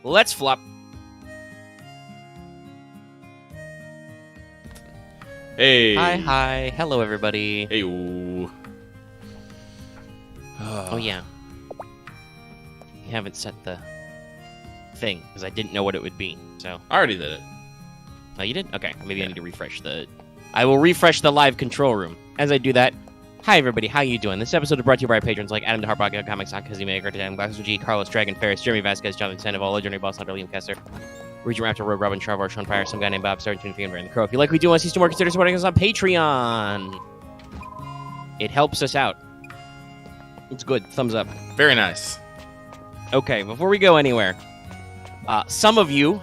let's flop. Hey. Hi. Hello, everybody. Hey. Ooh. Oh, yeah. You haven't set the thing, because I didn't know what it would be, so. I already did it. Oh, you did? Okay, maybe I need to refresh the... I will refresh the live control room. As I do that, hi, everybody. How you doing? This episode is brought to you by patrons like Adam DeHartbach, Comics, Kazime, Gertan, Glaxus G, Carlos, Dragon, Ferris, Jeremy Vasquez, Jonathan Sandoval, Legendary Boss Hunter, Liam Kessler, Regent Raptor, Rogue Robin, Charvar, Sean Fire, some guy named Bob, Sargent, Fiend, and the Crow. If you like what we do, want to see some more, consider supporting us on Patreon. It helps us out. It's good. Thumbs up. Very nice. Okay, before we go anywhere, some of you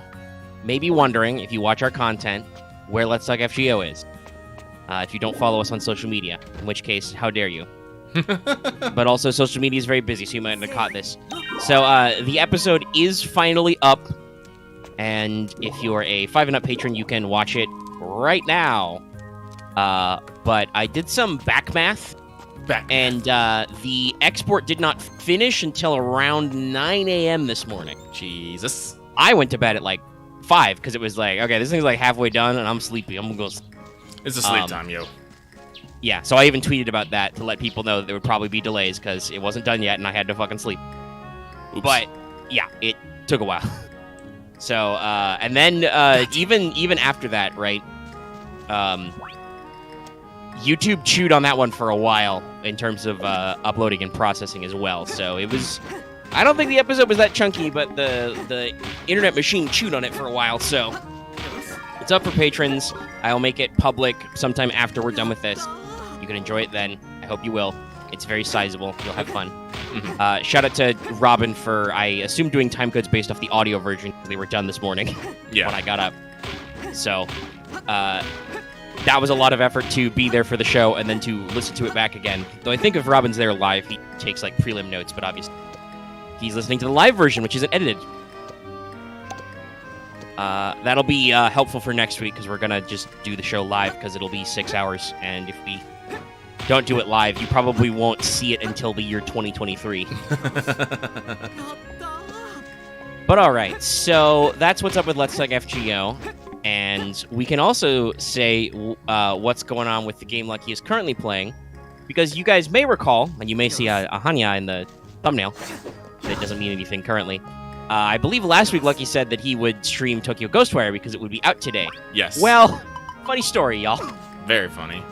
may be wondering, if you watch our content, where Let's Talk FGO is. If you don't follow us on social media, in which case, how dare you? But also, social media is very busy, so you might not have caught this. So, the episode is finally up, and if you're a 5 and up patron, you can watch it right now. But I did some back math, and the export did not finish until around 9 a.m. this morning. Jesus. I went to bed at like 5, because it was like, okay, this thing's like halfway done, and I'm sleepy. I'm gonna go. It's a sleep time, yo. Yeah, so I even tweeted about that to let people know that there would probably be delays, because it wasn't done yet, and I had to fucking sleep. Oops. But yeah, it took a while. So, and then even after that, right? YouTube chewed on that one for a while in terms of uploading and processing as well. So it was. I don't think the episode was that chunky, but the internet machine chewed on it for a while. So it's up for patrons. I'll make it public sometime after we're done with this. You can enjoy it then. I hope you will. It's very sizable. You'll have fun. Mm-hmm. Shout out to Robin for, I assume, doing timecodes based off the audio version. They were done this morning Yeah. when I got up. So that was a lot of effort to be there for the show and then to listen to it back again. Though I think if Robin's there live, he takes like prelim notes, but obviously he's listening to the live version, which isn't edited. That'll be helpful for next week, because we're going to just do the show live, because it'll be 6 hours, and if we don't do it live, you probably won't see it until the year 2023. But alright, so that's what's up with Let's Talk FGO, and we can also say what's going on with the game Lucky is currently playing, because you guys may recall, and you may see a Hanya in the thumbnail, that doesn't mean anything currently. I believe last week Lucky said that he would stream Tokyo Ghostwire because it would be out today. Yes. Well, funny story, y'all. Very funny.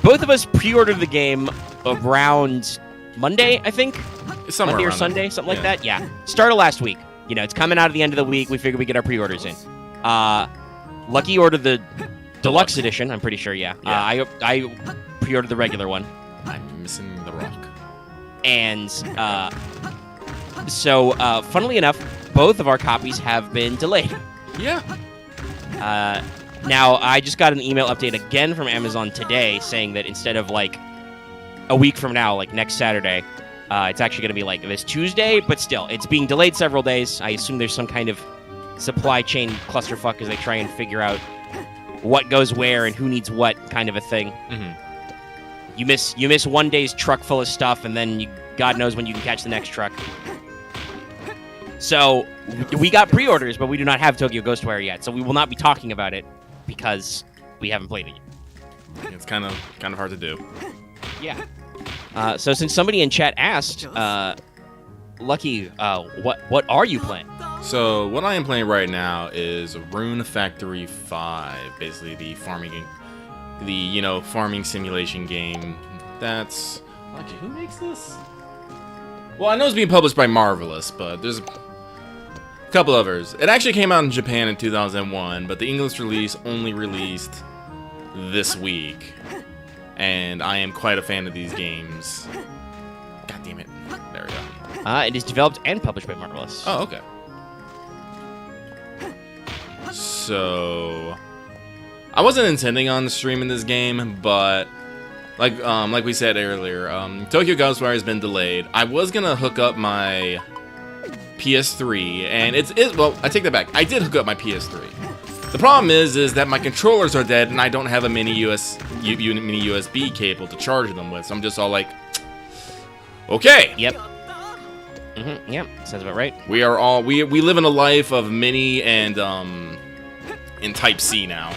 Both of us pre-ordered the game around Monday, I think? Somewhere Monday or around Sunday, there. something like that? Yeah. Started last week. You know, it's coming out at the end of the week. We figured we'd get our pre-orders in. Lucky ordered the Deluxe Edition, I'm pretty sure, yeah. I pre-ordered the regular one. I'm missing the rock. And so, funnily enough, both of our copies have been delayed. Yeah. Now, I just got an email update again from Amazon today saying that instead of, like, a week from now, like next Saturday, it's actually going to be, like, this Tuesday, but still, it's being delayed several days. I assume there's some kind of supply chain clusterfuck as they try and figure out what goes where and who needs what kind of a thing. Mm-hmm. You miss one day's truck full of stuff, and then God knows when you can catch the next truck. So, we got pre-orders, but we do not have Tokyo Ghostwire yet, so we will not be talking about it because we haven't played it yet. It's kind of hard to do. Yeah. So since somebody in chat asked, Lucky, what are you playing? So what I am playing right now is Runt Factory 5, basically the farming simulation game. That's actually, who makes this? Well, I know it's being published by Marvelous, but there's a couple others. It actually came out in Japan in 2001, but the English release only released this week. And I am quite a fan of these games. God damn it. There we go. It is developed and published by Marvelous. Oh, okay. So, I wasn't intending on streaming this game, but like we said earlier, Tokyo Ghostwire has been delayed. I was gonna hook up my PS3, and well, I take that back. I did hook up my PS3. The problem is that my controllers are dead, and I don't have a mini USB cable to charge them with. So I'm just all like, okay. Yep. Yeah, sounds about right. We are all we live in a life of mini and in Type C now.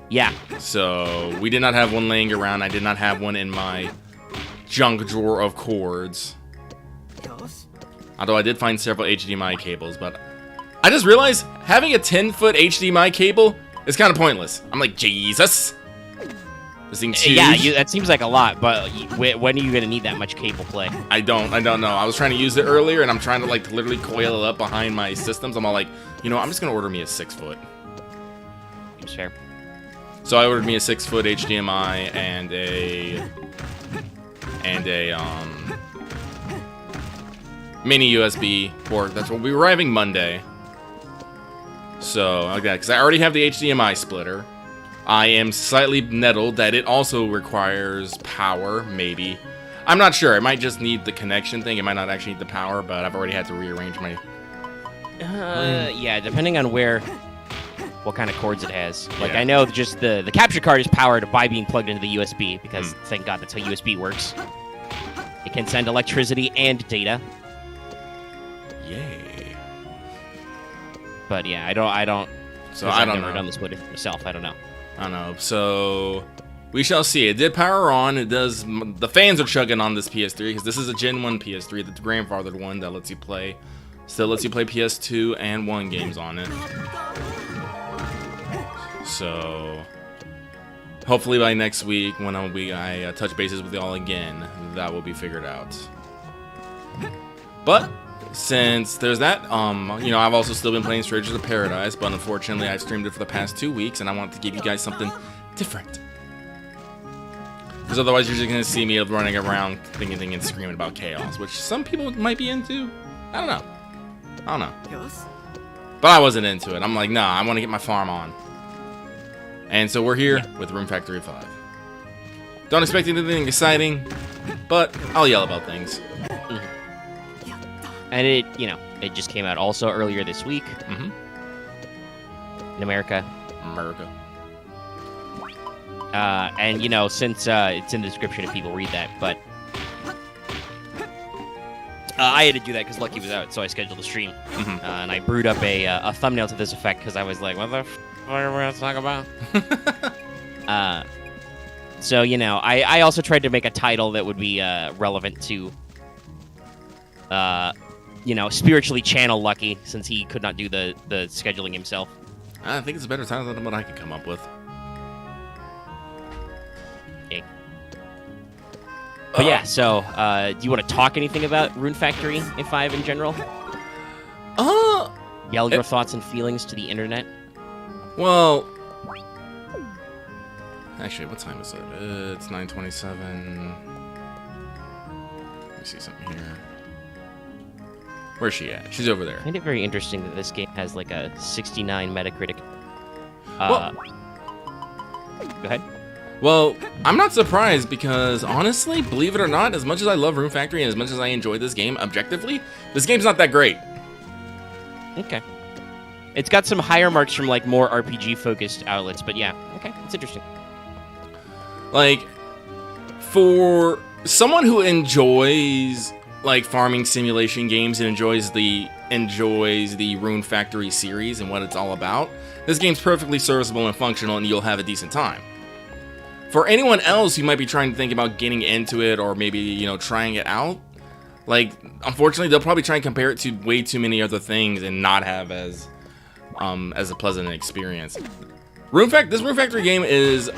Yeah. So we did not have one laying around. I did not have one in my junk drawer of cords. Although I did find several HDMI cables, but I just realized having a 10-foot HDMI cable is kind of pointless. I'm like, Jesus. This thing's huge. Yeah, that seems like a lot, but when are you going to need that much cable play? I don't know. I was trying to use it earlier, and I'm trying to like literally coil it up behind my systems. I'm all like, you know, I'm just gonna order me a 6-foot. Seems fair. So I ordered me a 6-foot HDMI and a mini USB port. That's what we were arriving Monday. So like that, because I already have the HDMI splitter. I am slightly nettled that it also requires power, maybe. I'm not sure. It might just need the connection thing. It might not actually need the power, but I've already had to rearrange my... Yeah, depending on what kind of cords it has. Like, I know just the capture card is powered by being plugged into the USB, because thank God that's how USB works. It can send electricity and data. Yay. But yeah, I don't... So I don't know. I've never done this with it myself. I don't know. I don't know. So we shall see. It did power on. It does. The fans are chugging on this PS3 because this is a Gen 1 PS3, the grandfathered one that lets you play. Still lets you play PS2 and 1 games on it. So hopefully by next week, when I touch bases with y'all again, that will be figured out. But since there's that, you know, I've also still been playing Strangers of Paradise, but unfortunately I've streamed it for the past 2 weeks, and I want to give you guys something different. Because otherwise you're just going to see me running around thinking and screaming about chaos, which some people might be into. I don't know. But I wasn't into it. I'm like, nah, I want to get my farm on. And so we're here with Runt Factory 5. Don't expect anything exciting, but I'll yell about things. And it just came out also earlier this week. In America. And, since it's in the description if people read that, but I had to do that because Lucky was out, so I scheduled a stream. And I brewed up a thumbnail to this effect because I was like, what the f*** are we going to talk about? So, I also tried to make a title that would be relevant to, spiritually channel Lucky, since he could not do the scheduling himself. I think it's a better title than what I could come up with. Okay. But yeah, so, do you want to talk anything about Runt Factory 5 in general? Yell your thoughts and feelings to the internet? Well... Actually, what time is it? It's 9:27. Let me see something here. Where's she at? She's over there. I find it very interesting that this game has like a 69 Metacritic. Well, go ahead. Well, I'm not surprised because, honestly, believe it or not, as much as I love Runt Factory and as much as I enjoy this game objectively, this game's not that great. Okay. It's got some higher marks from like more RPG-focused outlets, but yeah, okay, it's interesting. Like, for someone who enjoys like farming simulation games and enjoys the Runt Factory series and what it's all about, this game's perfectly serviceable and functional, and you'll have a decent time. For anyone else who might be trying to think about getting into it or maybe, trying it out, like, unfortunately, they'll probably try and compare it to way too many other things and not have as a pleasant experience. This Runt Factory game is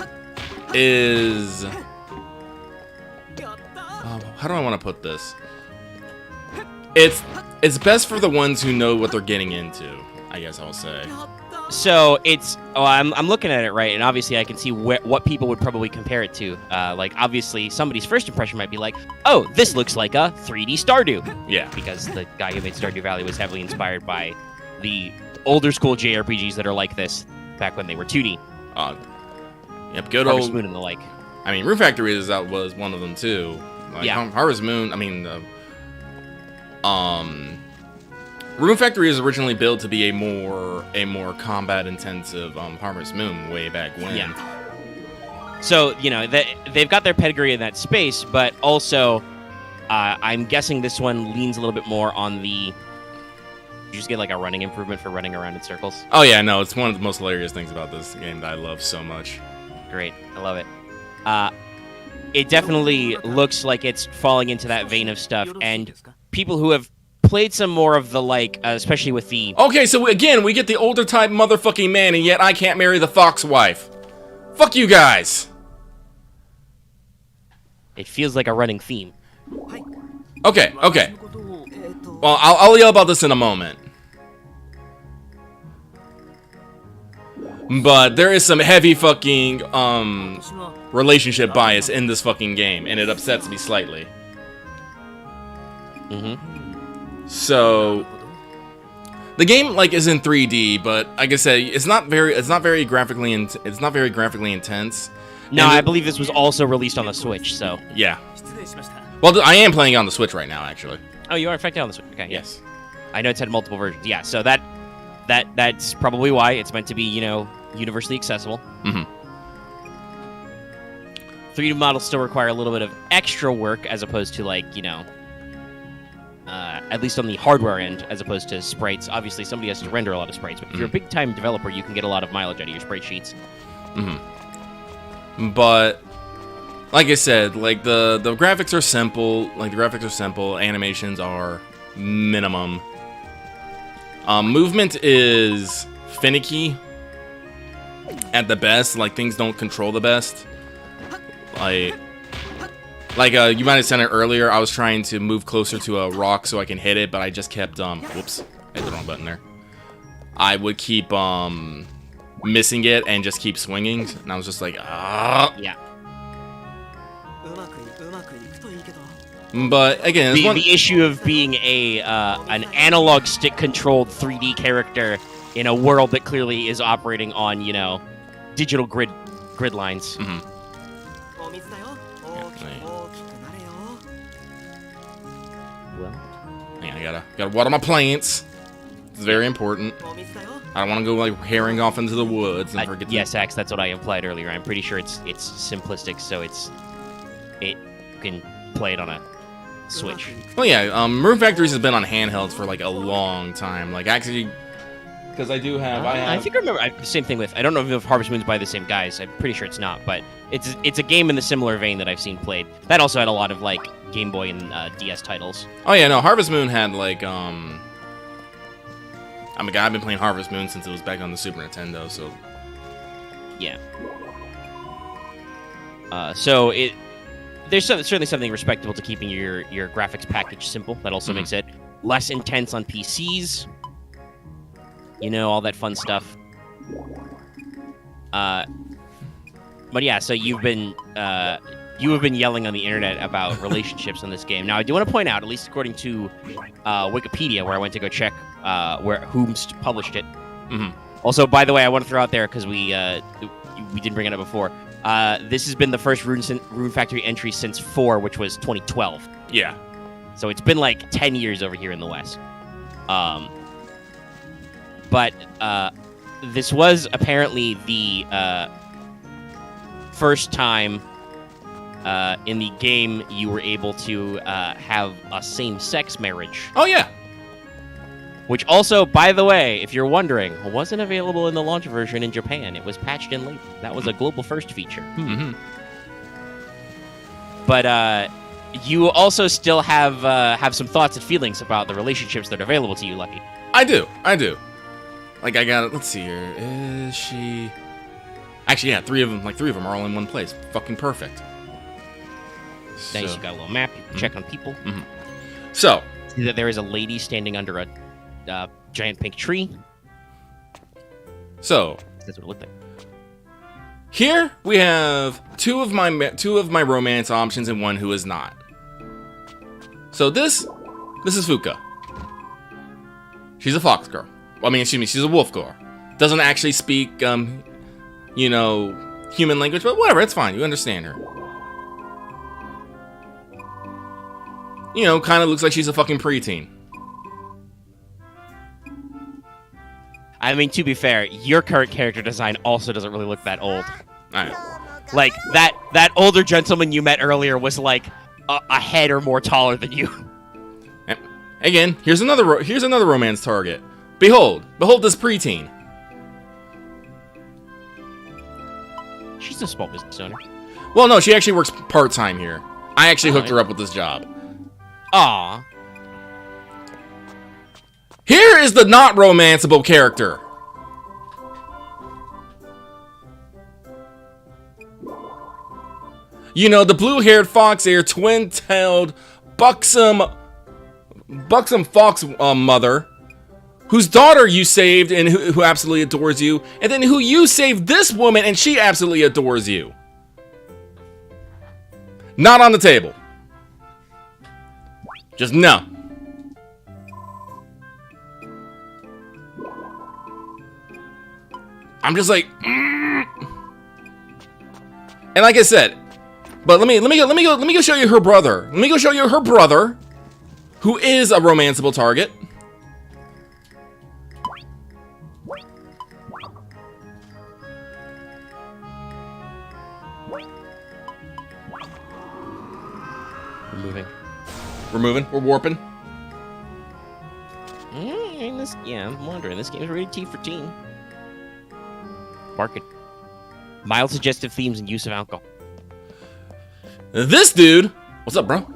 how do I want to put this? It's best for the ones who know what they're getting into, I guess I'll say. So I'm looking at it right, and obviously I can see what people would probably compare it to. Like, obviously, somebody's first impression might be like, oh, this looks like a 3D Stardew. Yeah. Because the guy who made Stardew Valley was heavily inspired by the older school JRPGs that are like this back when they were 2D. Yep, good Harvest old... Moon and the like. I mean, Runt Factory was one of them, too. Like, yeah. Harvest Moon, Runt Factory is originally built to be a more combat-intensive Harvest Moon way back when. Yeah. So, they've got their pedigree in that space, but also I'm guessing this one leans a little bit more on the. You just get like a running improvement for running around in circles. Oh yeah, no, it's one of the most hilarious things about this game that I love so much. Great, I love it. It definitely looks like it's falling into that vein of stuff, and people who have played some more of the like, especially with the. Okay, so again, we get the older type motherfucking man, and yet I can't marry the fox wife. Fuck you guys. It feels like a running theme. Okay. Well, I'll yell about this in a moment. But there is some heavy fucking relationship bias in this fucking game, and it upsets me slightly. So the game like is in 3D, but like I said, it's not very graphically intense. No, I believe this was also released on the Switch, so. Yeah. Well, I am playing on the Switch right now, actually. Oh, you are in fact on the Switch. Okay. Yes. I know it's had multiple versions. Yeah, so that's probably why it's meant to be, universally accessible. 3D models still require a little bit of extra work as opposed to like, at least on the hardware end, as opposed to sprites. Obviously, somebody has to render a lot of sprites, but if you're a big-time developer, you can get a lot of mileage out of your sprite sheets. But like I said, like the graphics are simple. Animations are minimum. Movement is finicky at the best. Like things don't control the best. Like you might have said it earlier. I was trying to move closer to a rock so I can hit it, but I just kept whoops, I hit the wrong button there. I would keep missing it and just keep swinging, and I was just like, ah. Yeah. But again, the issue of being an analog stick controlled 3D character in a world that clearly is operating on digital grid lines. Well, yeah, I gotta water my plants. It's very important. I don't want to go like herring off into the woods and forget. Yes, Axe, that's what I implied earlier. I'm pretty sure it's simplistic, so you can play it on a Switch. Well, yeah, Runt Factory has been on handhelds for like a long time. Like actually, because I think I remember same thing with. I don't know if Harvest Moon's by the same guys. I'm pretty sure it's not, but it's a game in the similar vein that I've seen played. That also had a lot of like Game Boy and DS titles. Oh yeah, no, Harvest Moon had like I've been playing Harvest Moon since it was back on the Super Nintendo, so yeah. There's certainly something respectable to keeping your graphics package simple. That also makes it less intense on PCs. All that fun stuff. But yeah, so you have been yelling on the internet about relationships in this game. Now, I do want to point out, at least according to Wikipedia, where I went to go check whomst published it. Also, by the way, I want to throw out there because we didn't bring it up before. This has been the first Runt Factory entry since 4, which was 2012. Yeah. So it's been like 10 years over here in the West. But this was apparently the first time in the game you were able to have a same-sex marriage. Oh, yeah. Which also, by the way, if you're wondering, wasn't available in the launch version in Japan. It was patched in later. That was a global first feature. But you also still have some thoughts and feelings about the relationships that are available to you, Lucky. I do. Like, let's see here. Is she... Actually, yeah, three of them are all in one place. Fucking perfect. Nice, you got a little map. You can check on people. So... See that there is a lady standing under a giant pink tree. So... That's what it looked like. Here, we have two of my romance options and one who is not. So this is Fuka. She's a fox girl. I mean, excuse me, she's a wolf girl. Doesn't actually speak, human language, but whatever, it's fine. You understand her. Kind of looks like she's a fucking preteen. I mean, to be fair, your current character design also doesn't really look that old. Alright. Like, that older gentleman you met earlier was like a head or more taller than you. And again, here's another romance target. Behold this preteen. She's a small business owner. Well, no, she actually works part-time here. I actually hooked her up with this job. Aw. Here is the not romanceable character. You know, the blue-haired fox-eared, twin-tailed, buxom fox mother, whose daughter you saved and who absolutely adores you, and then who you saved this woman and she absolutely adores you. Not on the table. Just no. I'm just like, And like I said, but let me go show you her brother. Let me go show you her brother, who is a romanceable target. We're moving. We're warping. I'm wondering. This game is rated T for teen. Market. Mild suggestive themes and use of alcohol. This dude, what's up, bro?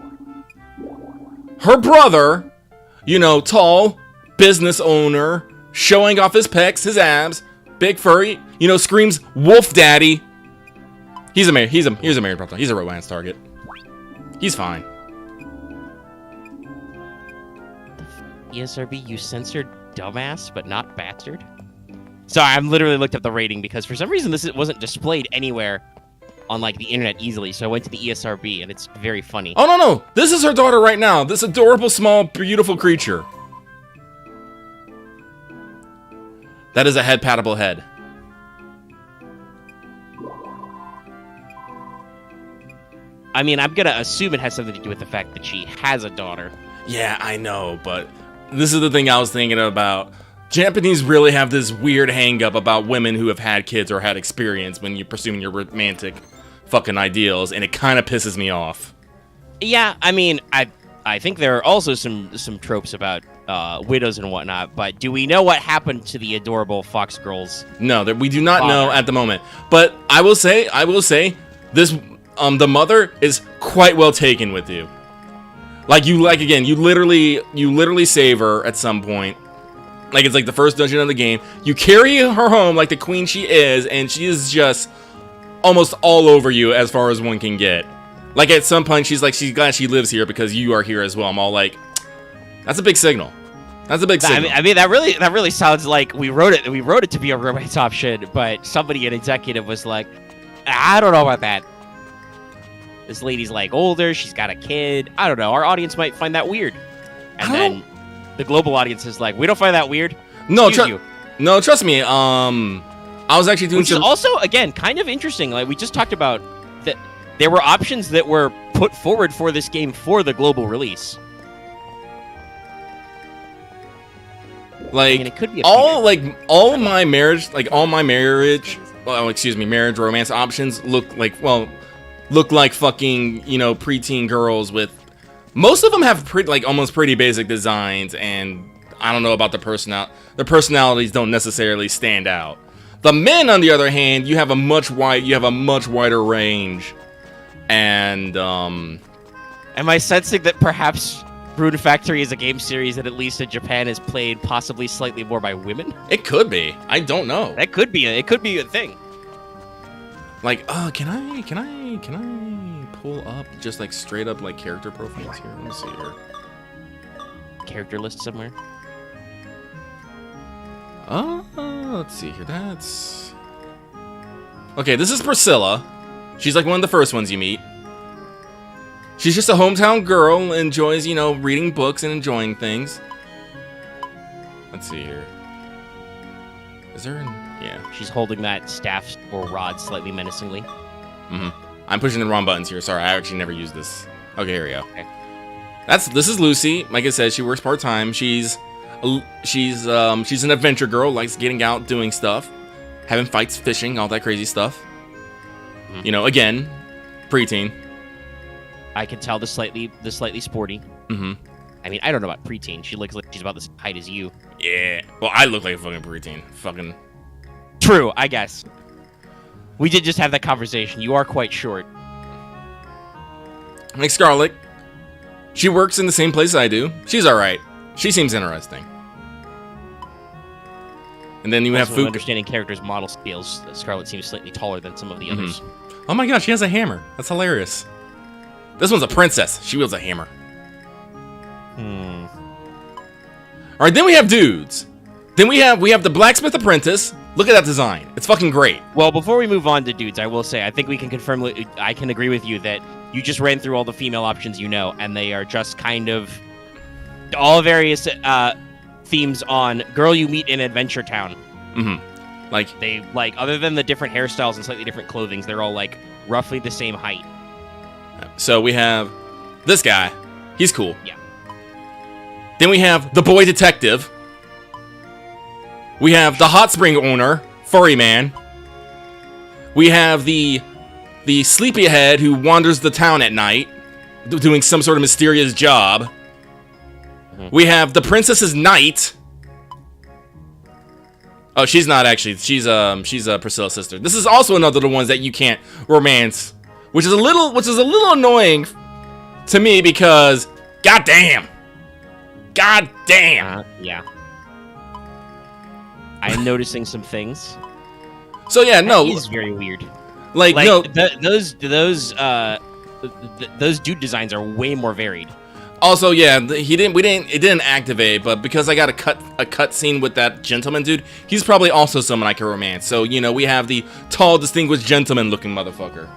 Her brother, you know, tall, business owner, showing off his pecs, his abs, big furry, you know, screams wolf daddy. He's a married brother. He's a romance target. He's fine. ESRB, you censored dumbass, but not bastard. Sorry, I'm literally looked up the rating because for some reason this wasn't displayed anywhere on like the internet easily, so I went to the ESRB and it's very funny. Oh no, this is her daughter right now. This adorable, small, beautiful creature. That is a head-patable head. I mean, I'm gonna assume it has something to do with the fact that she has a daughter. Yeah, I know, but this is the thing I was thinking about. Japanese really have this weird hang-up about women who have had kids or had experience when you're pursuing your romantic fucking ideals, and it kind of pisses me off. Yeah, I mean, I think there are also some tropes about widows and whatnot, but do we know what happened to the adorable fox girls? No, that we do not know at the moment. But I will say, this the mother is quite well taken with you. You literally save her at some point. Like, it's like the first dungeon of the game. You carry her home like the queen she is, and she is just almost all over you as far as one can get. Like, at some point, she's glad she lives here because you are here as well. I'm all like, that's a big signal. That's a big signal. I mean, that really sounds like we wrote it to be a romance option, but somebody, an executive, was like, I don't know about that. This lady's like older, she's got a kid. I don't know. Our audience might find that weird. And then the global audience is like, we don't find that weird. No, trust me. I was actually doing Which is also, again, kind of interesting. Like, we just talked about that there were options that were put forward for this game for the global release. Like, I mean, it could be my marriage romance options look like fucking, you know, preteen girls with. Most of them have almost pretty basic designs, and I don't know about the personalities don't necessarily stand out. The men, on the other hand, you have a much wider range, and Am I sensing that perhaps Runt Factory is a game series that at least in Japan is played possibly slightly more by women? It could be. I don't know. That could be a thing. Like, can I pull up just like straight up like character profiles here? Let me see here. Character list somewhere. Let's see here. That's okay. This is Priscilla. She's like one of the first ones you meet. She's just a hometown girl, enjoys, you know, reading books and enjoying things. Let's see here. Is there yeah. She's holding that staff or rod slightly menacingly. Mm-hmm. I'm pushing the wrong buttons here. Sorry, I actually never used this. Okay, here we go. Okay. This is Lucy. Like I said, she works part-time. She's an adventure girl, likes getting out, doing stuff, having fights, fishing, all that crazy stuff. Mm-hmm. You know, again, preteen. I can tell the slightly sporty. Mm-hmm. I mean, I don't know about preteen. She looks like she's about the same height as you. Yeah. Well, I look like a fucking preteen. Fucking. True, I guess. We did just have that conversation. You are quite short. Like Scarlet. She works in the same place I do. She's alright. She seems interesting. And then you have Fook. Understanding characters' model skills, Scarlet seems slightly taller than some of the others. Oh my gosh, she has a hammer. That's hilarious. This one's a princess. She wields a hammer. Alright, then we have dudes. Then we have the blacksmith apprentice. Look at that design. It's fucking great. Well, before we move on to dudes, I will say I think we can confirm. I can agree with you that you just ran through all the female options you know, and they are just kind of all various themes on girl you meet in Adventure Town. Like they other than the different hairstyles and slightly different clothings, they're all like roughly the same height. So we have this guy. He's cool. Yeah. Then we have the boy detective. We have the hot spring owner, furry man. We have the sleepyhead who wanders the town at night, doing some sort of mysterious job. We have the princess's knight. Oh, she's not actually. She's Priscilla's sister. This is also another of the ones that you can't romance, which is a little annoying to me because goddamn. Yeah. I'm noticing some things. So yeah, no, it's very weird. Like no, those dude designs are way more varied. Also, yeah, it didn't activate, but because I got a cut scene with that gentleman dude, he's probably also someone I can romance. So you know, we have the tall, distinguished gentleman-looking motherfucker.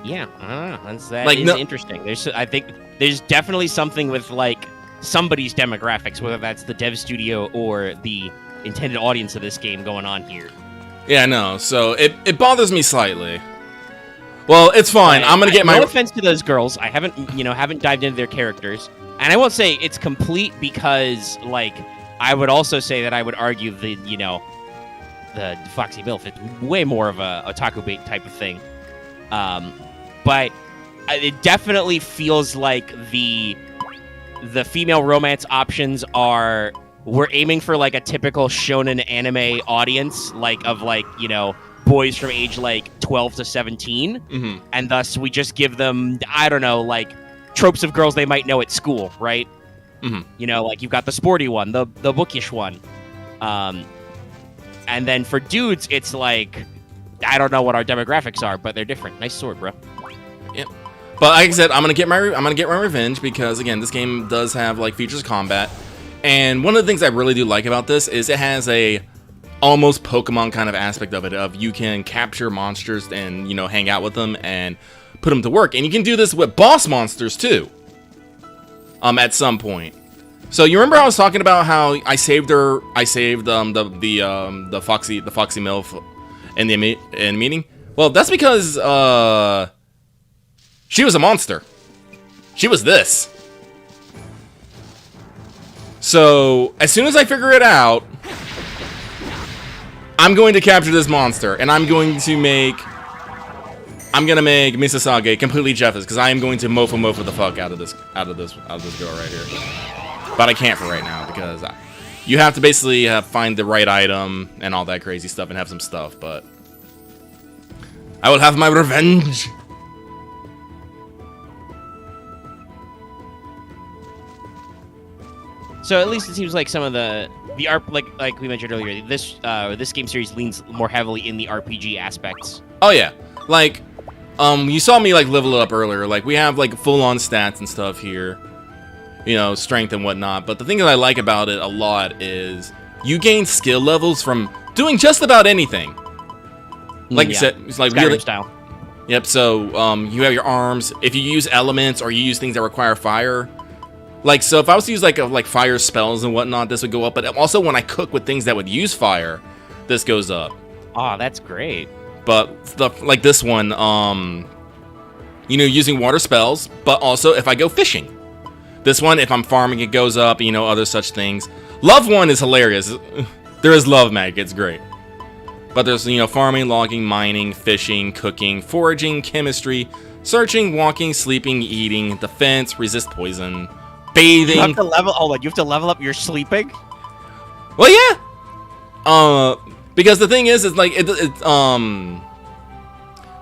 Yeah, that is interesting. I think there's definitely something with like somebody's demographics, whether that's the dev studio or the intended audience of this game going on here. Yeah, no. So it bothers me slightly. Well, it's fine. I'm gonna get my. No offense to those girls. I haven't dived into their characters, and I won't say it's complete because like I would also say that I would argue the Foxy MILF is way more of a otaku bait type of thing. But it definitely feels like the female romance options we're aiming for like a typical shonen anime audience, boys from age like 12 to 17, and thus we just give them, I don't know, like tropes of girls they might know at school, right? You know, like you've got the sporty one, the bookish one, and then for dudes, it's like I don't know what our demographics are, but they're different. Nice sword, bro. Yep. But like I said, I'm gonna get my revenge because again, this game does have like features of combat, and one of the things I really do like about this is it has a almost Pokemon kind of aspect of it. Of you can capture monsters and hang out with them and put them to work, and you can do this with boss monsters too. At some point. So you remember I was talking about how I saved the Foxy MILF in the meeting? Well, that's because she was a monster. She was this. So as soon as I figure it out, I'm going to capture this monster, and I'm gonna make Misasage completely jealous because I am going to mofo the fuck out of this girl right here. But I can't for right now because you have to basically find the right item and all that crazy stuff and have some stuff. But I will have my revenge. So at least it seems like some of the like we mentioned earlier, this game series leans more heavily in the RPG aspects. Oh yeah, like you saw me like level it up earlier. Like we have like full-on stats and stuff here, strength and whatnot. But the thing that I like about it a lot is you gain skill levels from doing just about anything. Like you said, it's like Skyrim really style. Yep. So you have your arms. If you use elements or you use things that require fire. Like, so if I was to use, like fire spells and whatnot, this would go up. But also, when I cook with things that would use fire, this goes up. Oh, that's great. But stuff like this one, using water spells. But also, if I go fishing. This one, if I'm farming, it goes up, other such things. Love one is hilarious. There is love magic. It's great. But there's, farming, logging, mining, fishing, cooking, foraging, chemistry, Searching, walking, sleeping, eating, defense, resist poison, bathing. You have to level. Hold on, you have to level up your sleeping. Well, yeah. Because the thing is like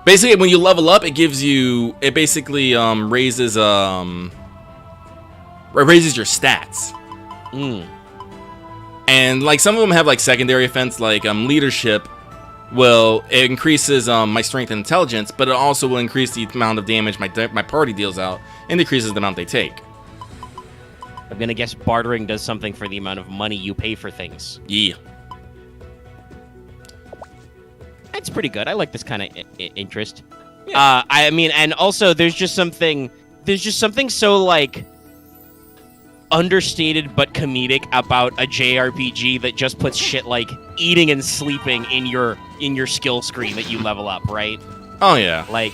basically when you level up, it gives you basically raises your stats. And like some of them have like secondary effects, like leadership. Well, it increases my strength and intelligence, but it also will increase the amount of damage my party deals out and decreases the amount they take. I'm gonna guess bartering does something for the amount of money you pay for things. Yeah. That's pretty good. I like this kind of interest. Yeah. I mean, and also there's just something so like understated but comedic about a JRPG that just puts shit like eating and sleeping in your skill screen that you level up, right? Oh yeah. Like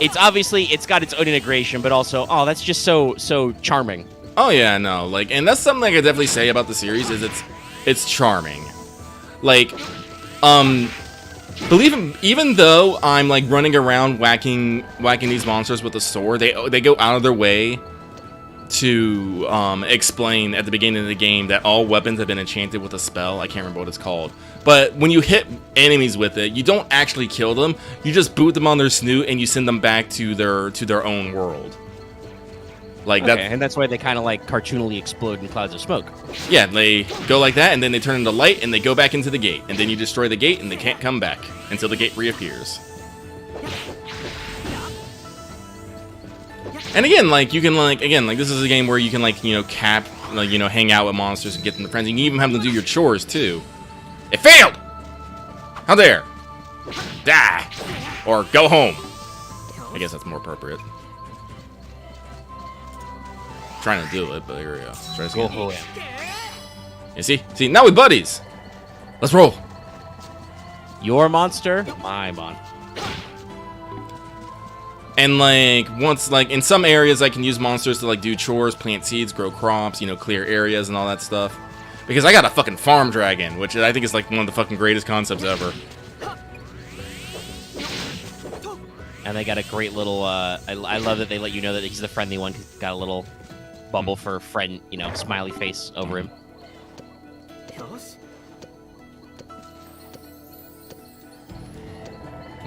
it's got its own integration, but also that's just so charming. Oh yeah, no. Like, and that's something I could definitely say about the series is it's charming. Like even though I'm like running around whacking these monsters with a sword, they go out of their way to explain at the beginning of the game that all weapons have been enchanted with a spell. I can't remember what it's called. But when you hit enemies with it, you don't actually kill them. You just boot them on their snoot and you send them back to their own world. Like okay, that, and that's why they kind of like cartoonily explode in clouds of smoke. Yeah, they go like that, and then they turn into light, and they go back into the gate, and then you destroy the gate, and they can't come back until the gate reappears. And again, like you can this is a game where you can hang out with monsters and get them to friends. You can even have them do your chores too. It failed. How dare? Die or go home. I guess that's more appropriate. Trying to do it, but here we go. Try this again. Oh, yeah. You see, now we're buddies. Let's roll. Your monster, my monster. And like once, like in some areas, I can use monsters to like do chores, plant seeds, grow crops, clear areas and all that stuff. Because I got a fucking farm dragon, which I think is like one of the fucking greatest concepts ever. And they got a great little. I love that they let you know that he's the friendly one. He's got a little bubble for friend, smiley face over him.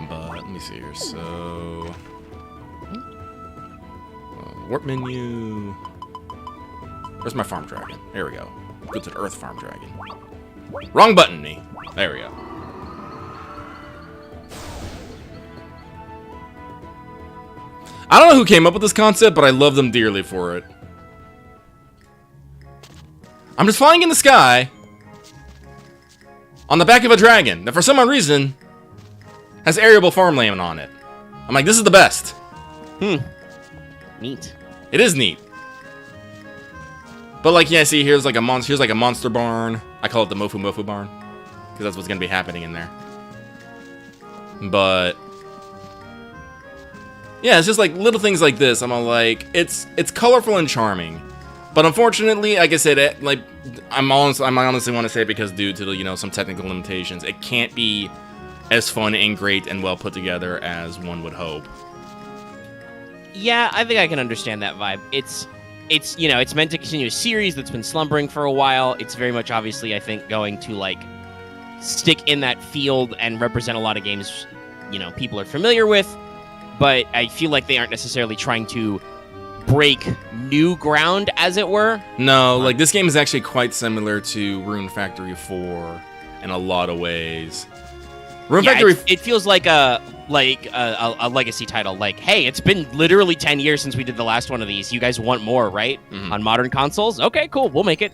But let me see here. So, warp menu. Where's my farm dragon? There we go. Go to the Earth farm dragon. Wrong button, me. There we go. I don't know who came up with this concept, but I love them dearly for it. I'm just flying in the sky on the back of a dragon that for some odd reason has arable farmland on it. I'm like, this is the best. Neat. It is neat. But like, yeah, see, here's like a monster barn. I call it the Mofu Mofu barn because that's what's gonna be happening in there. But yeah, it's just like little things like this. I'm all like, it's colorful and charming. But unfortunately, like I said, I honestly want to say because due to some technical limitations, it can't be as fun and great and well put together as one would hope. Yeah, I think I can understand that vibe. It's meant to continue a series that's been slumbering for a while. It's very much obviously, I think, going to like stick in that field and represent a lot of games, people are familiar with. But I feel like they aren't necessarily trying to break new ground, as it were. No, like this game is actually quite similar to Runt Factory 4 in a lot of ways. Runt Factory. It feels like a legacy title. Like, hey, it's been literally 10 years since we did the last one of these. You guys want more, right? Mm-hmm. On modern consoles? Okay, cool. We'll make it.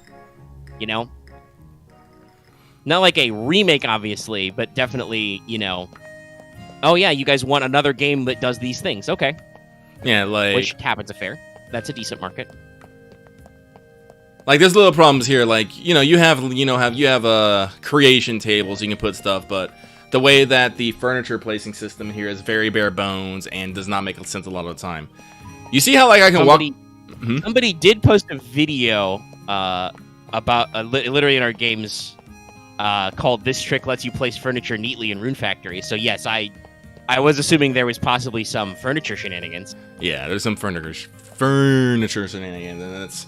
Not like a remake, obviously, but definitely, oh yeah, you guys want another game that does these things. Okay. Yeah, like which happens fair. That's a decent market. Like there's little problems here. Like you have creation tables you can put stuff, but the way that the furniture placing system here is very bare bones and does not make sense a lot of the time. You see how like I can walk. Somebody did post a video about literally in our games called "This Trick Lets You Place Furniture Neatly in Runt Factory." So yes, I I was assuming there was possibly some furniture shenanigans. Yeah, there's some furniture shenanigans, and it's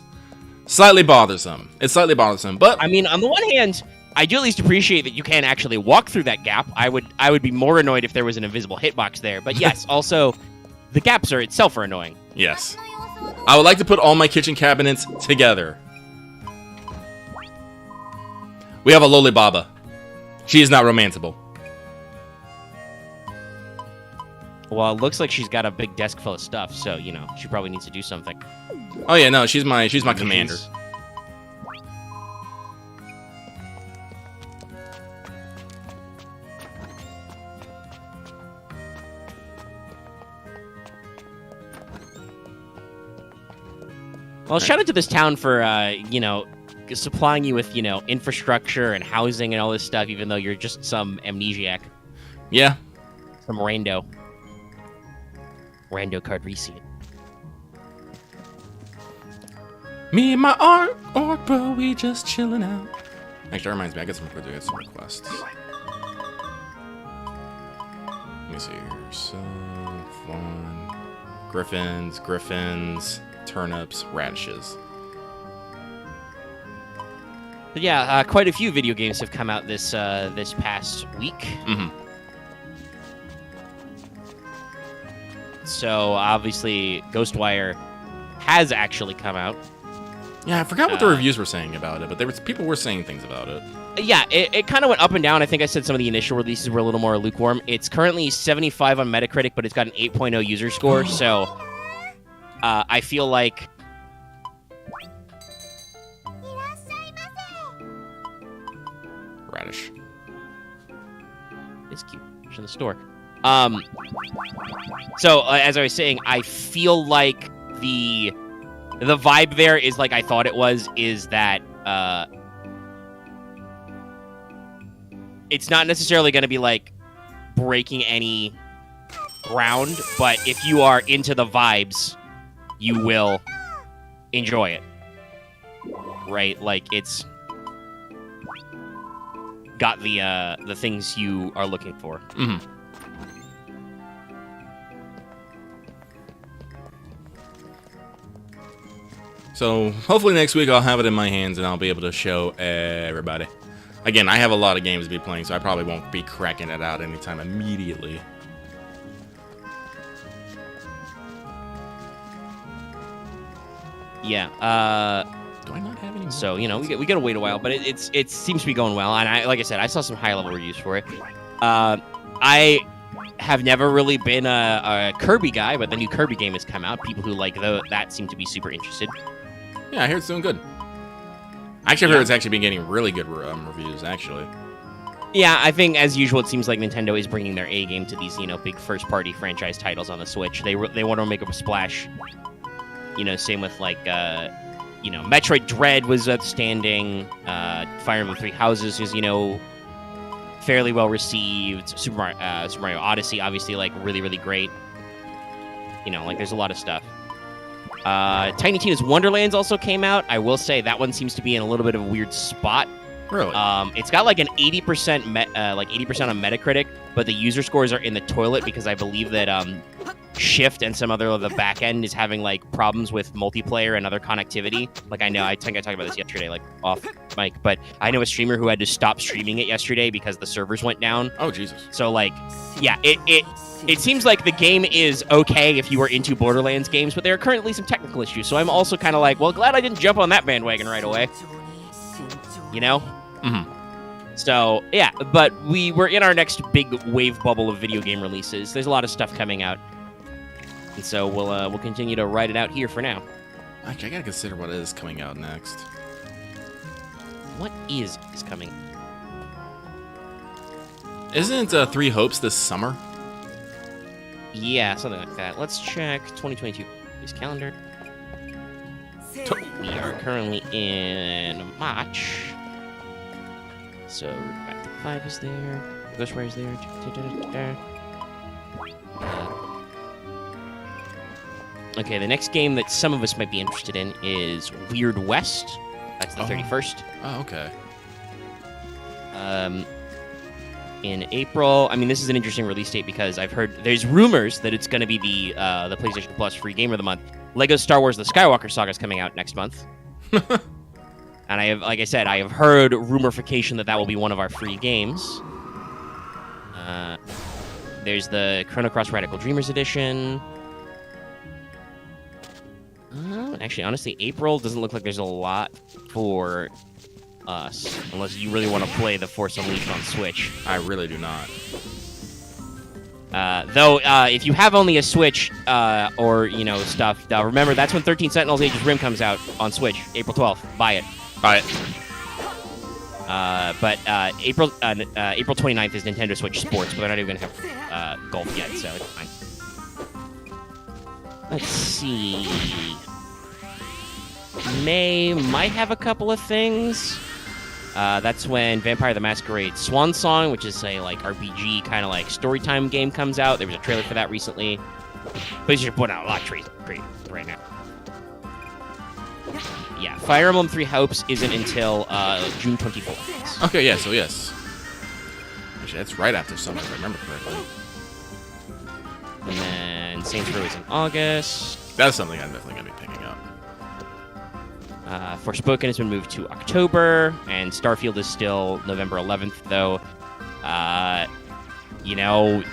slightly bothersome. It's slightly bothersome, but I mean, on the one hand, I do at least appreciate that you can actually walk through that gap. I would be more annoyed if there was an invisible hitbox there. But yes, also, the gaps are itself are annoying. yes. I would like to put all my kitchen cabinets together. We have a Lolibaba. She is not romanceable. Well, it looks like she's got a big desk full of stuff, so, you know, she probably needs to do something. Oh yeah, no, she's my commander. Well, shout out to this town for, you know, supplying you with, you know, infrastructure and housing and all this stuff, even though you're just some amnesiac. Yeah. Some rando. Rando Cardrecian. Me and my art, bro, we just chilling out. Actually, that reminds me, I got some requests. Let me see here. So fun. Griffins, turnips, radishes. But yeah, quite a few video games have come out this this past week. Mm-hmm. So obviously, Ghostwire has actually come out. Yeah, I forgot what the reviews were saying about it, but people were saying things about it. Yeah, it kind of went up and down. I think I said some of the initial releases were a little more lukewarm. It's currently 75 on Metacritic, but it's got an 8.0 user score. So I feel like Radish. It's cute. It's in the store. So as I was saying, I feel like the vibe there is like I thought it was. Is that it's not necessarily going to be like breaking any ground, but if you are into the vibes, you will enjoy it. Right? Like it's got the things you are looking for. Mm-hmm. So hopefully next week I'll have it in my hands and I'll be able to show everybody. Again, I have a lot of games to be playing, so I probably won't be cracking it out anytime immediately. Yeah. Do I not have any more? So you know we gotta wait a while, but it seems to be going well. And like I said, I saw some high level reviews for it. I have never really been a Kirby guy, but the new Kirby game has come out. People who like that seem to be super interested. Yeah, I hear it's doing good. Actually, I've heard it's actually been getting really good reviews, actually. Yeah, I think, as usual, it seems like Nintendo is bringing their A game to these, you know, big first-party franchise titles on the Switch. They want to make up a splash. You know, same with, like, you know, Metroid Dread was outstanding. Fire Emblem Three Houses is, you know, fairly well received. Super Mario Odyssey, obviously, like, really, really great. You know, like, there's a lot of stuff. Tiny Tina's Wonderlands also came out. I will say that one seems to be in a little bit of a weird spot. Really? It's got like an 80% like 80% on Metacritic, but the user scores are in the toilet because I believe that Shift and some other of the back end is having like problems with multiplayer and other connectivity. Like I think I talked about this yesterday, like off mic, but I know a streamer who had to stop streaming it yesterday because the servers went down. Oh Jesus. So like, yeah, it seems like the game is okay if you are into Borderlands games, but there are currently some technical issues. So I'm also kind of like, well, glad I didn't jump on that bandwagon right away. You know? Mm-hmm. So, yeah, but we're in our next big wave bubble of video game releases. There's a lot of stuff coming out. And so we'll continue to ride it out here for now. Actually, I gotta consider what is coming out next. What is coming? Isn't Three Hopes this summer? Yeah, something like that. Let's check 2022 release calendar. We are currently in March. So, Runt Factory 5 is there. Ghostwire is there. Okay, the next game that some of us might be interested in is Weird West. That's the 31st. Oh, okay. in April. I mean, this is an interesting release date because I've heard there's rumors that it's going to be the PlayStation Plus free game of the month. Lego Star Wars: The Skywalker Saga is coming out next month. And I have, like I said, I have heard rumorification that will be one of our free games. There's the Chrono Cross Radical Dreamers edition. Actually, honestly, April doesn't look like there's a lot for us, unless you really want to play The Force Unleashed on Switch. I really do not. Though, if you have only a Switch, or, you know, stuff, remember, that's when 13 Sentinels Aegis Rim comes out on Switch, April 12th. Buy it. Buy it. But April 29th is Nintendo Switch Sports, but they're not even going to have golf yet, so it's fine. Let's see. May might have a couple of things. That's when Vampire the Masquerade Swan Song, which is a like RPG kind of like storytime game, comes out. There was a trailer for that recently. PlayStation are putting out a lot of trailers right now. Yeah, Fire Emblem Three Hopes isn't until June 24th. Okay, yeah, so yes. Actually, that's right after summer, if I remember correctly. And then Saints Row is in August. That's something I'm definitely going to be picking up. Forspoken has been moved to October, and Starfield is still November 11th, though. You know,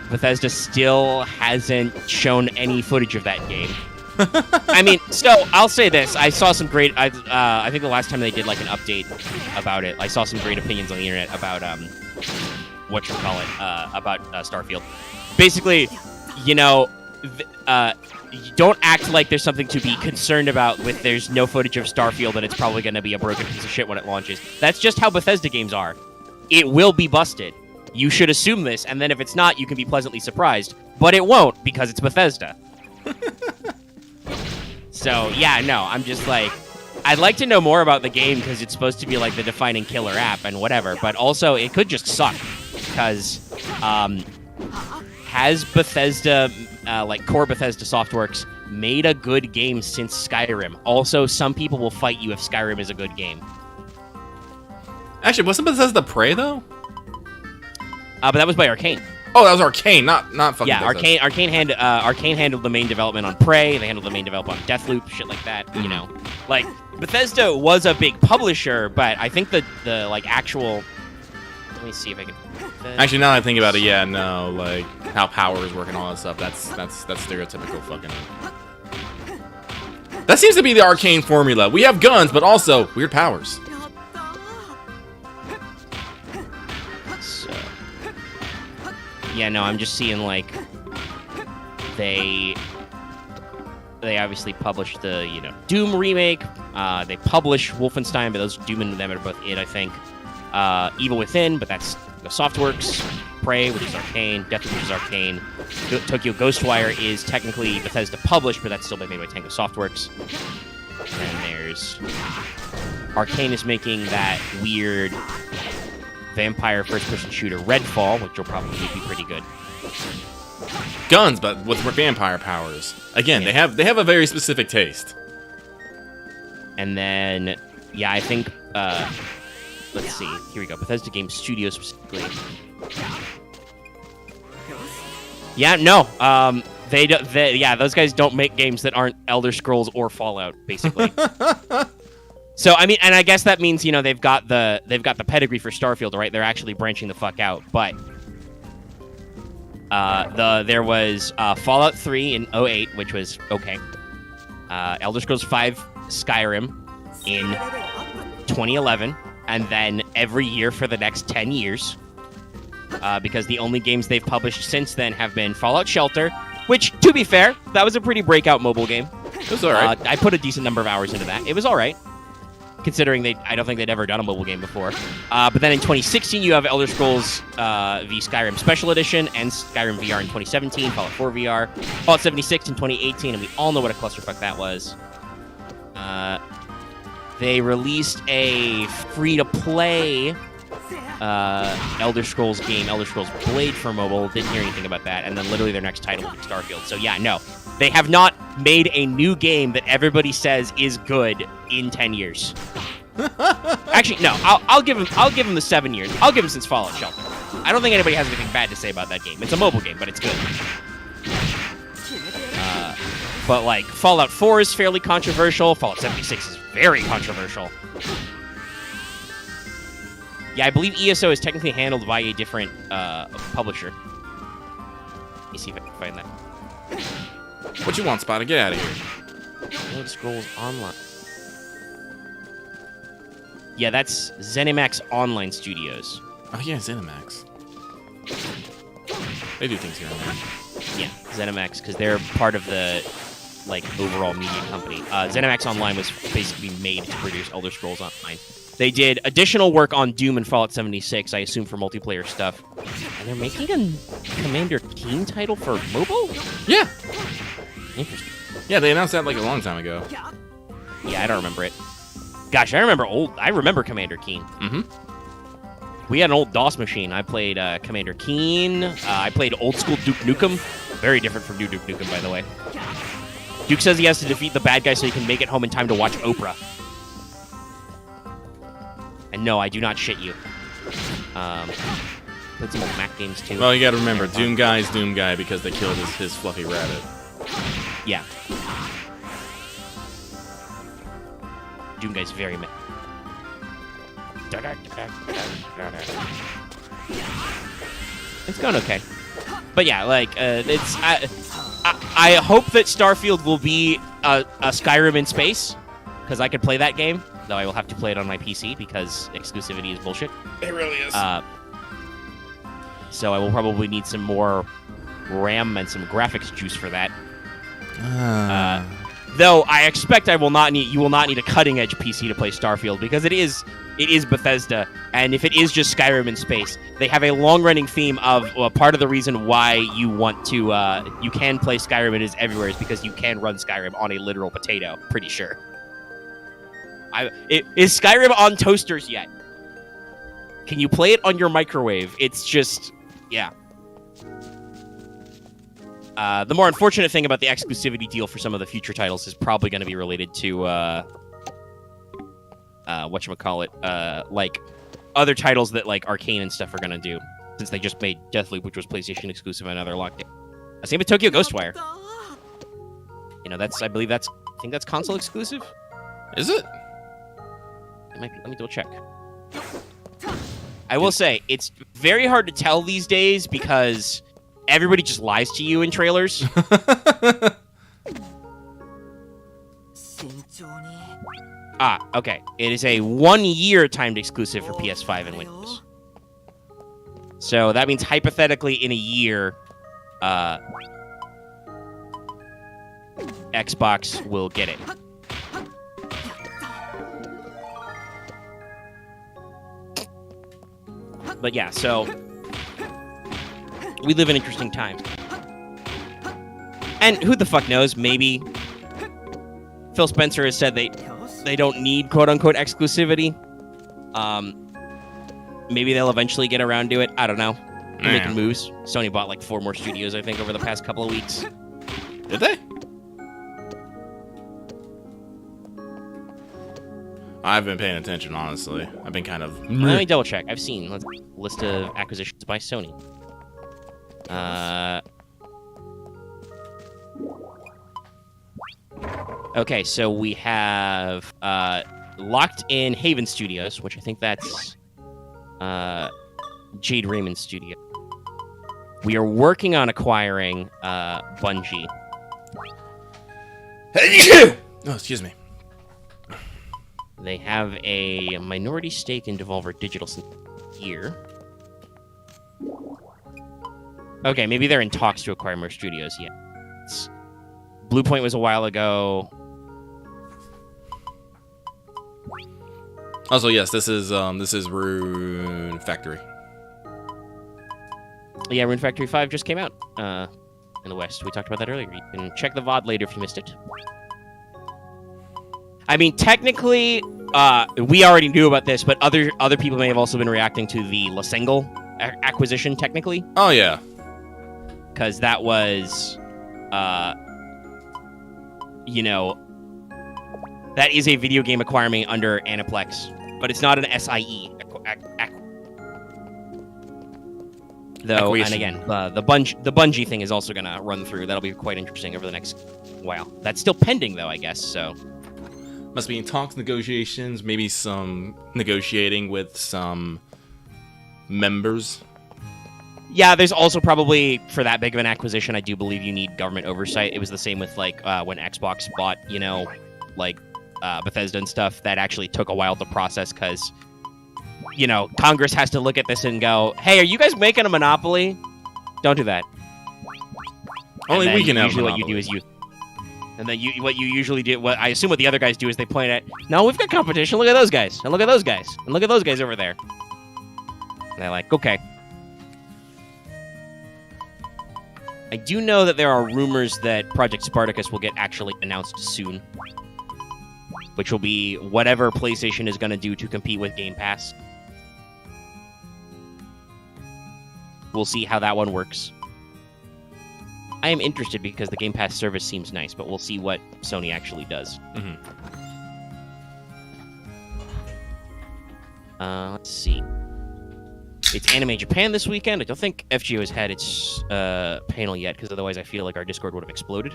Bethesda still hasn't shown any footage of that game. I mean, so I'll say this: I saw some great. I think the last time they did like an update about it, I saw some great opinions on the internet about about Starfield. Basically, you know, you don't act like there's something to be concerned about with there's no footage of Starfield and it's probably going to be a broken piece of shit when it launches. That's just how Bethesda games are. It will be busted. You should assume this, and then if it's not, you can be pleasantly surprised. But it won't, because it's Bethesda. So, yeah, no, I'm just like, I'd like to know more about the game because it's supposed to be like the defining killer app and whatever, but also it could just suck because has Bethesda, like core Bethesda Softworks, made a good game since Skyrim? Also, some people will fight you if Skyrim is a good game. Actually, wasn't Bethesda Prey, though? But that was by Arcane. Oh, that was Arcane, not fucking yeah, Bethesda. Arcane handled the main development on Prey. They handled the main development on Deathloop, shit like that. You know, like Bethesda was a big publisher, but I think the like actual. Let me see if I can. Actually, now that I think about it, yeah, no, like how powers work and all that stuff. That's stereotypical fucking. That seems to be the Arcane formula. We have guns, but also weird powers. Yeah, no, I'm just seeing, like, they obviously published the, you know, Doom remake. They published Wolfenstein, but those Doom and them are both it, I think. Evil Within, but that's the Softworks. Prey, which is Arcane. Deathloop, which is Arcane. Tokyo Ghostwire is technically Bethesda published, but that's still made by Tango Softworks. And there's... Arcane is making that weird... vampire first-person shooter Redfall, which will probably be pretty good. Guns, but with vampire powers. Again, yeah. they have a very specific taste. And then, yeah, I think, let's see. Here we go. Bethesda Game Studios specifically. Yeah, no. Yeah, those guys don't make games that aren't Elder Scrolls or Fallout, basically. So I mean, and I guess that means, you know, they've got the pedigree for Starfield, right? They're actually branching the fuck out. But there was Fallout 3 in 2008, which was okay. Elder Scrolls 5 Skyrim in 2011, and then every year for the next 10 years, because the only games they've published since then have been Fallout Shelter, which, to be fair, that was a pretty breakout mobile game. It was all right. I put a decent number of hours into that. It was all right. Considering I don't think they'd ever done a mobile game before. But then in 2016, you have Elder Scrolls v Skyrim Special Edition and Skyrim VR in 2017, Fallout 4 VR, Fallout 76 in 2018, and we all know what a clusterfuck that was. They released a free-to-play Elder Scrolls game, Elder Scrolls Blade for mobile. Didn't hear anything about that. And then literally their next title was Starfield. So yeah, no. They have not made a new game that everybody says is good in 10 years. Actually, no. I'll give them the 7 years. I'll give them since Fallout Shelter. I don't think anybody has anything bad to say about that game. It's a mobile game, but it's good. But, like, Fallout 4 is fairly controversial. Fallout 76 is very controversial. Yeah, I believe ESO is technically handled by a different publisher. Let me see if I can find that. What you want, Spider? Get out of here. Elder Scrolls Online. Yeah, that's ZeniMax Online Studios. Oh, yeah, ZeniMax. They do things here and there. Yeah, ZeniMax, because they're part of the, like, overall media company. ZeniMax Online was basically made to produce Elder Scrolls Online. They did additional work on Doom and Fallout 76, I assume for multiplayer stuff. And they're making a Commander Keen title for mobile? Yeah. Interesting. Yeah, they announced that like a long time ago. Yeah, I don't remember it. Gosh, I remember Commander Keen. Mm-hmm. We had an old DOS machine. I played Commander Keen. I played old school Duke Nukem. Very different from New Duke Nukem, by the way. Duke says he has to defeat the bad guy so he can make it home in time to watch Oprah. And no, I do not shit you. Played some old Mac games, too. Well, you gotta remember, Doom Guy's Doom Guy because they killed his fluffy rabbit. Yeah. Doom Guy's very mad. It's going okay. But yeah, like, it's... I hope that Starfield will be a Skyrim in space, because I could play that game, though I will have to play it on my PC, because exclusivity is bullshit. It really is. So I will probably need some more RAM and some graphics juice for that. Though I expect you will not need a cutting-edge PC to play Starfield, because it is Bethesda, and if it is just Skyrim in space, they have a long-running theme of part of the reason why you want to you can play Skyrim and it is everywhere is because you can run Skyrim on a literal potato. Pretty sure. Is Skyrim on toasters yet? Can you play it on your microwave? It's just, yeah. The more unfortunate thing about the exclusivity deal for some of the future titles is probably going to be related to, whatchamacallit, like, other titles that, like, Arcane and stuff are going to do, since they just made Deathloop, which was PlayStation exclusive, and another lockdown. Same with Tokyo Ghostwire. You know, I think that's console exclusive? Is it? It might be. Let me double check. I will say, it's very hard to tell these days, because everybody just lies to you in trailers. Okay. It is a 1-year timed exclusive for PS5 and Windows. So that means hypothetically in a year, Xbox will get it. But yeah, so we live in interesting times. And who the fuck knows, maybe Phil Spencer has said they don't need quote-unquote exclusivity. Maybe they'll eventually get around to it. I don't know. They're making moves. Sony bought like 4 more studios, I think, over the past couple of weeks. Did they? I've been paying attention, honestly. I've been kind of... Let me double check. I've seen a list of acquisitions by Sony. Okay, so we have Locked In Haven Studios, which I think that's Jade Raymond's studio. We are working on acquiring Bungie. Oh, excuse me. They have a minority stake in Devolver Digital here. Okay, maybe they're in talks to acquire more studios. Yeah, Bluepoint was a while ago. Also, yes, this is Runt Factory. Yeah, Runt Factory 5 just came out in the West. We talked about that earlier. You can check the VOD later if you missed it. I mean, technically, we already knew about this, but other people may have also been reacting to the Lasengle acquisition, technically. Oh, yeah. Because that was, you know, that is a video game acquiring under Aniplex, but it's not an SIE. Though, and Equation. again, the Bungie thing is also going to run through. That'll be quite interesting over the next while. That's still pending, though, I guess, so... Must be in talks, negotiations, maybe some negotiating with some members. Yeah, there's also probably, for that big of an acquisition, I do believe you need government oversight. It was the same with, like, when Xbox bought, you know, like, Bethesda and stuff. That actually took a while to process because, you know, Congress has to look at this and go, hey, are you guys making a monopoly? Don't do that. Only we can have usually what you do is you... And then what you usually do, what I assume what the other guys do is they point at, no, we've got competition. Look at those guys, and look at those guys, and look at those guys over there. And they're like, okay. I do know that there are rumors that Project Spartacus will get actually announced soon, which will be whatever PlayStation is going to do to compete with Game Pass. We'll see how that one works. I am interested because the Game Pass service seems nice, but we'll see what Sony actually does. Mm-hmm. Let's see. It's Anime Japan this weekend. I don't think FGO has had its panel yet, because otherwise I feel like our Discord would have exploded.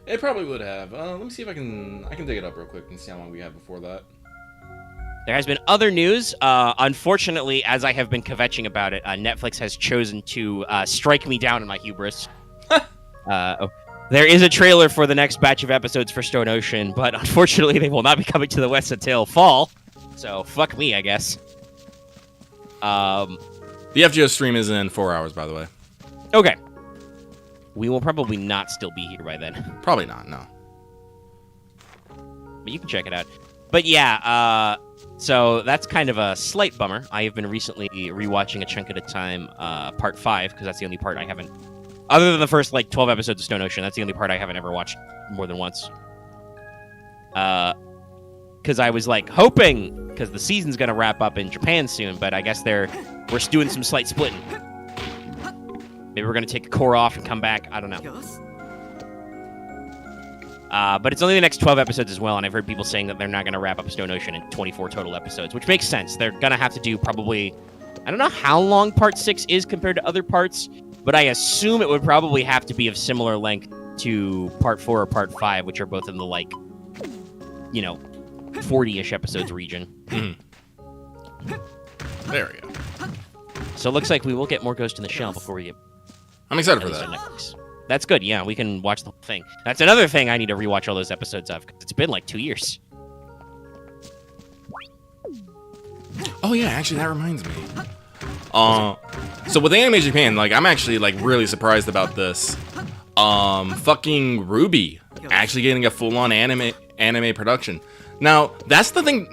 It probably would have. Let me see if I can dig it up real quick and see how long we have before that. There has been other news. Unfortunately, as I have been kvetching about it, Netflix has chosen to strike me down in my hubris. There is a trailer for the next batch of episodes for Stone Ocean, but unfortunately they will not be coming to the West until fall. So, fuck me, I guess. The FGO stream is in 4 hours, by the way. Okay. We will probably not still be here by then. Probably not, no. But you can check it out. But yeah, so that's kind of a slight bummer. I have been recently rewatching A Chunk at a Time, Part 5, because that's the only part I haven't... Other than the first, 12 episodes of Stone Ocean, that's the only part I haven't ever watched more than once. Because I was, hoping, because the season's going to wrap up in Japan soon, but I guess we're doing some slight splitting. Maybe we're going to take a core off and come back. I don't know. But it's only the next 12 episodes as well, and I've heard people saying that they're not going to wrap up Stone Ocean in 24 total episodes, which makes sense. They're going to have to do probably... I don't know how long Part 6 is compared to other parts, but I assume it would probably have to be of similar length to Part 4 or Part 5, which are both in the, 40-ish episodes region. Mm-hmm. There we go. So it looks like we will get more Ghost in the Shell before we get... I'm excited for that. That's good, yeah, we can watch the whole thing. That's another thing I need to rewatch all those episodes of, because it's been 2 years. Oh yeah, actually that reminds me. So with Anime Japan, I'm actually really surprised about this. Fucking Ruby actually getting a full-on anime production. Now, that's the thing,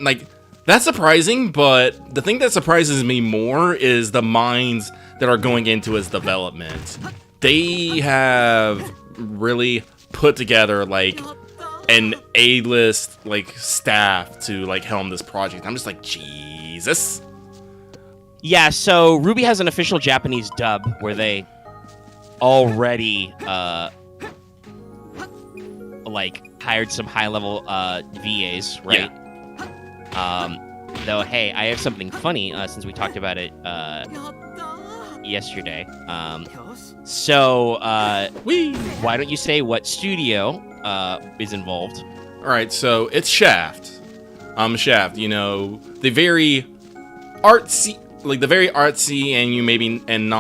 that's surprising, but the thing that surprises me more is the minds that are going into its development. They have really put together an A-list staff to helm this project. I'm just Jesus. Yeah, so Ruby has an official Japanese dub where they already hired some high-level VAs, right? Yeah. Though, hey, I have something funny since we talked about it yesterday. So why don't you say what studio is involved? All right, so it's Shaft. Shaft, the very artsy, and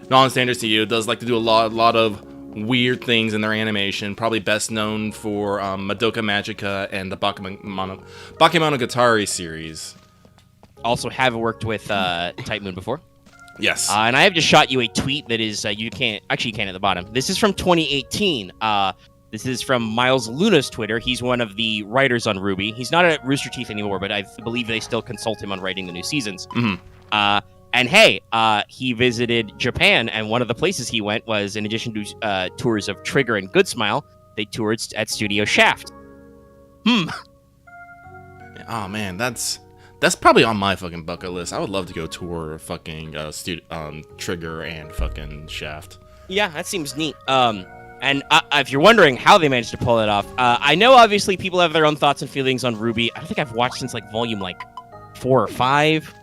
non-standard studio does to do a lot of weird things in their animation. Probably best known for Madoka Magica and the Bakemonogatari series. Also have worked with Type Moon before. Yes. And I have just shot you a tweet that is, you can at the bottom. This is from 2018. This is from Miles Luna's Twitter. He's one of the writers on Ruby. He's not at Rooster Teeth anymore, but I believe they still consult him on writing the new seasons. Mm-hmm. And hey, he visited Japan, and one of the places he went was, in addition to tours of Trigger and Good Smile, they toured at Studio Shaft. Oh man, that's probably on my fucking bucket list. I would love to go tour fucking Trigger and fucking Shaft. Yeah, that seems neat. And if you're wondering how they managed to pull it off, I know obviously people have their own thoughts and feelings on Ruby. I don't think I've watched since volume 4 or 5.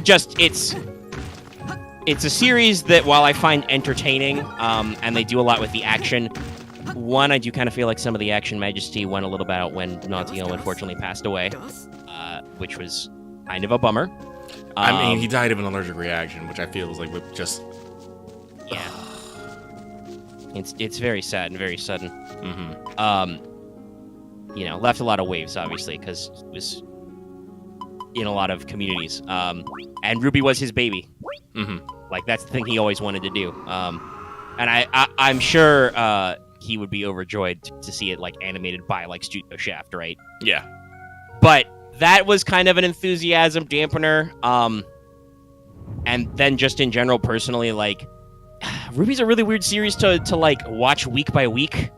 it's a series that, while I find entertaining, and they do a lot with the action, one, I do kind of feel like some of the action majesty went a little bit out when Nantio unfortunately passed away, which was kind of a bummer. I mean, he died of an allergic reaction, which I feel is like just... Yeah. It's very sad and very sudden. Left a lot of waves, obviously, because it was in a lot of communities. And Ruby was his baby. Like, that's the thing he always wanted to do. And I'm sure he would be overjoyed to see it, like, animated by, like, Studio Shaft, right? Yeah. But that was kind of an enthusiasm dampener. And then just in general, personally, like, Ruby's a really weird series to like, watch week by week.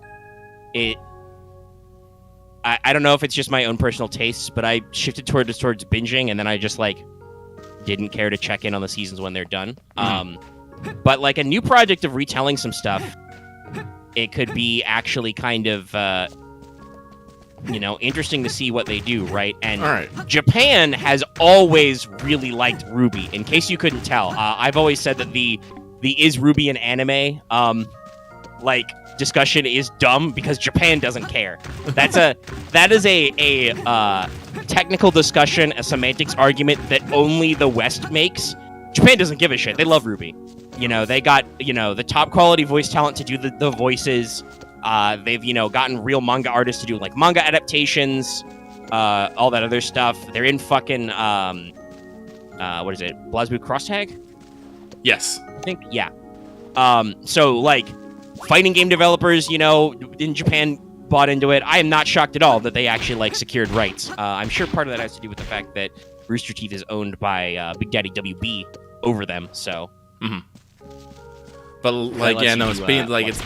I don't know if it's just my own personal tastes, but I shifted towards binging, and then I just, like, didn't care to check in on the seasons when they're done. But, like, a new project of retelling some stuff, it could be actually kind of, interesting to see what they do, right? And Japan has always really liked Ruby. In case you couldn't tell, I've always said that the is Ruby an anime, discussion is dumb because Japan doesn't care. That is a technical discussion, a semantics argument that only the West makes. Japan doesn't give a shit. They love Ruby. They got, the top quality voice talent to do the voices. They've, gotten real manga artists to do, like, manga adaptations, all that other stuff. They're in fucking, what is it? BlazBlue Crosstag? Yes. I think, yeah. So, like, fighting game developers, in Japan bought into it. I am not shocked at all that they actually, like, secured rights. I'm sure part of that has to do with the fact that Rooster Teeth is owned by Big Daddy WB over them, so. But, like, yeah, no, it's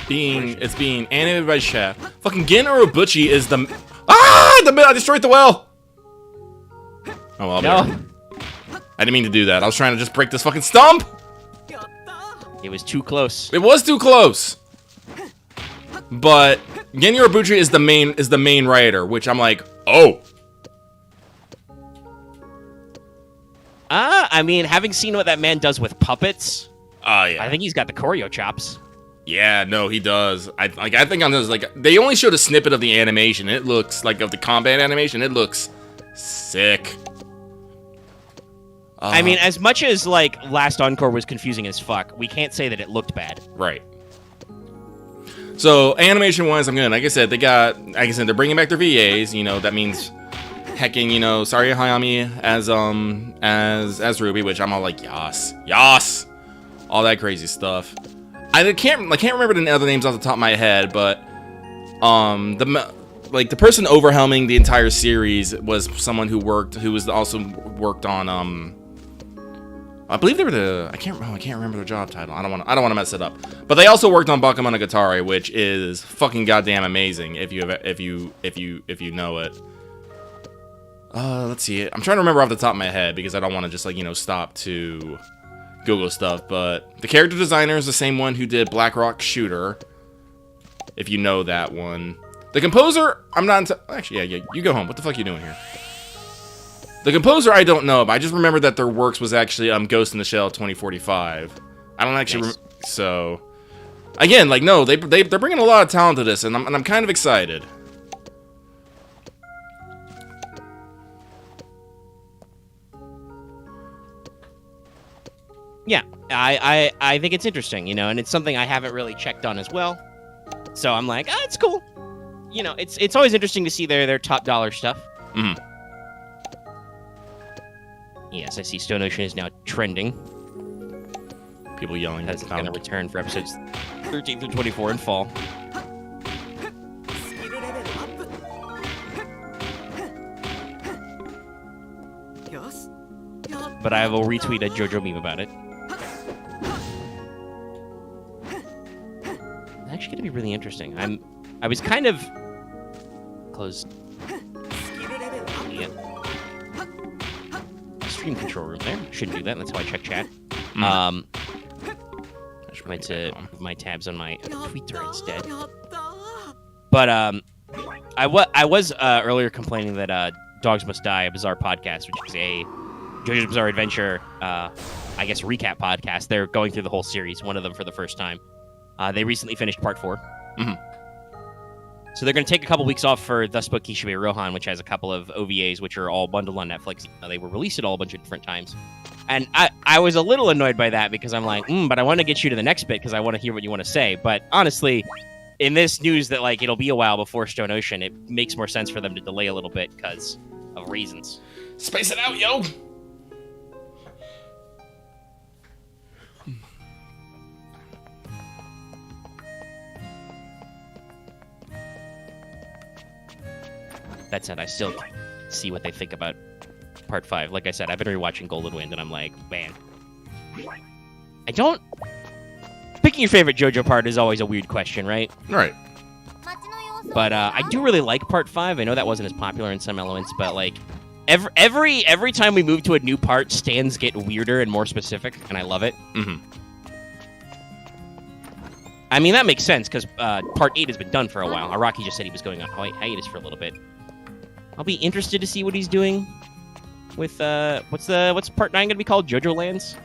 being animated by Shaft. Fucking Gen Urobuchi is the... I destroyed the well! Oh, well, no. I didn't mean to do that. I was trying to just break this fucking stump! It was too close. It was too close! But Gen Urobuchi is the main writer, which I'm like, oh! I mean, having seen what that man does with puppets... yeah. I think he's got the choreo chops. Yeah, no, he does. I think on those, like, they only showed a snippet of the animation. It looks like, of the combat animation, it looks sick. I mean, as much as, like, Last Encore was confusing as fuck, we can't say that it looked bad. Right. So, animation-wise, I'm good. Like I said, they're bringing back their VAs. That means hecking, Saria Hayami as Ruby, which I'm all like, yas. All that crazy stuff. I can't remember the other names off the top of my head, but the person overhelming the entire series was someone who also worked on I believe they were I can't remember their job title. I don't want to mess it up. But they also worked on Bakemonogatari, which is fucking goddamn amazing if you know it. Let's see it. I'm trying to remember off the top of my head because I don't want to just, like, stop to Google stuff, but the character designer is the same one who did Black Rock Shooter, if you know that one. The composer, I'm not actually, yeah, you go home. What the fuck are you doing here? The composer, I don't know, but I just remember that their works was actually Ghost in the Shell 2045. I don't actually so again, like, no, they're bringing a lot of talent to this, and I'm kind of excited. Yeah, I think it's interesting, and it's something I haven't really checked on as well. So I'm like, it's cool. It's always interesting to see their top dollar stuff. Yes, I see Stone Ocean is now trending. People yelling. That's going to return for episodes 13 through 24 in fall. But I will retweet a JoJo meme about it. It's actually going to be really interesting. I was kind of close. Yeah. Stream control room there. Shouldn't do that. That's why I check chat. I went to move my tabs on my Twitter instead. But I was earlier complaining that Dogs Must Die, a bizarre podcast, which is a JoJo's Bizarre Adventure, I guess, recap podcast. They're going through the whole series, one of them for the first time. They recently finished part 4. Mm-hmm. So they're going to take a couple weeks off for Thus Spoke Kishibe Rohan, which has a couple of OVAs, which are all bundled on Netflix. They were released at all a bunch of different times. And I was a little annoyed by that because I'm like, but I want to get you to the next bit because I want to hear what you want to say. But honestly, in this news that, like, it'll be a while before Stone Ocean, it makes more sense for them to delay a little bit because of reasons. Space it out, yo! That said, I still see what they think about Part 5. Like I said, I've been rewatching Golden Wind, and I'm like, man. I don't... Picking your favorite JoJo part is always a weird question, right? Right. But I do really like Part 5. I know that wasn't as popular in some elements, but, like, every time we move to a new part, stands get weirder and more specific, and I love it. Mm-hmm. I mean, that makes sense, because Part 8 has been done for a while. Araki just said he was going on hiatus for a little bit. I'll be interested to see what he's doing with what's Part 9 going to be called? JoJo Lands?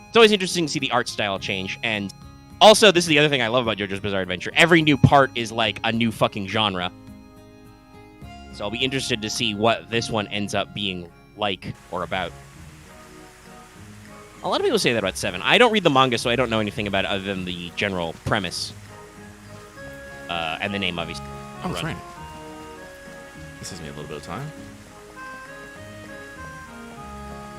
It's always interesting to see the art style change, and also, this is the other thing I love about JoJo's Bizarre Adventure. Every new part is like a new fucking genre. So I'll be interested to see what this one ends up being like or about. A lot of people say that about 7. I don't read the manga, so I don't know anything about it other than the general premise. And the name, obviously. Oh, that's right. This gives me a little bit of time.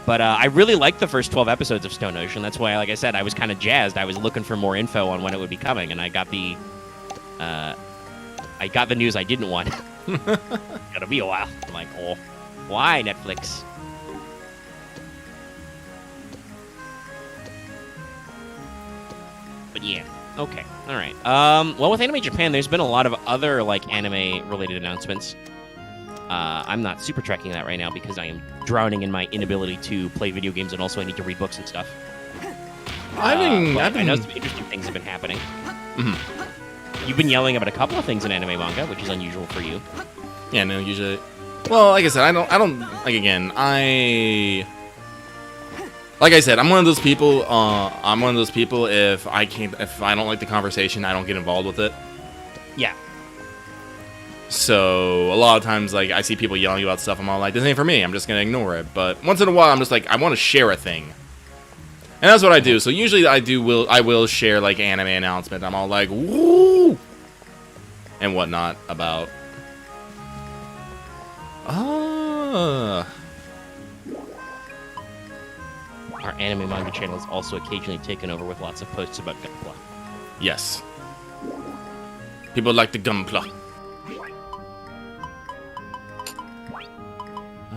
But I really liked the first 12 episodes of Stone Ocean. That's why, like I said, I was kind of jazzed. I was looking for more info on when it would be coming, and I got the news I didn't want. Gonna be a while. I'm like, oh, why Netflix? But yeah, okay, all right. Well, with Anime Japan, there's been a lot of other like anime-related announcements. I'm not super tracking that right now because I am drowning in my inability to play video games, and also I need to read books and stuff. I know some interesting things have been happening. Mm-hmm. You've been yelling about a couple of things in anime manga, which is unusual for you. Yeah, no, usually. Well, like I said, I don't like again. Like I said, I'm one of those people. If I don't like the conversation, I don't get involved with it. Yeah. So a lot of times, like, I see people yelling about stuff, I'm all like, this ain't for me, I'm just gonna ignore it. But once in a while, I'm just like, I want to share a thing, and that's what I do. So usually, I will share like anime announcement. I'm all like, woo, and whatnot about. Our anime manga channel is also occasionally taken over with lots of posts about Gunpla. Yes. People like the Gunpla.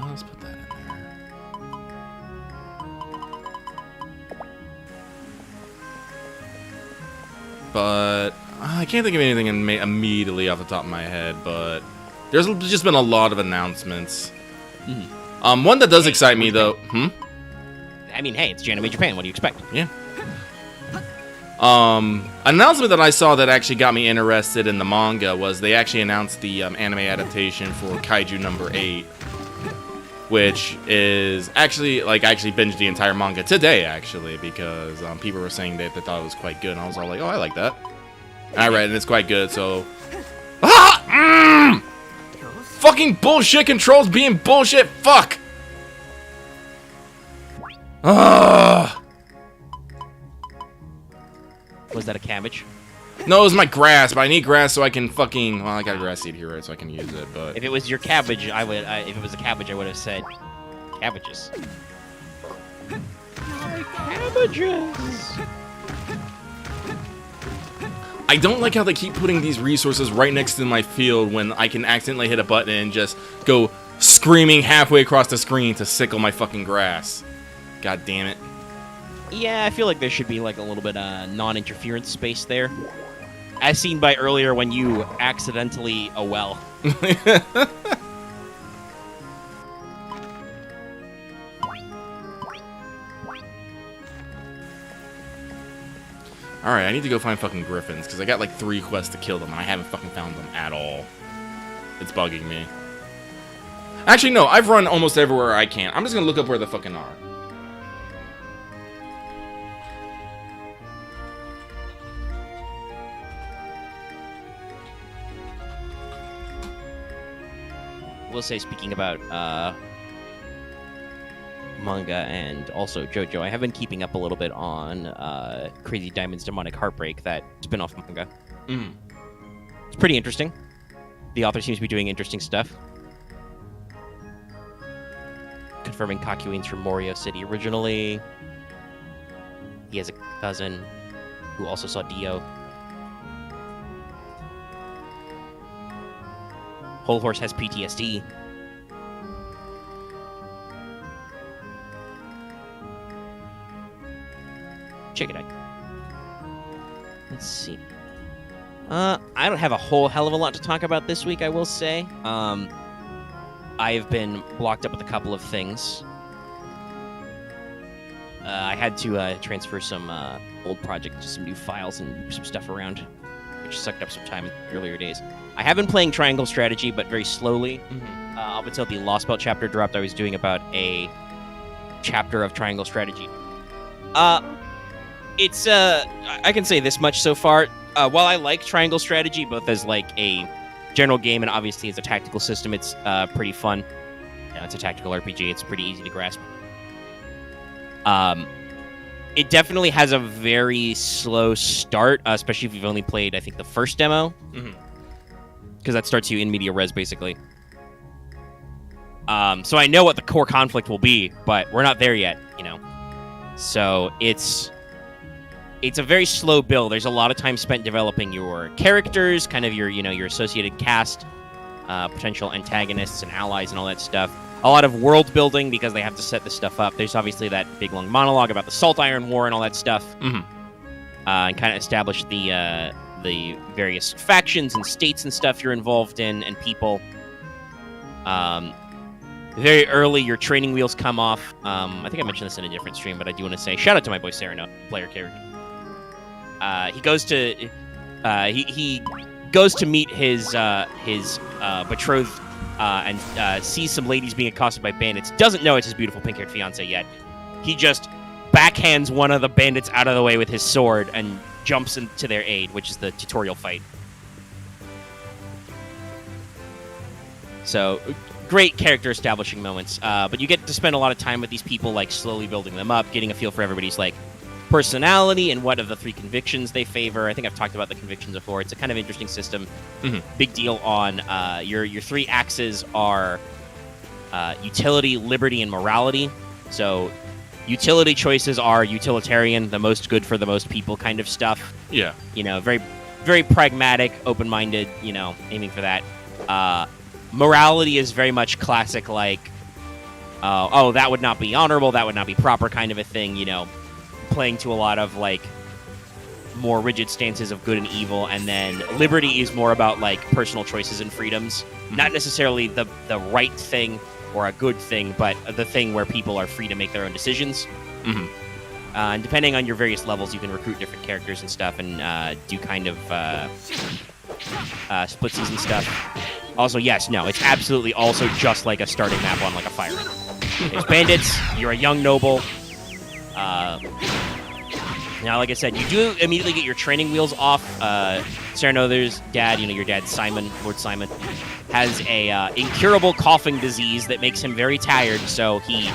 Let's put that in there. But I can't think of anything immediately off the top of my head, but there's just been a lot of announcements. Mm-hmm. One that does excite me, though. I mean, hey, it's Anime Japan. What do you expect? Yeah. Announcement that I saw that actually got me interested in the manga was they actually announced the anime adaptation for Kaiju number 8. Which is actually, like, I actually binged the entire manga today, actually, because people were saying that they thought it was quite good, and I was all like, oh, I like that. And I read it, and it's quite good, so... Fucking bullshit controls being bullshit, fuck! Was that a cabbage? No, it was my grass, but I need grass so I can fucking... Well, I got a grass seed here, right, so I can use it, but... If it was your cabbage, if it was a cabbage, I would have said... Cabbages. Cabbages! I don't like how they keep putting these resources right next to my field when I can accidentally hit a button and just go screaming halfway across the screen to sickle my fucking grass. God damn it. Yeah, I feel like there should be like a little bit of non-interference space there. As seen by earlier when you accidentally well. Alright, I need to go find fucking griffins, because I got like 3 quests to kill them, and I haven't fucking found them at all. It's bugging me. Actually, no. I've run almost everywhere I can. I'm just gonna look up where the fucking are. Will say, speaking about manga and also JoJo, I have been keeping up a little bit on Crazy Diamond's Demonic Heartbreak, that spin-off manga. It's pretty interesting. The author seems to be doing interesting stuff. Confirming Kakuin's from Morio City originally. He has a cousin who also saw Dio. Whole Horse has PTSD. Check it out. Let's see. I don't have a whole hell of a lot to talk about this week, I will say. I've been blocked up with a couple of things. I had to transfer some old projects to some new files and move some stuff around, which sucked up some time in the earlier days. I have been playing Triangle Strategy, but very slowly. Up until the Lost Belt chapter dropped, I was doing about a chapter of Triangle Strategy. It's I can say this much so far. While I like Triangle Strategy, both as like a general game and obviously as a tactical system, it's pretty fun. You know, it's a tactical RPG. It's pretty easy to grasp. It definitely has a very slow start, especially if you've only played, I think, the first demo. Because that starts you in media res, basically. So I know what the core conflict will be, but we're not there yet, you know. So it's a very slow build. There's a lot of time spent developing your characters, kind of your, you know, your associated cast, potential antagonists and allies and all that stuff. A lot of world building because they have to set this stuff up. There's obviously that big long monologue about the Salt Iron War and all that stuff, and kind of establish the various factions and states and stuff you're involved in and people. Very early, your training wheels come off. I think I mentioned this in a different stream, but I do want to say shout out to my boy Sereno, player character. He goes to he goes to meet his betrothed and sees some ladies being accosted by bandits. Doesn't know it's his beautiful pink-haired fiance yet. He just backhands one of the bandits out of the way with his sword and jumps into their aid, which is the tutorial fight. So, great character establishing moments. But you get to spend a lot of time with these people, like slowly building them up, getting a feel for everybody's like personality and what of the three convictions they favor. I think I've talked about the convictions before. It's a kind of interesting system. Big deal on your three axes are utility, liberty, and morality. So utility choices are utilitarian, the most good for the most people kind of stuff. Yeah. You know, very, very pragmatic, open-minded, you know, aiming for that. Morality is very much classic, like, oh, that would not be honorable, that would not be proper kind of a thing, you know, playing to a lot of, like, more rigid stances of good and evil. And then liberty is more about, like, personal choices and freedoms. Not necessarily the right thing or a good thing, but the thing where people are free to make their own decisions. And depending on your various levels, you can recruit different characters and stuff and do kind of split season stuff. Also, yes, no, it's absolutely also just like a starting map on like a fire. There's bandits, you're a young noble. Now, like I said, you do immediately get your training wheels off. Sereno's dad, you know, your dad, Simon, Lord Simon, has a incurable coughing disease that makes him very tired, so he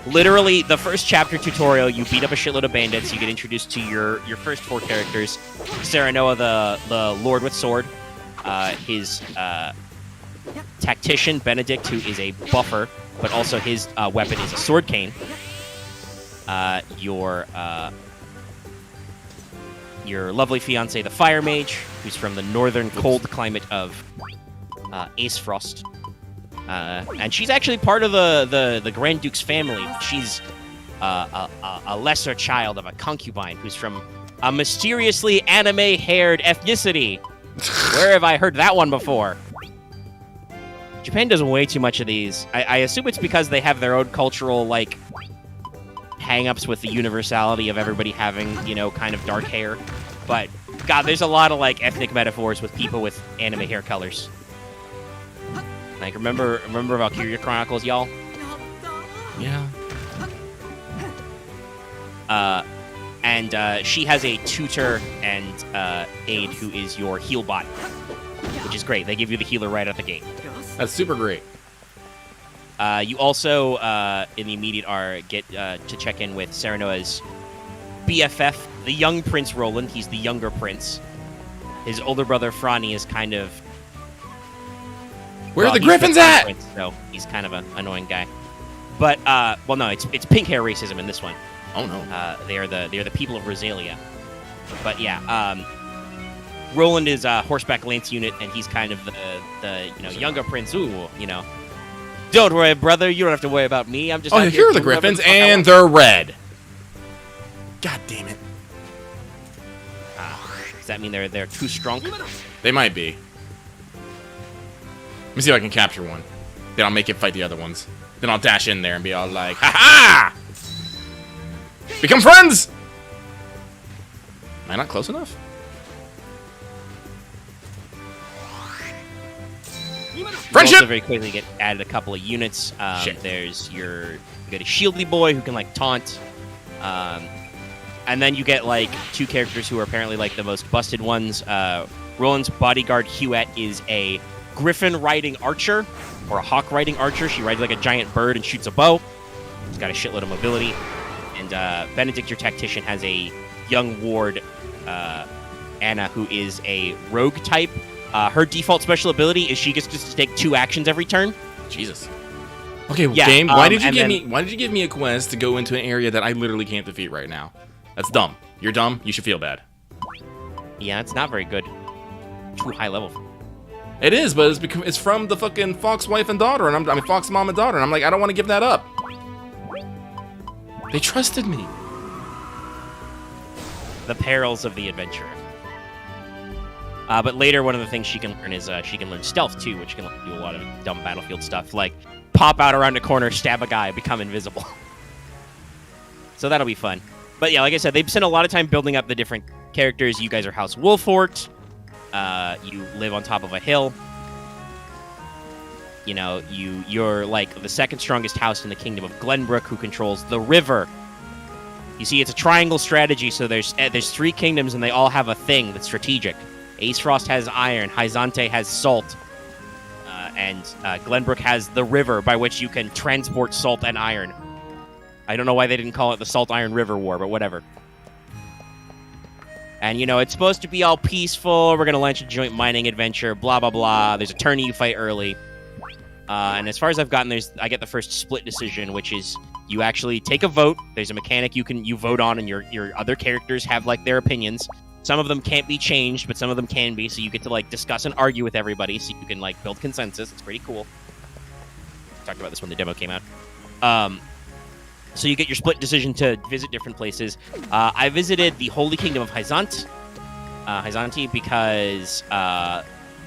literally, the first chapter tutorial, you beat up a shitload of bandits, you get introduced to your first four characters. Sereno, the Lord with Sword, his tactician, Benedict, who is a buffer, but also his weapon is a sword cane. Your lovely fiance, the Fire Mage, who's from the northern cold climate of Ace Frost. And she's actually part of the Grand Duke's family. She's a lesser child of a concubine who's from a mysteriously anime-haired ethnicity. Where have I heard that one before? Japan does way too much of these. I assume it's because they have their own cultural, like, hang-ups with the universality of everybody having, you know, kind of dark hair. But, God, there's a lot of, like, ethnic metaphors with people with anime hair colors. Like, remember Valkyria Chronicles, y'all? Yeah. And she has a tutor and aide who is your heal bot, which is great. They give you the healer right out the gate. That's super great. You also, in the immediate get to check in with Serenoa's BFF, the young Prince Roland. He's the younger prince. His older brother Franny is kind of... Where are the Griffins at? Prince, so he's kind of an annoying guy. But, well, no, it's pink hair racism in this one. Oh, no. They are the people of Rosalia. But, yeah, Roland is a horseback lance unit, and he's kind of the younger prince. Ooh, don't worry, brother. You don't have to worry about me. I'm just. Oh, here are the Griffins, and they're red. God damn it. Does that mean they're too strong? They might be. Let me see if I can capture one. Then I'll make it fight the other ones. Then I'll dash in there and be all like, ha ha! Become friends! Am I not close enough? Friendship! You also very quickly get added a couple of units. There's you get a shieldy boy who can like taunt. And then you get like two characters who are apparently like the most busted ones. Roland's bodyguard Huette is a griffin riding archer, or a hawk riding archer. She rides like a giant bird and shoots a bow. She's got a shitload of mobility. And Benedict, your tactician, has a young ward, Anna, who is a rogue type. Her default special ability is she gets to take 2 actions every turn. Jesus. Okay, yeah, game. Why did you give me a quest to go into an area that I literally can't defeat right now? That's dumb. You're dumb. You should feel bad. Yeah, it's not very good. Too high level. It is, but it's from the fucking Fox wife and daughter, and I mean Fox mom and daughter, and I'm like, I don't want to give that up. They trusted me. The perils of the adventurer. But later, one of the things she can learn is she can learn stealth too, which can do a lot of dumb battlefield stuff, like pop out around a corner, stab a guy, become invisible. So that'll be fun. But yeah, like I said, they've spent a lot of time building up the different characters. You guys are House Wolfort. You live on top of a hill. You're like the second strongest house in the kingdom of Glenbrook, who controls the river. You see, it's a triangle strategy, so there's 3 kingdoms, and they all have a thing that's strategic. Aesfrost has iron, Hyzante has salt, and Glenbrook has the river by which you can transport salt and iron. I don't know why they didn't call it the Salt Iron River War, but whatever. And, it's supposed to be all peaceful. We're going to launch a joint mining adventure, blah, blah, blah. There's a tourney you fight early. And as far as I've gotten, I get the first split decision, which is you actually take a vote. There's a mechanic you vote on, and your other characters have, like, their opinions. Some of them can't be changed, but some of them can be, so you get to, like, discuss and argue with everybody, so you can, like, build consensus. It's pretty cool. Talked about this when the demo came out. So you get your split decision to visit different places. I visited the Holy Kingdom of Hyzante, because,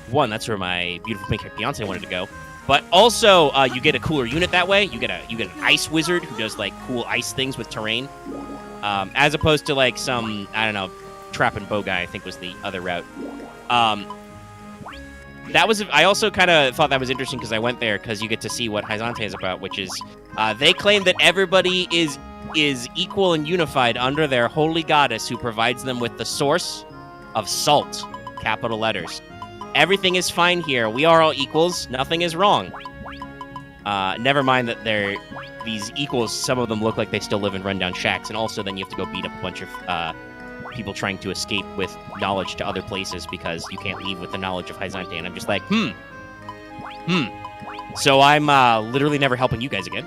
one, that's where my beautiful pink-haired fiance wanted to go. But also, you get a cooler unit that way. You get an ice wizard who does, like, cool ice things with terrain. As opposed to, like, some, I don't know, trap and bow guy, I think was the other route. I also kind of thought that was interesting because I went there because you get to see what Hyzante is about, which is they claim that everybody is equal and unified under their holy goddess who provides them with the source of salt, capital letters. Everything is fine here. We are all equals. Nothing is wrong. Never mind that these equals, some of them look like they still live in rundown shacks, and also then you have to go beat up a bunch of people trying to escape with knowledge to other places because you can't leave with the knowledge of Hyzante. And I'm just like, So I'm literally never helping you guys again.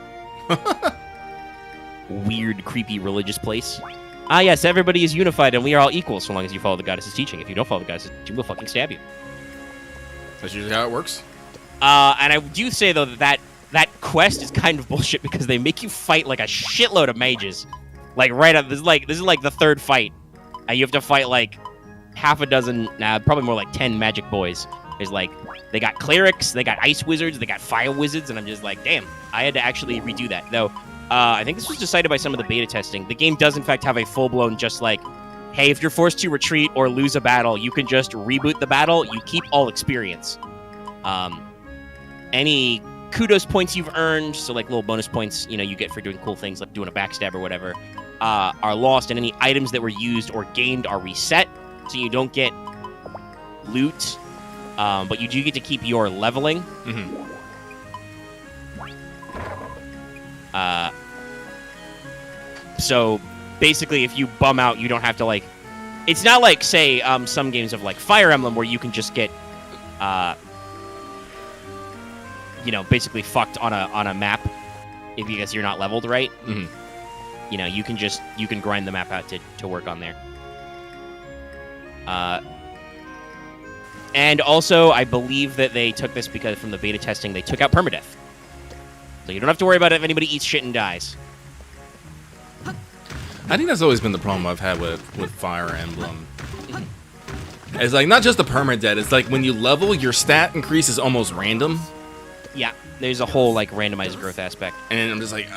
Weird, creepy religious place. Yes, everybody is unified and we are all equal so long as you follow the goddess's teaching. If you don't follow the goddess's teaching, we'll fucking stab you. That's usually how it works. And I do say, though, that quest is kind of bullshit because they make you fight like a shitload of mages. Like, right up, this is like the 3rd fight. And you have to fight like half a dozen, probably more like 10 magic boys. There's like, they got clerics, they got ice wizards, they got fire wizards, and I'm just like, damn, I had to actually redo that. Though, I think this was decided by some of the beta testing. The game does, in fact, have a full-blown just like, hey, if you're forced to retreat or lose a battle, you can just reboot the battle. You keep all experience. any kudos points you've earned, so like little bonus points, you get for doing cool things like doing a backstab or whatever, are lost, and any items that were used or gained are reset, so you don't get loot, but you do get to keep your leveling. Mm-hmm. So basically, if you bum out, you don't have to like. It's not like, say, some games of like Fire Emblem where you can just get, basically fucked on a map because you're not leveled right. Mm-hmm. You can grind the map out to work on there. And also, I believe that they took this because from the beta testing, they took out permadeath. So you don't have to worry about if anybody eats shit and dies. I think that's always been the problem I've had with Fire Emblem. It's like not just the permadeath. It's like when you level, your stat increase is almost random. Yeah, there's a whole like randomized growth aspect. And I'm just like,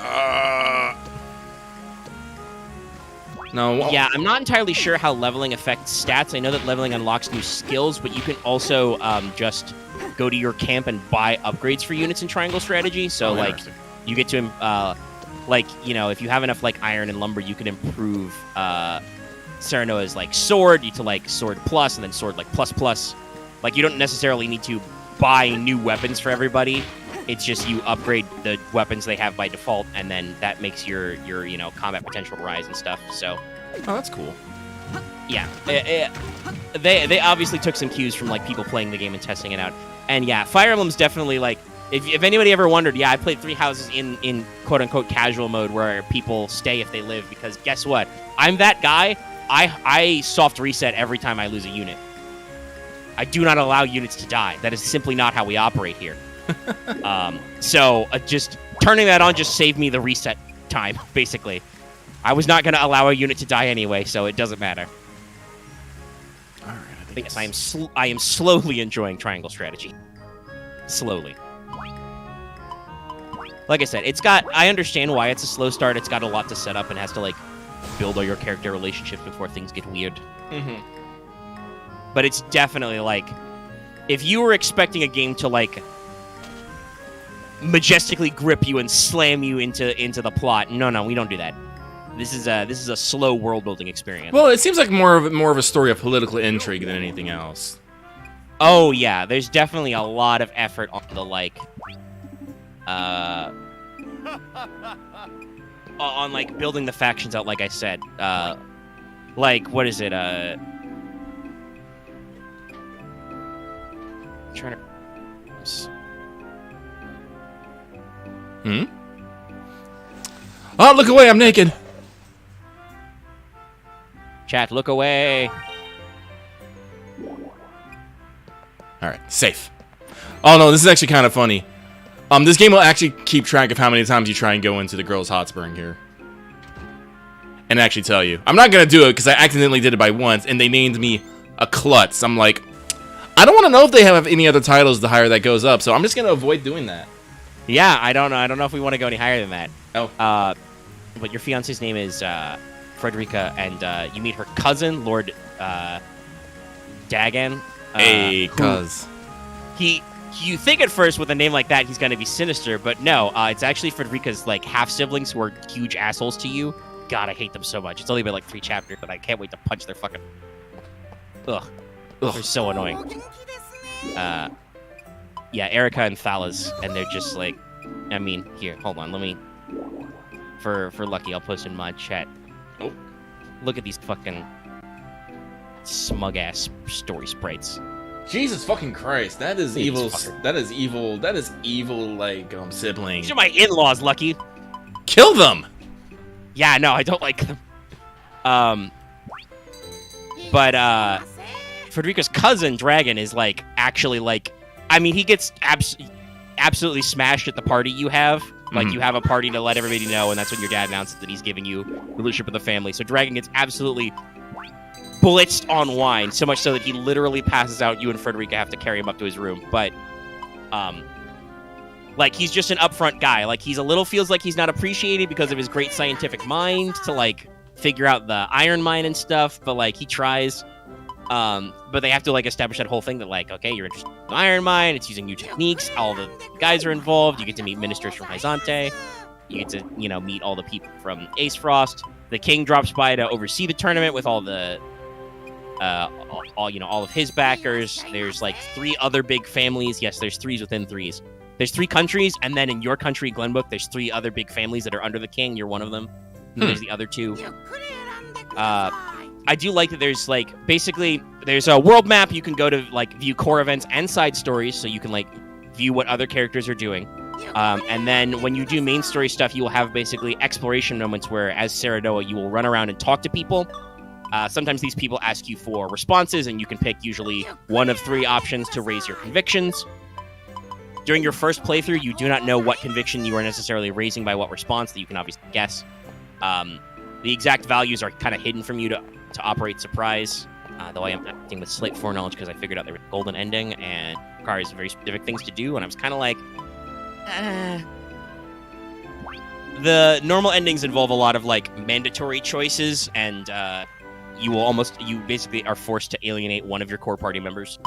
no. Yeah, I'm not entirely sure how leveling affects stats. I know that leveling unlocks new skills, but you can also just go to your camp and buy upgrades for units in Triangle Strategy. So you get to if you have enough like iron and lumber, you can improve Serenoa's like sword to like sword plus and then sword like plus plus. Like you don't necessarily need to buy new weapons for everybody. It's just you upgrade the weapons they have by default, and then that makes your combat potential rise and stuff. So, that's cool. Yeah, they obviously took some cues from like people playing the game and testing it out. And yeah, Fire Emblem's definitely like, if anybody ever wondered, yeah, I played 3 houses in quote unquote casual mode where people stay if they live, because guess what? I'm that guy. I soft reset every time I lose a unit. I do not allow units to die. That is simply not how we operate here. So just turning that on just saved me the reset time, basically. I was not going to allow a unit to die anyway, so it doesn't matter. All right, Yes, I am slowly enjoying Triangle Strategy. Slowly. Like I said, I understand why it's a slow start. It's got a lot to set up and has to like build all your character relationships before things get weird. Mm-hmm. But it's definitely like, if you were expecting a game to like majestically grip you and slam you into the plot, no, we don't do that. This is a slow world building experience. Well, it seems like more of a story of political intrigue than anything else. Oh yeah, there's definitely a lot of effort on the like, on like building the factions out. Like I said, like what is it? Trying to. Oh, look away! I'm naked. Chat, look away. All right, safe. Oh no, this is actually kind of funny. This game will actually keep track of how many times you try and go into the girls' hot spring here, and actually tell you. I'm not gonna do it because I accidentally did it by once, and they named me a klutz. I'm like, I don't want to know if they have any other titles the higher that goes up, so I'm just gonna avoid doing that. Yeah, I don't know. I don't know if we want to go any higher than that. Oh. But your fiance's name is Frederica, and you meet her cousin, Lord Dagan. Hey, cuz. You think at first with a name like that he's going to be sinister, but no, it's actually Frederica's like half-siblings who are huge assholes to you. God, I hate them so much. It's only been like 3 chapters, but I can't wait to punch their fucking... Ugh. They're so annoying. Yeah, Erica and Thalas, and they're just like... I mean, here, hold on, let me... For Lucky, I'll post in my chat. Oh. Look at these fucking smug-ass story sprites. Jesus fucking Christ, that is evil. That is evil. That is evil, like, sibling. These are my in-laws, Lucky. Kill them! Yeah, no, I don't like them. But Frederica's cousin, Dragon, is, like, actually, like... I mean, he gets absolutely smashed at the party you have. Like, you have a party to let everybody know, and that's when your dad announces that he's giving you rulership of the family. So Dragon gets absolutely blitzed on wine, so much so that he literally passes out. You and Frederica have to carry him up to his room. But, like, he's just an upfront guy. Like, feels like he's not appreciated because of his great scientific mind to, like, figure out the iron mine and stuff. But, like, he tries. But they have to like establish that whole thing that like, okay, you're interested in Iron Mine, it's using new techniques, all the guys are involved, you get to meet ministers from Hyzante, you get to, meet all the people from Ace Frost. The king drops by to oversee the tournament with all the all of his backers. There's like 3 other big families. Yes, there's 3s within 3s. There's 3 countries, and then in your country, Glenbook, there's 3 other big families that are under the king. You're one of them. And there's the other 2. I do like that there's like basically there's a world map you can go to like view core events and side stories, so you can like view what other characters are doing. And then when you do main story stuff, you will have basically exploration moments where, as Saradoa, you will run around and talk to people. Sometimes these people ask you for responses, and you can pick usually one of 3 options to raise your convictions. During your first playthrough, you do not know what conviction you are necessarily raising by what response, that you can obviously guess. The exact values are kind of hidden from you to operate surprise, though I am acting with slight foreknowledge because I figured out there was a golden ending and requires very specific things to do, and I was kind of like, The normal endings involve a lot of like mandatory choices, and you basically are forced to alienate one of your core party members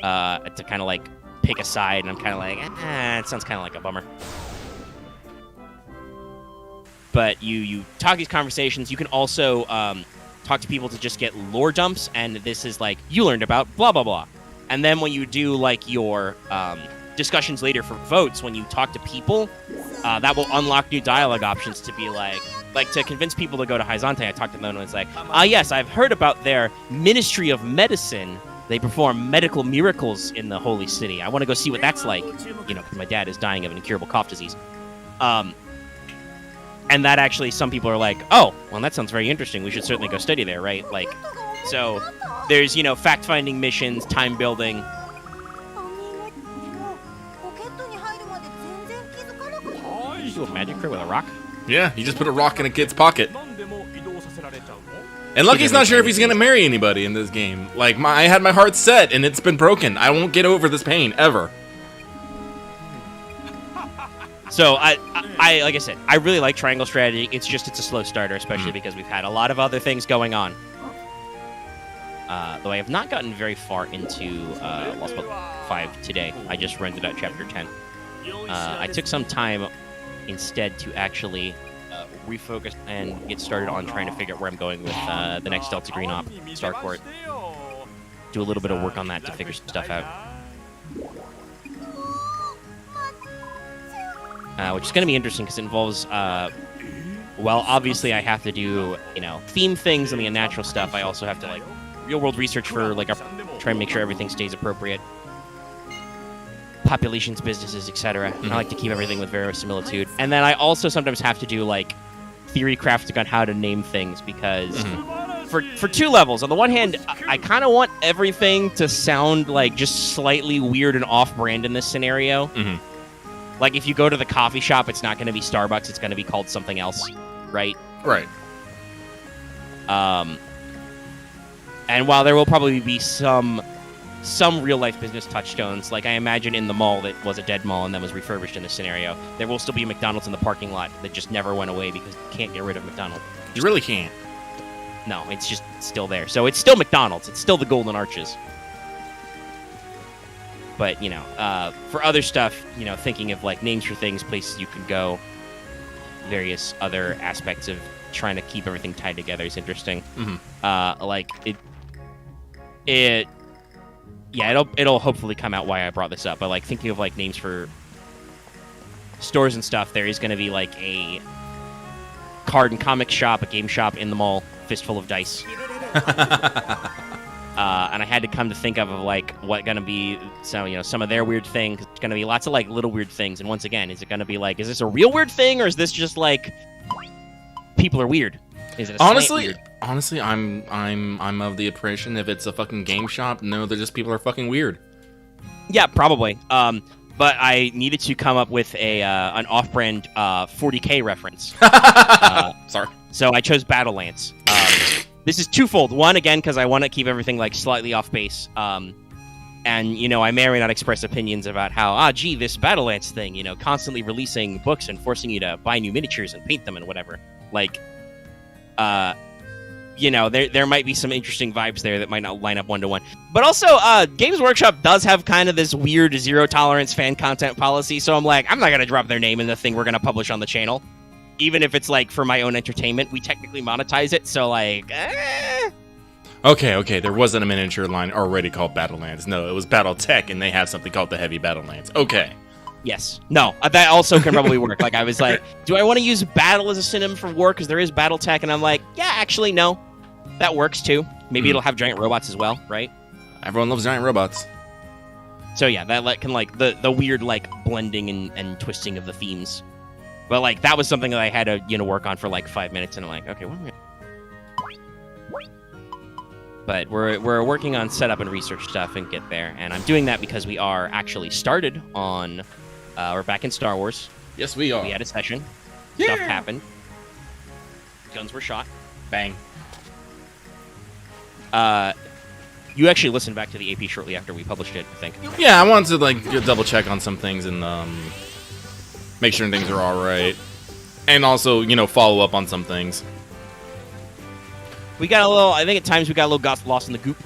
to kind of like pick a side, and I'm kind of like, it sounds kind of like a bummer. But you talk these conversations. You can also talk to people to just get lore dumps, and this is like, you learned about blah, blah, blah. And then when you do like your discussions later for votes, when you talk to people, that will unlock new dialogue options to be like to convince people to go to Hyzante. I talked to them and it's like, yes, I've heard about their Ministry of Medicine. They perform medical miracles in the Holy City. I want to go see what that's like, because my dad is dying of an incurable cough disease. And that actually, some people are like, oh, well, that sounds very interesting. We should certainly go study there, right? Like, so there's, fact-finding missions, time building. Did you do a magic trick with a rock? Yeah, you just put a rock in a kid's pocket. And Lucky's not sure if he's gonna marry anybody in this game. Like, I had my heart set, and it's been broken. I won't get over this pain, ever. So, I like I said, I really like Triangle Strategy. It's just, it's a slow starter, especially because we've had a lot of other things going on. Though I have not gotten very far into Lost Book 5 today. I just rented out Chapter 10. I took some time instead to actually refocus and get started on trying to figure out where I'm going with the next Delta Green Op, Starcourt. Do a little bit of work on that to figure stuff out. Which is going to be interesting because it involves, well, obviously I have to do, theme things and the unnatural stuff. I also have to, like, real-world research for, like, try and make sure everything stays appropriate. Populations, businesses, etc. I like to keep everything with verisimilitude. And then I also sometimes have to do, like, theory crafting on how to name things because for 2 levels. On the one hand, I kind of want everything to sound, like, just slightly weird and off-brand in this scenario. Like, if you go to the coffee shop, it's not going to be Starbucks. It's going to be called something else, right? Right. And while there will probably be some real-life business touchstones, like I imagine in the mall that was a dead mall and then was refurbished in this scenario, there will still be a McDonald's in the parking lot that just never went away because you can't get rid of McDonald's. You really can't. No, it's just still there. So it's still McDonald's. It's still the Golden Arches. But, for other stuff, thinking of, like, names for things, places you can go, various other aspects of trying to keep everything tied together is interesting. It'll hopefully come out why I brought this up. But, like, thinking of, like, names for stores and stuff, there is going to be, like, a card and comic shop, a game shop in the mall, fistful of dice. And I had to come to think of like what gonna be some of their weird things. It's gonna be lots of like little weird things. And once again, is it gonna be like, is this a real weird thing or is this just like people are weird? Is it honestly, I'm of the impression if it's a fucking game shop, no, they're just people are fucking weird. Yeah, probably. But I needed to come up with an off-brand 40K reference. Sorry. So I chose Battle Lance. This is twofold. One, again, because I want to keep everything like slightly off base. And, I may or may not express opinions about how, this Battle Lance thing, constantly releasing books and forcing you to buy new miniatures and paint them and whatever. Like, you know, there might be some interesting vibes there that might not line up one-to-one. But also, Games Workshop does have kind of this weird zero-tolerance fan content policy, so I'm like, I'm not going to drop their name in the thing we're going to publish on the channel. Even if it's, like, for my own entertainment. We technically monetize it, so, like, Okay, there wasn't a miniature line already called Battlelands. No, it was Battletech, and they have something called the Heavy Battlelands. Okay. Yes. No, that also can probably work. Like, I was like, do I want to use battle as a synonym for war? Because there is Battletech, and I'm like, yeah, actually, no. That works, too. Maybe it'll have giant robots as well, right? Everyone loves giant robots. So, yeah, that can, like, the weird, like, blending and twisting of the themes. But, like, that was something that I had to, you know, work on for, like, 5 minutes, and I'm like, okay, what am I... But we're working on setup and research stuff and get there, and I'm doing that because we are actually started on... we're back in Star Wars. Yes, we are. We had a session. Yeah. Stuff happened. Guns were shot. Bang. You actually listened back to the AP shortly after we published it, I think. Yeah, I wanted to, like, double check on some things and, make sure things are alright. And also, you know, follow up on some things. We got a little, I think at times we got a little lost in the goop.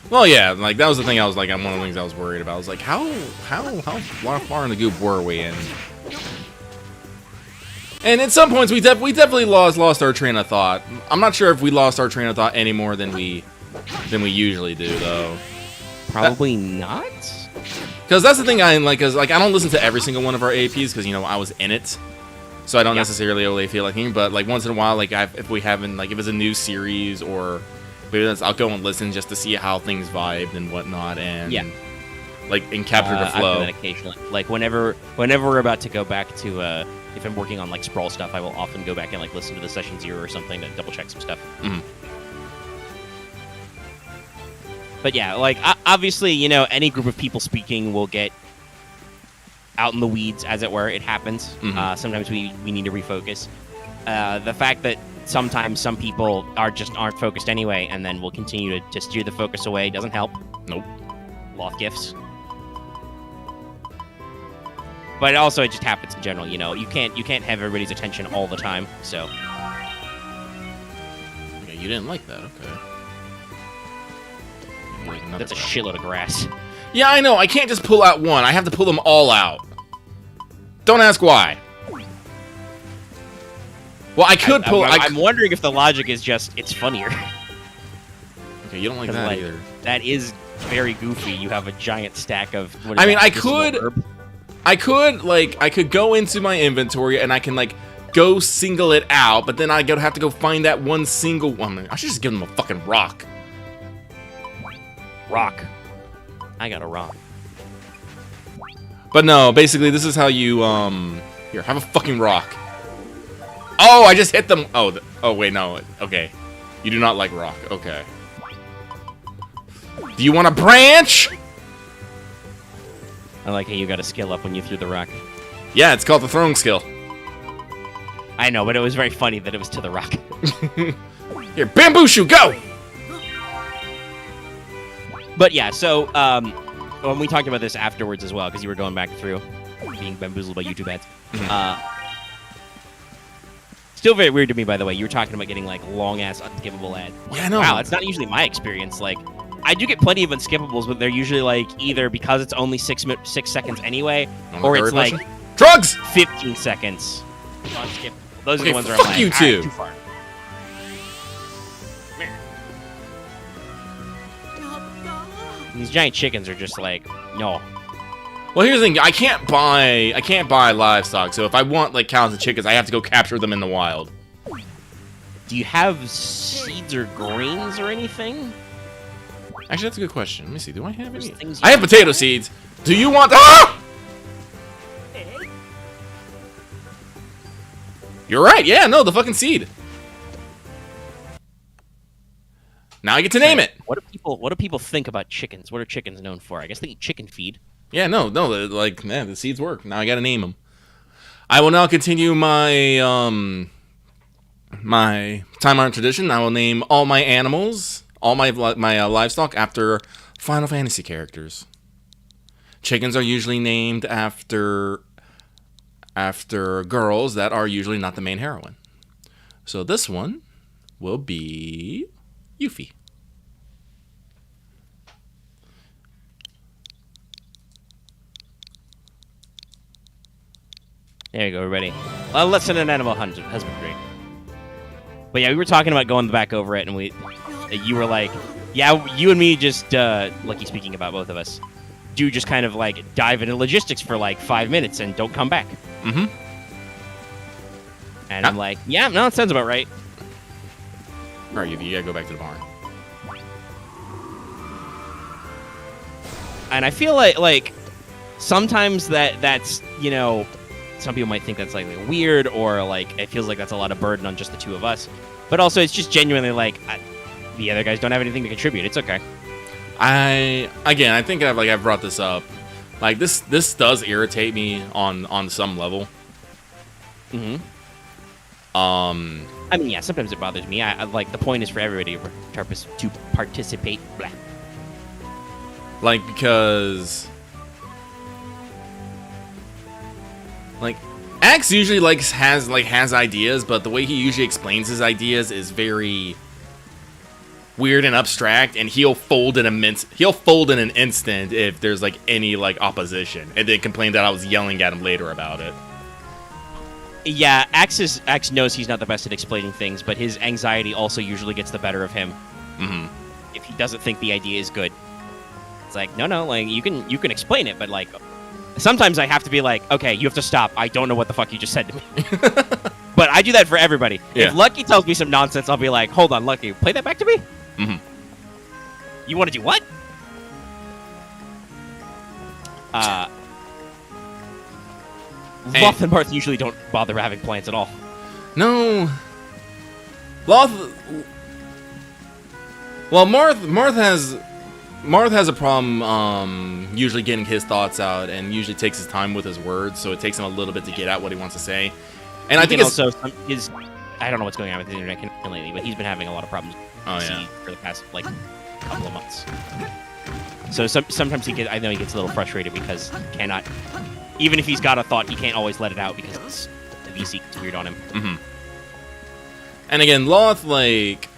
Well, yeah, like, that was the thing I was, like, one of the things I was worried about. I was like, how far in the goop were we in? And at some points, we definitely lost our train of thought. I'm not sure if we lost our train of thought any more than we usually do, though. Probably not. Because that's the thing I like. Cause like I don't listen to every single one of our APs because you know I was in it, so I don't necessarily really feel like him. But like once in a while, like if we haven't if it's a new series or maybe I'll go and listen just to see how things vibed and whatnot, and like and capture the flow. I've done that occasionally. Like whenever we're about to go back to if I'm working on like Sprawl stuff, I will often go back and like listen to the session 0 or something to double check some stuff. Mm-hmm. But yeah, like obviously, you know, any group of people speaking will get out in the weeds, as it were. It happens. Mm-hmm. Sometimes we need to refocus. The fact that sometimes some people aren't focused anyway, and then will continue to steer the focus away doesn't help. Nope. Lost gifts. But also, it just happens in general. You know, you can't have everybody's attention all the time. So. Okay, you didn't like that, okay. That's a shitload of grass. Yeah, I know. I can't just pull out one. I have to pull them all out. Don't ask why. Well, I could pull... I'm wondering if the logic is just, it's funnier. Okay, you don't like that either. That is very goofy. You have a giant stack of... I mean, I could go into my inventory and I can, like, go single it out, but then I have to go find that one single one. I should just give them a fucking rock. Rock. I got a rock. But no, basically this is how you here, have a fucking rock. Oh, I just hit them. Oh, wait, no. Okay. You do not like rock. Okay. Do you want a branch? I like how you got a skill up when you threw the rock. Yeah, it's called the throwing skill. I know, but it was very funny that it was to the rock. Here, bamboo shoot, go! But yeah, so when we talked about this afterwards as well, because you were going back through being bamboozled by YouTube ads. Still very weird to me, by the way. You were talking about getting like long-ass unskippable ads. Yeah, I know. Wow, that's not usually my experience. Like, I do get plenty of unskippables, but they're usually like either because it's only 6 seconds anyway, or it's like drugs 15 seconds unskippable. Those are the ones where I'm like, you too. Too far. These giant chickens are just like, no. Well, here's the thing. I can't buy livestock. So if I want like cows and chickens, I have to go capture them in the wild. Do you have seeds or grains or anything? Actually, that's a good question. Let me see. Do I have any? Things I have potato seeds. Do you want? Ah! You're right. Yeah, no, the fucking seed. Now I get to name it. What do people think about chickens? What are chickens known for? I guess they eat chicken feed. Yeah, no, like, man, the seeds work. Now I gotta name them. I will now continue my my time-honored tradition. I will name all my animals, all my livestock after Final Fantasy characters. Chickens are usually named after girls that are usually not the main heroine. So this one will be Yuffie. There you go, everybody. A lesson in animal husbandry. But yeah, we were talking about going back over it, and you were like, yeah, you and me just, lucky speaking about both of us, do just kind of like dive into logistics for like 5 minutes and don't come back. Mm-hmm. And I'm like, yeah, no, it sounds about right. All right, you gotta go back to the barn. And I feel like sometimes that's, you know, some people might think that's like weird, or like it feels like that's a lot of burden on just the two of us. But also, it's just genuinely like the other guys don't have anything to contribute. It's okay. I think I've brought this up. Like this does irritate me on some level. Mm-hmm. I mean, yeah, sometimes it bothers me. I like the point is for everybody to participate. Blah. Like because. Like, Axe usually has ideas, but the way he usually explains his ideas is very weird and abstract, and he'll fold in an instant if there's like any like opposition, and then complain that I was yelling at him later about it. Yeah, Axe knows he's not the best at explaining things, but his anxiety also usually gets the better of him. Mm-hmm. If he doesn't think the idea is good, it's like no, like you can explain it, but like. Sometimes I have to be like, okay, you have to stop. I don't know what the fuck you just said to me. But I do that for everybody. Yeah. If Lucky tells me some nonsense, I'll be like, hold on, Lucky, play that back to me? Mm-hmm. You want to do what? Loth and Marth usually don't bother having plans at all. No. Loth... Well, Marth has a problem usually getting his thoughts out, and usually takes his time with his words, so it takes him a little bit to get out what he wants to say. And I think also I don't know what's going on with the internet lately, but he's been having a lot of problems for the past like couple of months. So sometimes I know he gets a little frustrated because he cannot, even if he's got a thought, he can't always let it out because the VC gets weird on him. Mm-hmm. And again, Loth, like,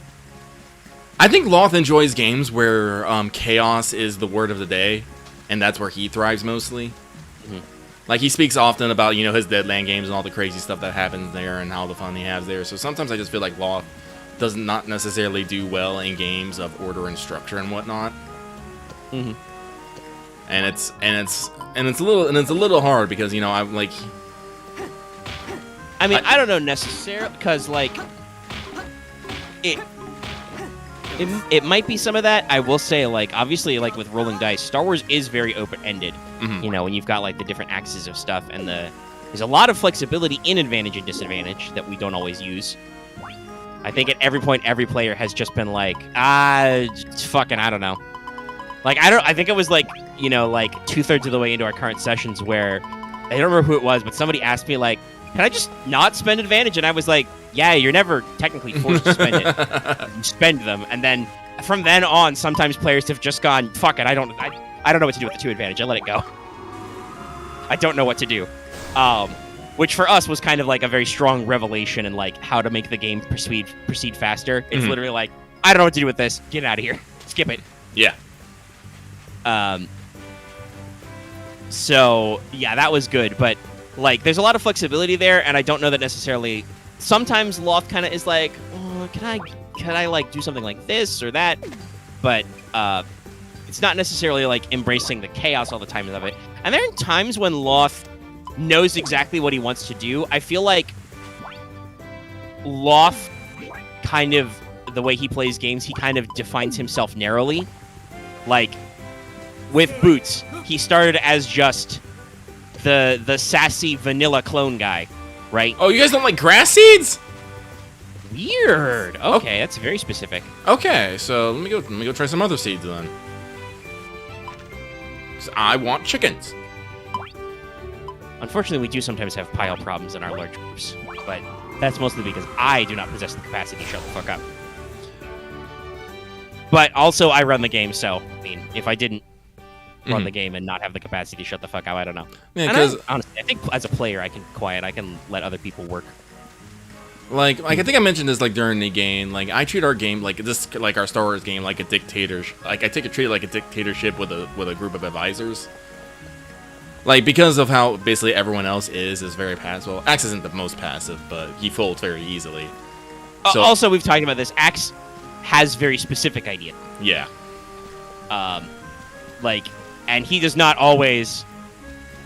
I think Loth enjoys games where chaos is the word of the day, and that's where he thrives mostly. Mm-hmm. Like, he speaks often about, you know, his Deadland games and all the crazy stuff that happens there and how the fun he has there. So sometimes I just feel like Loth does not necessarily do well in games of order and structure and whatnot. Mm-hmm. And it's a little hard because, you know, I'm like, I mean, I don't know necessarily because like it might be some of that. I will say, like, obviously, like with rolling dice, Star Wars is very open-ended. Mm-hmm. You know, when you've got like the different axes of stuff, and there's a lot of flexibility in advantage and disadvantage that we don't always use. I think at every point, every player has just been like, fucking, I don't know. Like, I think it was like, you know, like 2/3 of the way into our current sessions where I don't remember who it was, but somebody asked me like, can I just not spend advantage? And I was like, yeah, you're never technically forced to spend it. You spend them. And then from then on, sometimes players have just gone, fuck it, I don't know what to do with the 2 advantage. I let it go. I don't know what to do. Which for us was kind of like a very strong revelation in like how to make the game proceed faster. It's literally like, I don't know what to do with this. Get out of here. Skip it. Yeah. So yeah, that was good, but like there's a lot of flexibility there, and I don't know that necessarily. Sometimes Loth kind of is like, oh, can I like do something like this or that, but it's not necessarily like embracing the chaos all the time of it. And there are times when Loth knows exactly what he wants to do. I feel like Loth kind of, the way he plays games, he kind of defines himself narrowly. Like with Boots, he started as just the sassy vanilla clone guy, right? Oh, you guys don't like grass seeds? Weird. Okay, that's very specific. Okay, so let me go try some other seeds then. So I want chickens. Unfortunately, we do sometimes have pile problems in our large groups, but that's mostly because I do not possess the capacity to shut the fuck up. But also, I run the game, so, I mean, if I didn't run the game and not have the capacity to shut the fuck up, I don't know. Yeah, because honestly, I think as a player, I can let other people work. Like I think I mentioned this like during the game. Like I treat our game like this, like our Star Wars game, like a dictatorship. Like I treat it like a dictatorship with a group of advisors. Like because of how basically everyone else is very passive. Well, Axe isn't the most passive, but he folds very easily. So, also, we've talked about this. Axe has very specific ideas. Yeah. Like, and he does not always.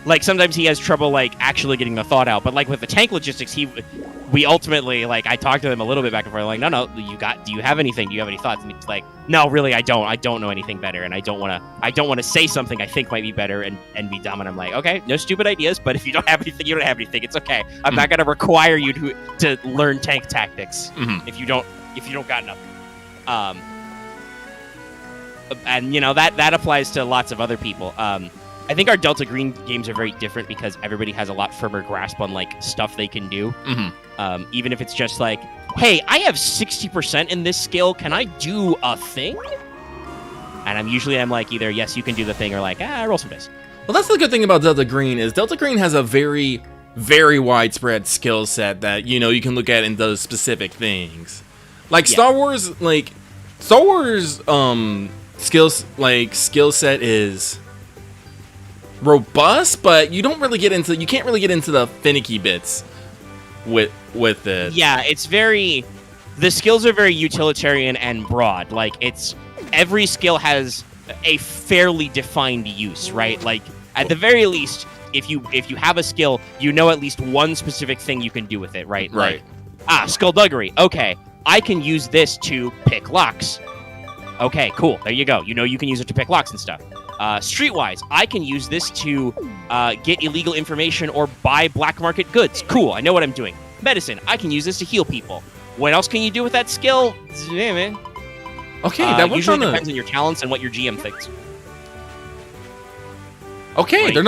Like sometimes he has trouble like actually getting the thought out, but like with the tank logistics, we ultimately like I talked to him a little bit back and forth, like no, do you have anything? Do you have any thoughts? And he's like, no, really, I don't know anything better, and I don't want to say something I think might be better and be dumb. And I'm like, okay, no stupid ideas, but if you don't have anything, you don't have anything. It's okay. I'm not gonna require you to learn tank tactics if you don't got nothing. And you know that applies to lots of other people. I think our Delta Green games are very different because everybody has a lot firmer grasp on like stuff they can do. Even if it's just like, hey, I have 60% in this skill. Can I do a thing? And I'm like either yes, you can do the thing, or like roll some dice. Well, that's the good thing about Delta Green is Delta Green has a very, very widespread skill set that you can look at and does specific things. Like Star Wars skill set is robust, but you can't really get into the finicky bits with it. Yeah, the skills are very utilitarian and broad. Like every skill has a fairly defined use, right? Like at the very least, if you have a skill, at least one specific thing you can do with it, right? Right. Like, skullduggery. Okay, I can use this to pick locks. Okay, cool. There you go. You can use it to pick locks and stuff. Streetwise, I can use this to get illegal information or buy black market goods. Cool, I know what I'm doing. Medicine, I can use this to heal people. What else can you do with that skill? Yeah, man. Okay, that usually depends on your talents and what your GM thinks. Okay, right. They're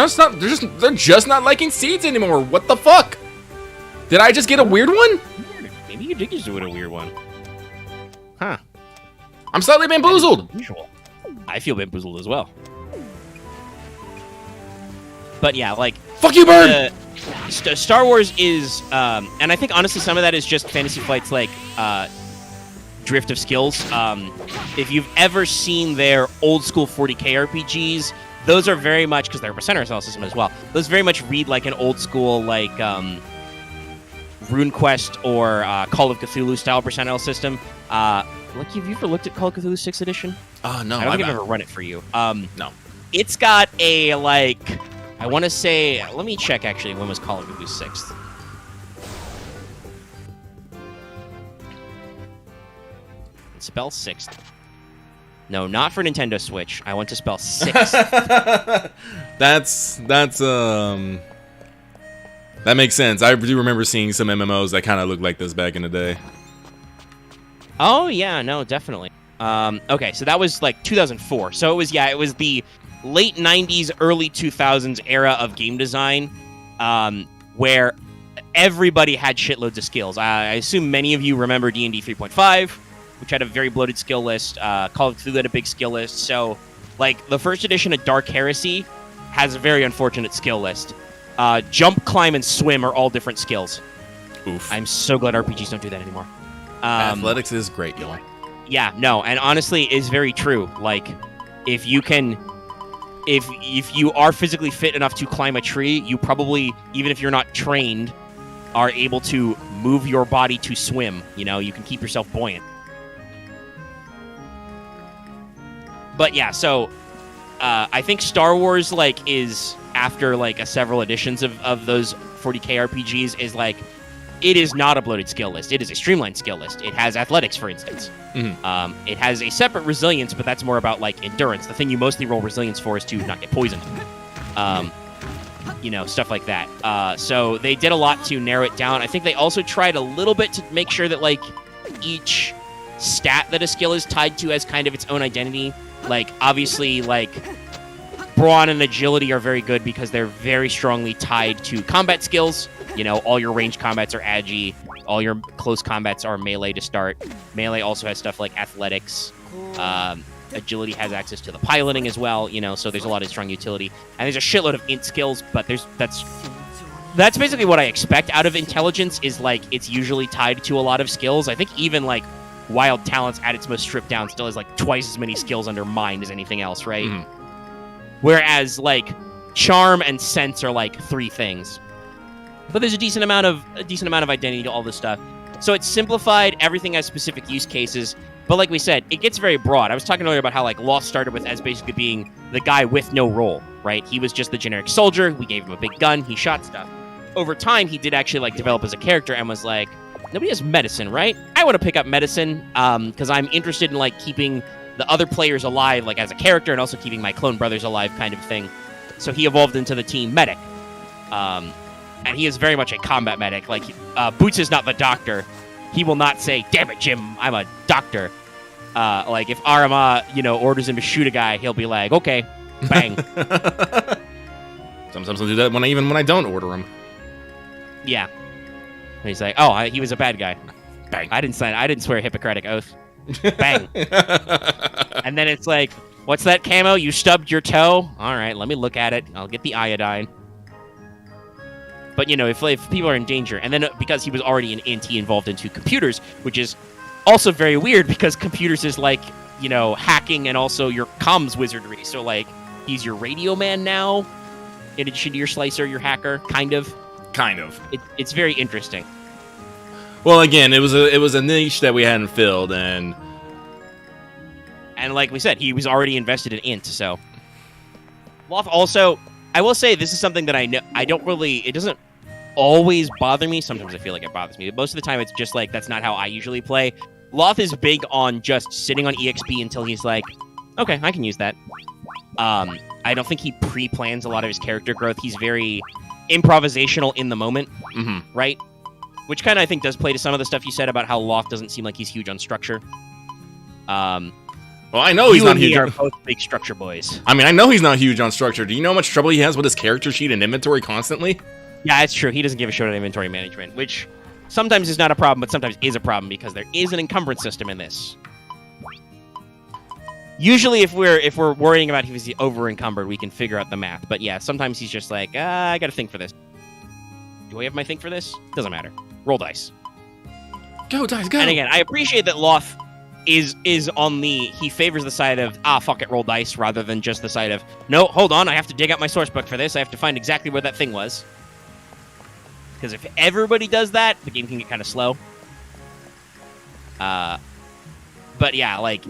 just not liking seeds anymore. What the fuck? Did I just get a weird one? Maybe you did just do it a weird one. Huh. I'm slightly bamboozled. I feel bamboozled as well. But yeah, like fuck you, bird. Star Wars is, and I think honestly some of that is just Fantasy Flight's like drift of skills. If you've ever seen their old school 40k RPGs, those are very much because they're a percenter style system as well. Those very much read like an old school like RuneQuest or Call of Cthulhu style percentile system. Have you ever looked at Call of Cthulhu 6th edition? No, I don't think I've ever run it for you. No. It's got a like. I want to say, let me check actually, when was Call of Cthulhu 6th? Spell 6th. No, not for Nintendo Switch. I want to spell 6th. That makes sense. I do remember seeing some MMOs that kind of looked like this back in the day. Oh, yeah, no, definitely. Okay, so that was like 2004. So it was the late 90s, early 2000s era of game design, where everybody had shitloads of skills. I assume many of you remember D&D 3.5, which had a very bloated skill list. Call of Cthulhu had a big skill list. So, like, the first edition of Dark Heresy has a very unfortunate skill list. Jump, climb, and swim are all different skills. Oof. I'm so glad RPGs don't do that anymore. Athletics is great, y'all. Yeah, no, and honestly, it's very true. Like, if you are physically fit enough to climb a tree, you probably, even if you're not trained, are able to move your body to swim. You can keep yourself buoyant. But yeah, so I think Star Wars is after several editions of those 40k RPGs is it is not a bloated skill list. It is a streamlined skill list. It has athletics, for instance. Mm-hmm. It has a separate resilience, but that's more about endurance. The thing you mostly roll resilience for is to not get poisoned. Stuff like that. So they did a lot to narrow it down. I think they also tried a little bit to make sure that each stat that a skill is tied to has kind of its own identity. Obviously, brawn and agility are very good because they're very strongly tied to combat skills. All your ranged combats are agi. All your close combats are melee to start. Melee also has stuff like athletics. Agility has access to the piloting as well, so there's a lot of strong utility. And there's a shitload of int skills, but that's That's basically what I expect out of intelligence, is like it's usually tied to a lot of skills. I think even like wild talents at its most stripped down still has like twice as many skills under mind as anything else, right? Whereas like charm and sense are like 3 things. But there's a decent amount of identity to all this stuff. So it's simplified, everything has specific use cases, but like we said, it gets very broad. I was talking earlier about how like Lost started with as basically being the guy with no role, right? He was just the generic soldier, we gave him a big gun, he shot stuff. Over time, he did actually like develop as a character and was like, nobody has medicine, right? I want to pick up medicine because I'm interested in like keeping the other players alive, like as a character, and also keeping my clone brothers alive, kind of thing. So he evolved into the team medic, and he is very much a combat medic. Like Boots is not the doctor; he will not say, "Damn it, Jim, I'm a doctor." Like if Arama, orders him to shoot a guy, he'll be like, "Okay, bang." Sometimes I'll do that when I don't order him. Yeah. And he's like, "Oh, he was a bad guy." Bang. I didn't swear a Hippocratic oath. Bang. And then it's like, "What's that camo? You stubbed your toe? All right, let me look at it. I'll get the iodine." But if people are in danger, and then because he was already an int, he involved into computers, which is also very weird because computers is like hacking and also your comms wizardry. So like he's your radio man now, in addition to your slicer, your hacker, kind of. It's very interesting. Well, again, it was a niche that we hadn't filled, and like we said, he was already invested in int. So Loth also, I will say, this is something that I know it doesn't always bother me. Sometimes I feel like it bothers me, but most of the time it's just like that's not how I usually play. Loth is big on just sitting on EXP until he's like, okay, I can use that. I don't think he pre-plans a lot of his character growth. He's very improvisational in the moment, right? Which kind of, I think, does play to some of the stuff you said about how Loth doesn't seem like he's huge on structure. Well, I know he's not huge. You and me are both big structure boys. I mean, I know he's not huge on structure. Do you know how much trouble he has with his character sheet and inventory constantly? Yeah, it's true. He doesn't give a shit about inventory management, which sometimes is not a problem, but sometimes is a problem because there is an encumbrance system in this. Usually, if we're worrying about if he's over encumbered, we can figure out the math. But yeah, sometimes he's just like, I got to think for this. Do I have my think for this? Doesn't matter. Roll dice. Go dice, go. And again, I appreciate that Loth is on he favors the side of fuck it, roll dice, rather than just the side of no, hold on, I have to dig out my source book for this. I have to find exactly where that thing was. Because if everybody does that, the game can get kind of slow. But yeah, like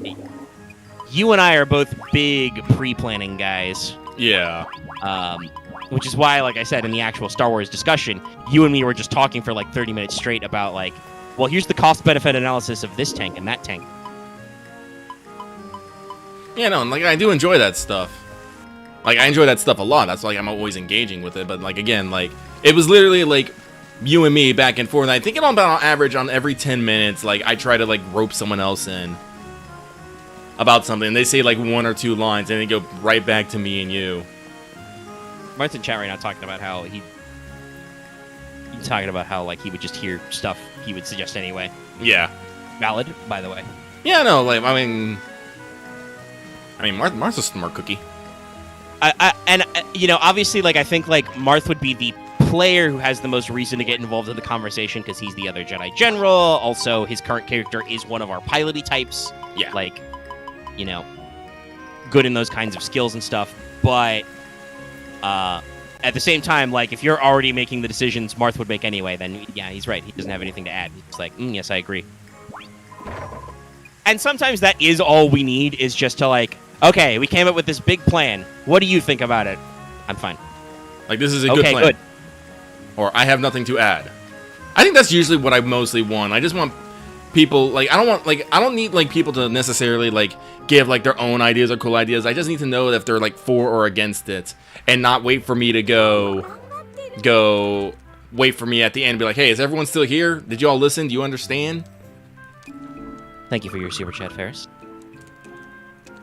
you and I are both big pre-planning guys. Yeah. Which is why, like I said, in the actual Star Wars discussion, you and me were just talking for like 30 minutes straight about like, well, here's the cost-benefit analysis of this tank and that tank. Yeah, no, and like I do enjoy that stuff. Like I enjoy that stuff a lot. That's why I'm always engaging with it. But like again, like it was literally like you and me back and forth. And I think on average on every 10 minutes, like I try to like rope someone else in about something. And they say like 1 or 2 lines, and they go right back to me and you. Martha in chat right now talking about how he like he would just hear stuff he would suggest anyway. Yeah. Valid, by the way. Yeah, no, like I mean Marth's a smart cookie. And obviously, like I think like Marth would be the player who has the most reason to get involved in the conversation because he's the other Jedi General. Also, his current character is one of our piloty types. Yeah. Like, good in those kinds of skills and stuff. But at the same time, like if you're already making the decisions Marth would make anyway, then yeah, he's right. He doesn't have anything to add. He's like, yes, I agree. And sometimes that is all we need, is just to like, okay, we came up with this big plan. What do you think about it? I'm fine. Like, this is a good plan. Good. Or, I have nothing to add. I think that's usually what I mostly want. I just want people, like, I don't need, like, people to necessarily, like, give, like, their own ideas or cool ideas. I just need to know if they're, like, for or against it. And not wait for me to wait for me at the end and be like, hey, is everyone still here? Did you all listen? Do you understand? Thank you for your super chat, Ferris.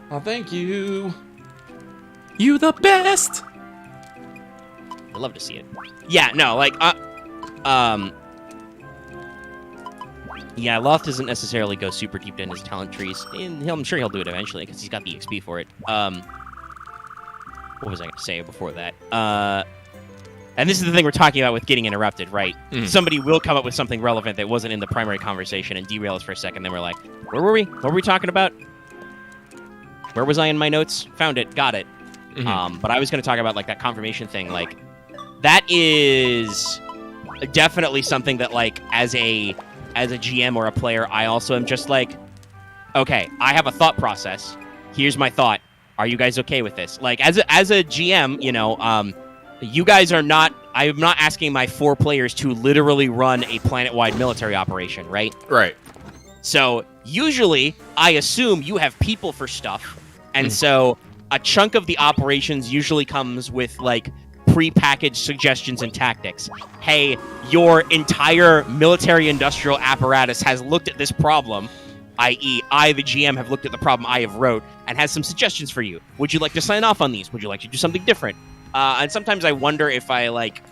Oh, thank you. You the best. I'd love to see it. Yeah, no, like, yeah, Loth doesn't necessarily go super deep in his talent trees. And I'm sure he'll do it eventually, because he's got the XP for it. What was I going to say before that? and this is the thing we're talking about with getting interrupted, right? Mhm. Somebody will come up with something relevant that wasn't in the primary conversation and derail us for a second. Then we're like, where were we? What were we talking about? Where was I in my notes? Found it. Got it. Mhm. But I was going to talk about like that confirmation thing. Like, that is definitely something that like as a GM or a player, I also am just like, okay, I have a thought process. Here's my thought. Are you guys okay with this? Like, as a GM, you know, you guys are not. I'm not asking my 4 players to literally run a planet-wide military operation, right? Right. So usually, I assume you have people for stuff, and so a chunk of the operations usually comes with like pre-packaged suggestions and tactics. Hey, your entire military-industrial apparatus has looked at this problem, i.e., I, the GM, have looked at the problem I have wrote and has some suggestions for you. Would you like to sign off on these? Would you like to do something different? And sometimes I wonder if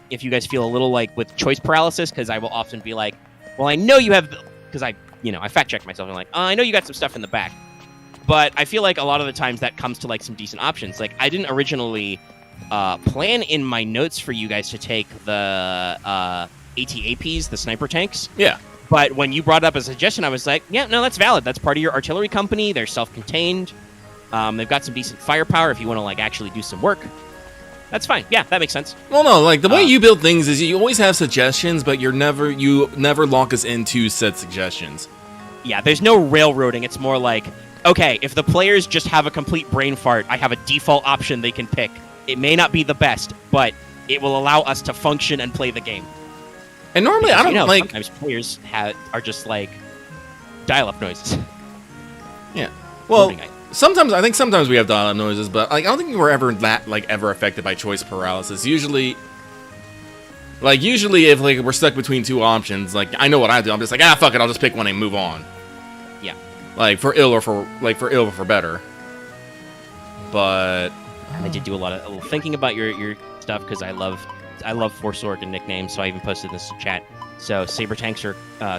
if you guys feel a little like with choice paralysis, because I will often be like, well, I know you have, because I fact check myself and I'm like, I know you got some stuff in the back. But I feel like a lot of the times that comes to like some decent options. Like, I didn't originally plan in my notes for you guys to take the AT-APs, the sniper tanks. Yeah. But when you brought up a suggestion, I was like, yeah, no, that's valid. That's part of your artillery company. They're self-contained. They've got some decent firepower if you want to like actually do some work. That's fine. Yeah, that makes sense. Well, no, like the way you build things is you always have suggestions, but you never lock us into said suggestions. Yeah, there's no railroading. It's more like, okay, if the players just have a complete brain fart, I have a default option they can pick. It may not be the best, but it will allow us to function and play the game. And normally, Because, I don't like. Sometimes players are just like dial-up noises. Yeah. Well, Loading, sometimes we have dial-up noises, but like I don't think we're ever ever affected by choice paralysis. Usually, if like we're stuck between 2 options, like I know what I do. I'm just like, fuck it, I'll just pick one and move on. Yeah. Like for ill or for better. But I did do a little thinking about your stuff because I love Force Org and nicknames, so I even posted this to chat. So Saber tanks are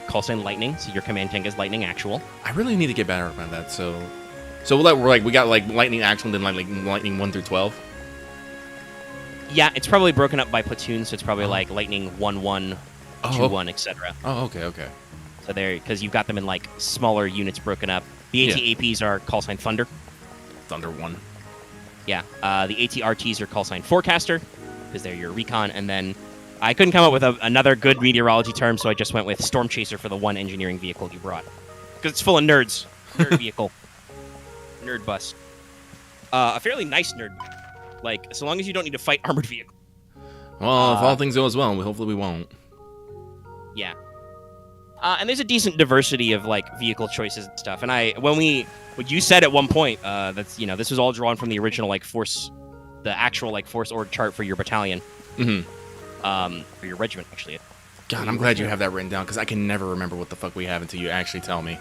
call sign Lightning, so your command tank is Lightning Actual. I really need to get better about that. So we got like Lightning Actual and then Lightning 1 through 12. Yeah, it's probably broken up by platoon, so it's probably like Lightning 1-1, 2-1, etc. Oh, okay. So there, because you've got them in like smaller units broken up. The AT-APs are call sign Thunder. Thunder 1. Yeah. The AT-RTs are call sign Forecaster, because they're your recon, and then I couldn't come up with another good meteorology term, so I just went with Storm Chaser for the one engineering vehicle you brought. Because it's full of nerds. Nerd vehicle. Nerd bus. A fairly nice nerd. Like, so long as you don't need to fight armored vehicle. Well, if all things go as well, hopefully we won't. Yeah. And there's a decent diversity of, like, vehicle choices and stuff. And when you said at one point, that's, this was all drawn from the original, like, the actual, like, Force Org chart for your battalion. Mm-hmm. For your regiment, actually. God, I'm glad you have that written down, because I can never remember what the fuck we have until you actually tell me.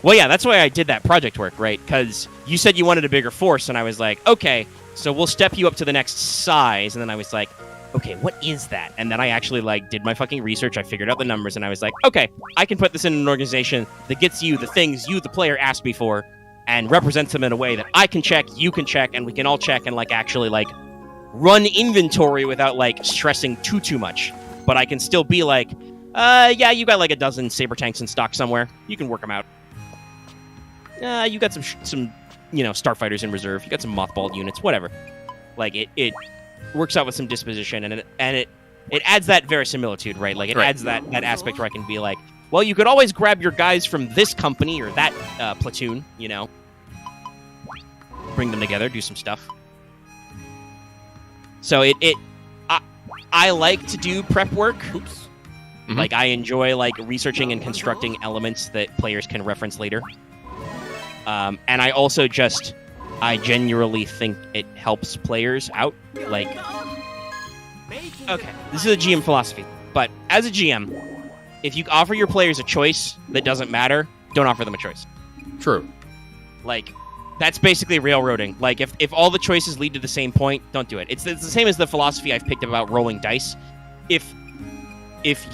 Well, yeah, that's why I did that project work, right? Because you said you wanted a bigger force, and I was like, okay, so we'll step you up to the next size. And then I was like, okay, what is that? And then I actually, like, did my fucking research. I figured out the numbers, and I was like, okay, I can put this in an organization that gets you the things you, the player, asked me for, and represents them in a way that I can check, you can check, and we can all check and, like, actually, like, run inventory without, like, stressing too much. But I can still be like, yeah, you got, like, a dozen Saber tanks in stock somewhere. You can work them out. You got some starfighters in reserve. You got some mothballed units, whatever. Like, it works out with some disposition, and it adds that verisimilitude, right? Like, it adds that aspect where I can be like, well, you could always grab your guys from this company or that platoon, bring them together, do some stuff. So I like to do prep work. Oops. Mm-hmm. Like, I enjoy, like, researching and constructing elements that players can reference later. And I also I genuinely think it helps players out. Like, okay, this is a GM philosophy, but as a GM, if you offer your players a choice that doesn't matter, don't offer them a choice. True. Like, that's basically railroading. Like, if all the choices lead to the same point, don't do it. It's the same as the philosophy I've picked about rolling dice. If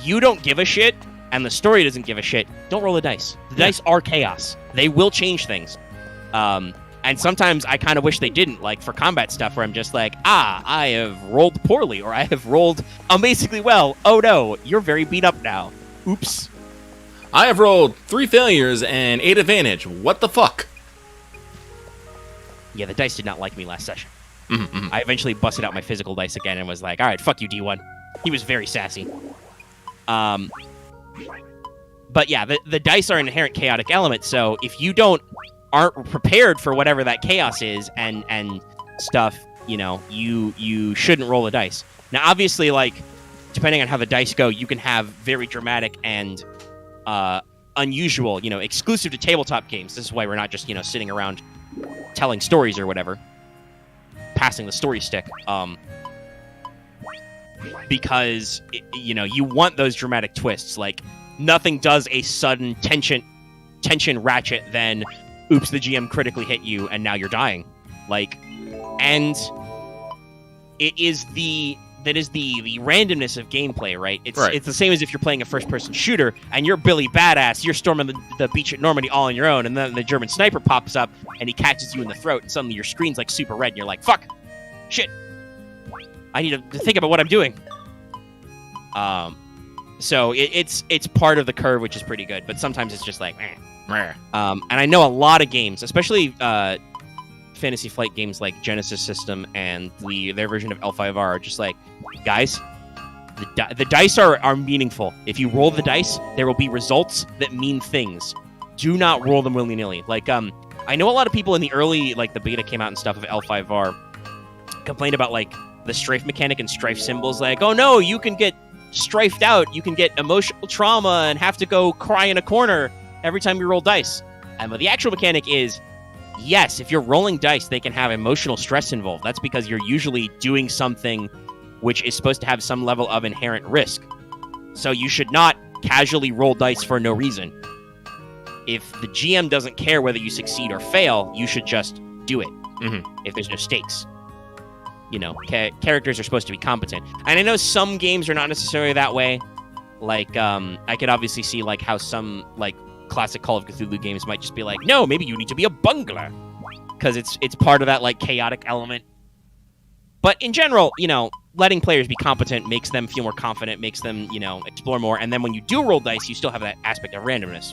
you don't give a shit, and the story doesn't give a shit, don't roll the dice. The dice are chaos. They will change things. And sometimes I kind of wish they didn't, like for combat stuff where I'm just like, I have rolled poorly, or I have rolled amazingly well. Oh no, you're very beat up now. Oops. I have rolled 3 failures and 8 advantage. What the fuck? Yeah, the dice did not like me last session. I eventually busted out my physical dice again and was like, all right, fuck you, D1. He was very sassy. But yeah, the dice are an inherent chaotic element, so if you aren't prepared for whatever that chaos is and stuff, you know, you shouldn't roll the dice. Now, obviously, like, depending on how the dice go, you can have very dramatic and unusual, you know, exclusive to tabletop games. This is why we're not just, you know, sitting around telling stories or whatever, passing the story stick. Because, you know, you want those dramatic twists. Like, nothing does a sudden tension ratchet, then oops, the GM critically hit you, and now you're dying. Like, and that is the randomness of gameplay, right? It's the same as if you're playing a first-person shooter, and you're Billy Badass, you're storming the beach at Normandy all on your own, and then the German sniper pops up, and he catches you in the throat, and suddenly your screen's, like, super red, and you're like, fuck! Shit! I need to think about what I'm doing. So it's part of the curve, which is pretty good, but sometimes it's just like, and I know a lot of games, especially Fantasy Flight games like Genesis System and their version of L5R are just like, guys, the dice are meaningful. If you roll the dice, there will be results that mean things. Do not roll them willy-nilly. Like, I know a lot of people in the early, like, the beta came out and stuff of L5R complained about, like, the strafe mechanic and strafe symbols. Like, oh no, you can get strifed out. You can get emotional trauma and have to go cry in a corner every time you roll dice. And the actual mechanic is, yes, if you're rolling dice, they can have emotional stress involved. That's because you're usually doing something which is supposed to have some level of inherent risk. So you should not casually roll dice for no reason. If the GM doesn't care whether you succeed or fail, you should just do it. If there's no stakes. You know, characters are supposed to be competent. And I know some games are not necessarily that way. Like, I could obviously see, like, how some, like, classic Call of Cthulhu games might just be like, no, maybe you need to be a bungler. Because it's part of that, like, chaotic element. But in general, you know, letting players be competent makes them feel more confident, makes them, you know, explore more. And then when you do roll dice, you still have that aspect of randomness.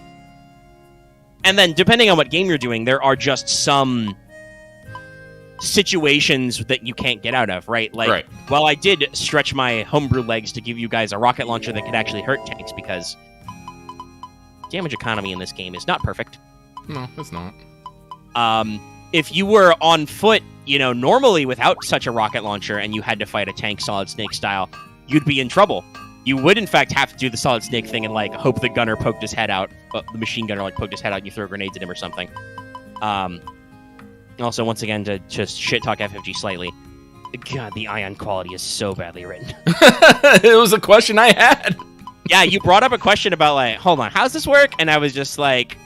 And then, depending on what game you're doing, there are just some situations that you can't get out of, right? Like, while I did stretch my homebrew legs to give you guys a rocket launcher that could actually hurt tanks, because damage economy in this game is not perfect. No, it's not. If you were on foot, you know, normally without such a rocket launcher and you had to fight a tank Solid Snake style, you'd be in trouble. You would, in fact, have to do the Solid Snake thing and, like, hope the gunner poked his head out. The machine gunner, like, poked his head out and you throw grenades at him or something. Also, once again, to just shit-talk FFG slightly, God, the ion quality is so badly written. It was a question I had. Yeah, you brought up a question about, like, hold on, how's this work? And I was just like,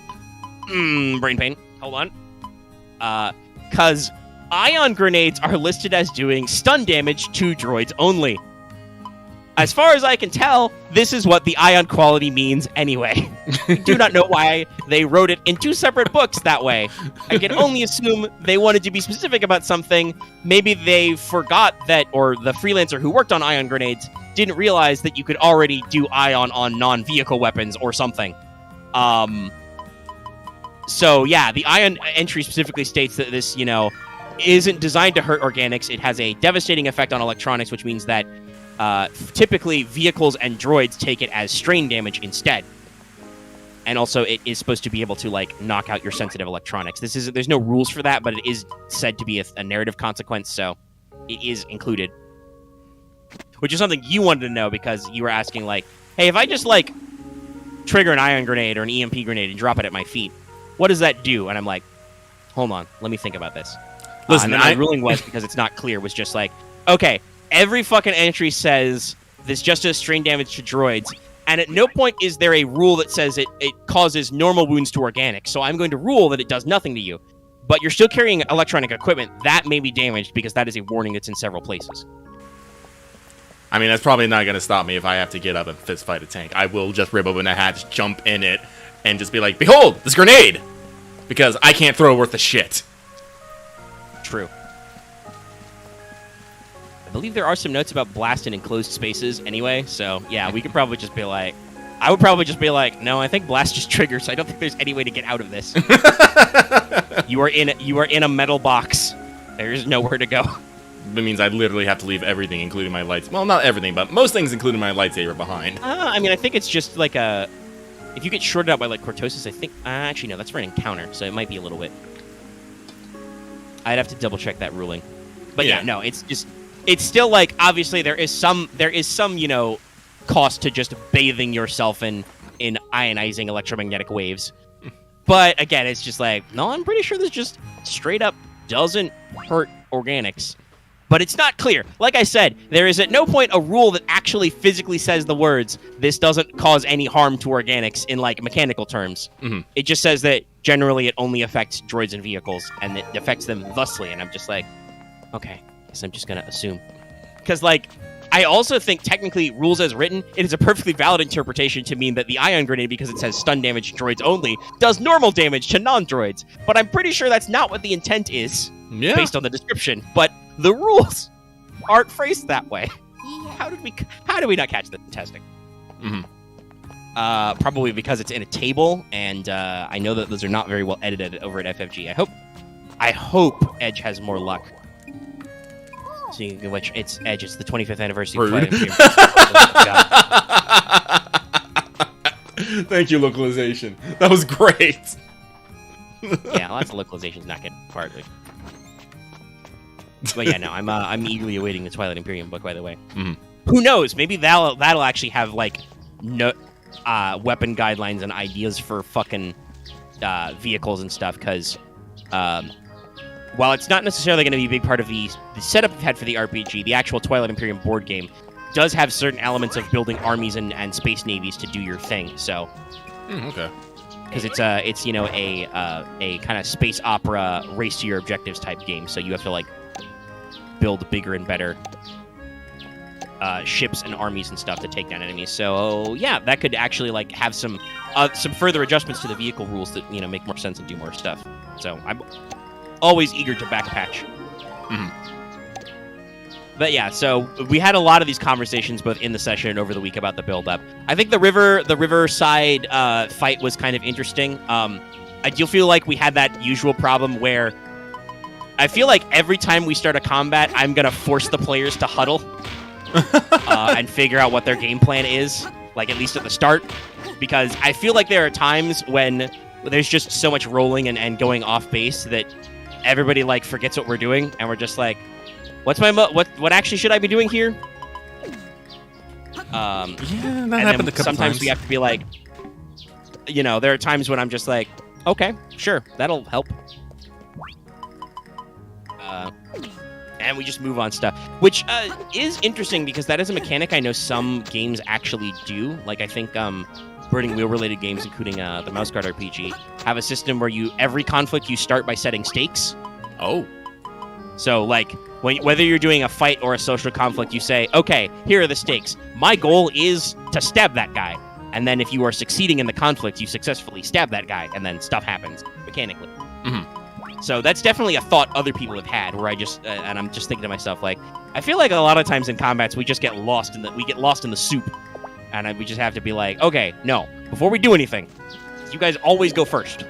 brain pain. Hold on. Because ion grenades are listed as doing stun damage to droids only. As far as I can tell, this is what the ion quality means anyway. I do not know why they wrote it in 2 separate books that way. I can only assume they wanted to be specific about something. Maybe they forgot that, or the freelancer who worked on ion grenades didn't realize that you could already do ion on non-vehicle weapons or something. So yeah, the ion entry specifically states that this, you know, isn't designed to hurt organics. It has a devastating effect on electronics, which means that typically vehicles and droids take it as strain damage instead. And also it is supposed to be able to, like, knock out your sensitive electronics. There's no rules for that, but it is said to be a narrative consequence, so it is included. Which is something you wanted to know because you were asking, like, hey, if I just, like, trigger an ion grenade or an EMP grenade and drop it at my feet, what does that do? And I'm like, hold on, let me think about this. Listen, and then my ruling was, because it's not clear, was just like, okay, every fucking entry says this just does strain damage to droids, and at no point is there a rule that says it causes normal wounds to organics, so I'm going to rule that it does nothing to you. But you're still carrying electronic equipment. That may be damaged because that is a warning that's in several places. I mean, that's probably not going to stop me if I have to get up and fist fight a tank. I will just rip open the hatch, jump in it, and just be like, behold, this grenade! Because I can't throw worth a shit. true. I believe there are some notes about blast in enclosed spaces anyway, so yeah, we could probably just be like... I would probably just be like, no, I think blast just triggers. I don't think there's any way to get out of this. You are in a metal box. There's nowhere to go. That means I literally have to leave everything, including my lights. Well, not everything, but most things, including my lightsaber, behind. I mean, I think it's just like a... If you get shorted out by, like, cortosis, I think... actually, no, that's for an encounter, so it might be a little bit. I'd have to double-check that ruling. But yeah, no, it's just... It's still, like, obviously there is some, you know, cost to just bathing yourself in ionizing electromagnetic waves. But, again, it's just like, no, I'm pretty sure this just straight up doesn't hurt organics. But it's not clear. Like I said, there is at no point a rule that actually physically says the words, this doesn't cause any harm to organics in, like, mechanical terms. Mm-hmm. It just says that generally it only affects droids and vehicles, and it affects them thusly. And I'm just like, okay, guess I'm just going to assume. Because, like, I also think technically rules as written, it is a perfectly valid interpretation to mean that the ion grenade, because it says stun damage to droids only, does normal damage to non-droids. But I'm pretty sure that's not what the intent is, based on the description. But the rules aren't phrased that way. How did we not catch that in testing? Mm-hmm. Probably because it's in a table, and I know that those are not very well edited over at FFG. I hope Edge has more luck. Speaking of which, it's Edge. It's the 25th anniversary. Rude. Thank you, localization. That was great. Yeah, lots of localizations not getting partly. But yeah, no, I'm eagerly awaiting the Twilight Imperium book. By the way, Who knows? Maybe that'll actually have like weapon guidelines and ideas for fucking vehicles and stuff. Because while it's not necessarily going to be a big part of the setup we've had for the RPG, the actual Twilight Imperium board game does have certain elements of building armies and space navies to do your thing. So, okay. Because it's you know a kind of space opera race to your objectives type game. So you have to like build bigger and better ships and armies and stuff to take down enemies. So yeah, that could actually like have some further adjustments to the vehicle rules that you know make more sense and do more stuff. So I'm always eager to back patch. But yeah, so we had a lot of these conversations both in the session and over the week about the build-up. I think the riverside fight was kind of interesting. I do feel like we had that usual problem where I feel like every time we start a combat, I'm going to force the players to huddle and figure out what their game plan is, like at least at the start. Because I feel like there are times when there's just so much rolling and going off base that everybody like forgets what we're doing, and we're just like, what's my what actually should I be doing here? Yeah, that happened a couple sometimes times. We have to be like, you know, there are times when I'm just like, okay, sure, that'll help. And we just move on stuff, which is interesting because that is a mechanic I know some games actually do. Like I think Burning Wheel related games, including the Mouse Guard RPG, have a system where every conflict you start by setting stakes. Oh. So like whether you're doing a fight or a social conflict, you say, okay, here are the stakes. My goal is to stab that guy. And then if you are succeeding in the conflict, you successfully stab that guy, and then stuff happens mechanically. So that's definitely a thought other people have had, where I just and I'm just thinking to myself, like, I feel like a lot of times in combats we just get lost in the soup, and we just have to be like, okay, no, before we do anything, you guys always go first.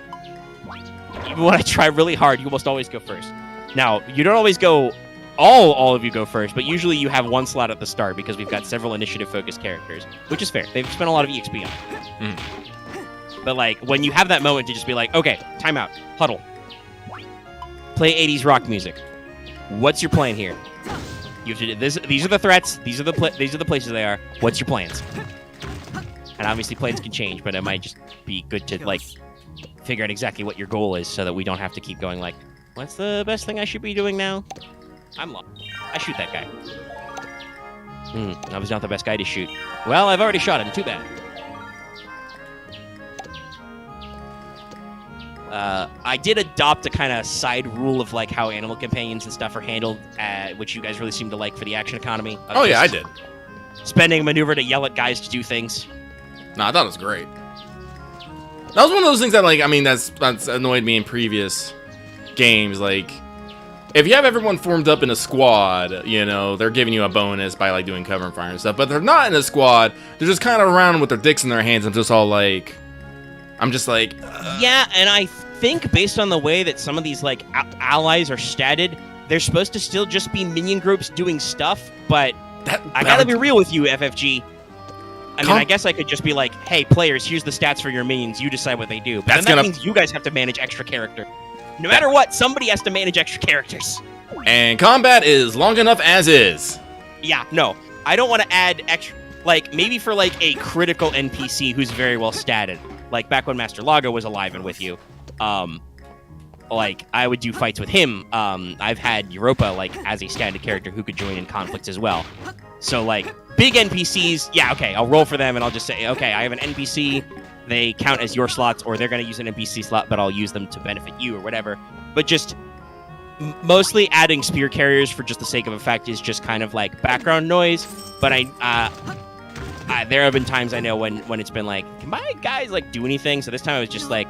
Even when I try really hard, you almost always go first. Now, you don't always go, all of you go first, but usually you have one slot at the start because we've got several initiative-focused characters, which is fair. They've spent a lot of EXP on it. But like, when you have that moment to just be like, okay, time out, huddle. Play 80s rock music. What's your plan here? You have to do this. These are the threats. These are the places they are. What's your plans? And obviously plans can change, but it might just be good to like figure out exactly what your goal is, so that we don't have to keep going like, what's the best thing I should be doing now? I'm lost. I shoot that guy. I was not the best guy to shoot. Well, I've already shot him. Too bad. I did adopt a kind of side rule of like how animal companions and stuff are handled, which you guys really seem to like for the action economy. Oh yeah, I did. Spending a maneuver to yell at guys to do things. No, I thought it was great. That was one of those things that, like, I mean, that's annoyed me in previous games. Like, if you have everyone formed up in a squad, you know, they're giving you a bonus by, like, doing cover and fire and stuff. But they're not in a squad. They're just kind of around with their dicks in their hands and just all like... I'm just like... Yeah, and I think based on the way that some of these, like, allies are statted, they're supposed to still just be minion groups doing stuff, but I gotta be real with you, FFG. I mean, I guess I could just be like, hey, players, here's the stats for your minions. You decide what they do. But then that means you guys have to manage extra character. No matter what, somebody has to manage extra characters. And combat is long enough as is. Yeah, no. I don't want to add extra... Like, maybe for, like, a critical NPC who's very well statted. Like, back when Master Lago was alive and with you. Like, I would do fights with him. I've had Europa, like, as a statted character who could join in conflicts as well. So, like, big NPCs, yeah, okay, I'll roll for them and I'll just say, okay, I have an NPC, they count as your slots, or they're going to use an NPC slot, but I'll use them to benefit you or whatever. But just mostly adding spear carriers for just the sake of effect is just kind of like background noise. But there have been times I know when it's been like, can my guys, like, do anything? So this time I was just like,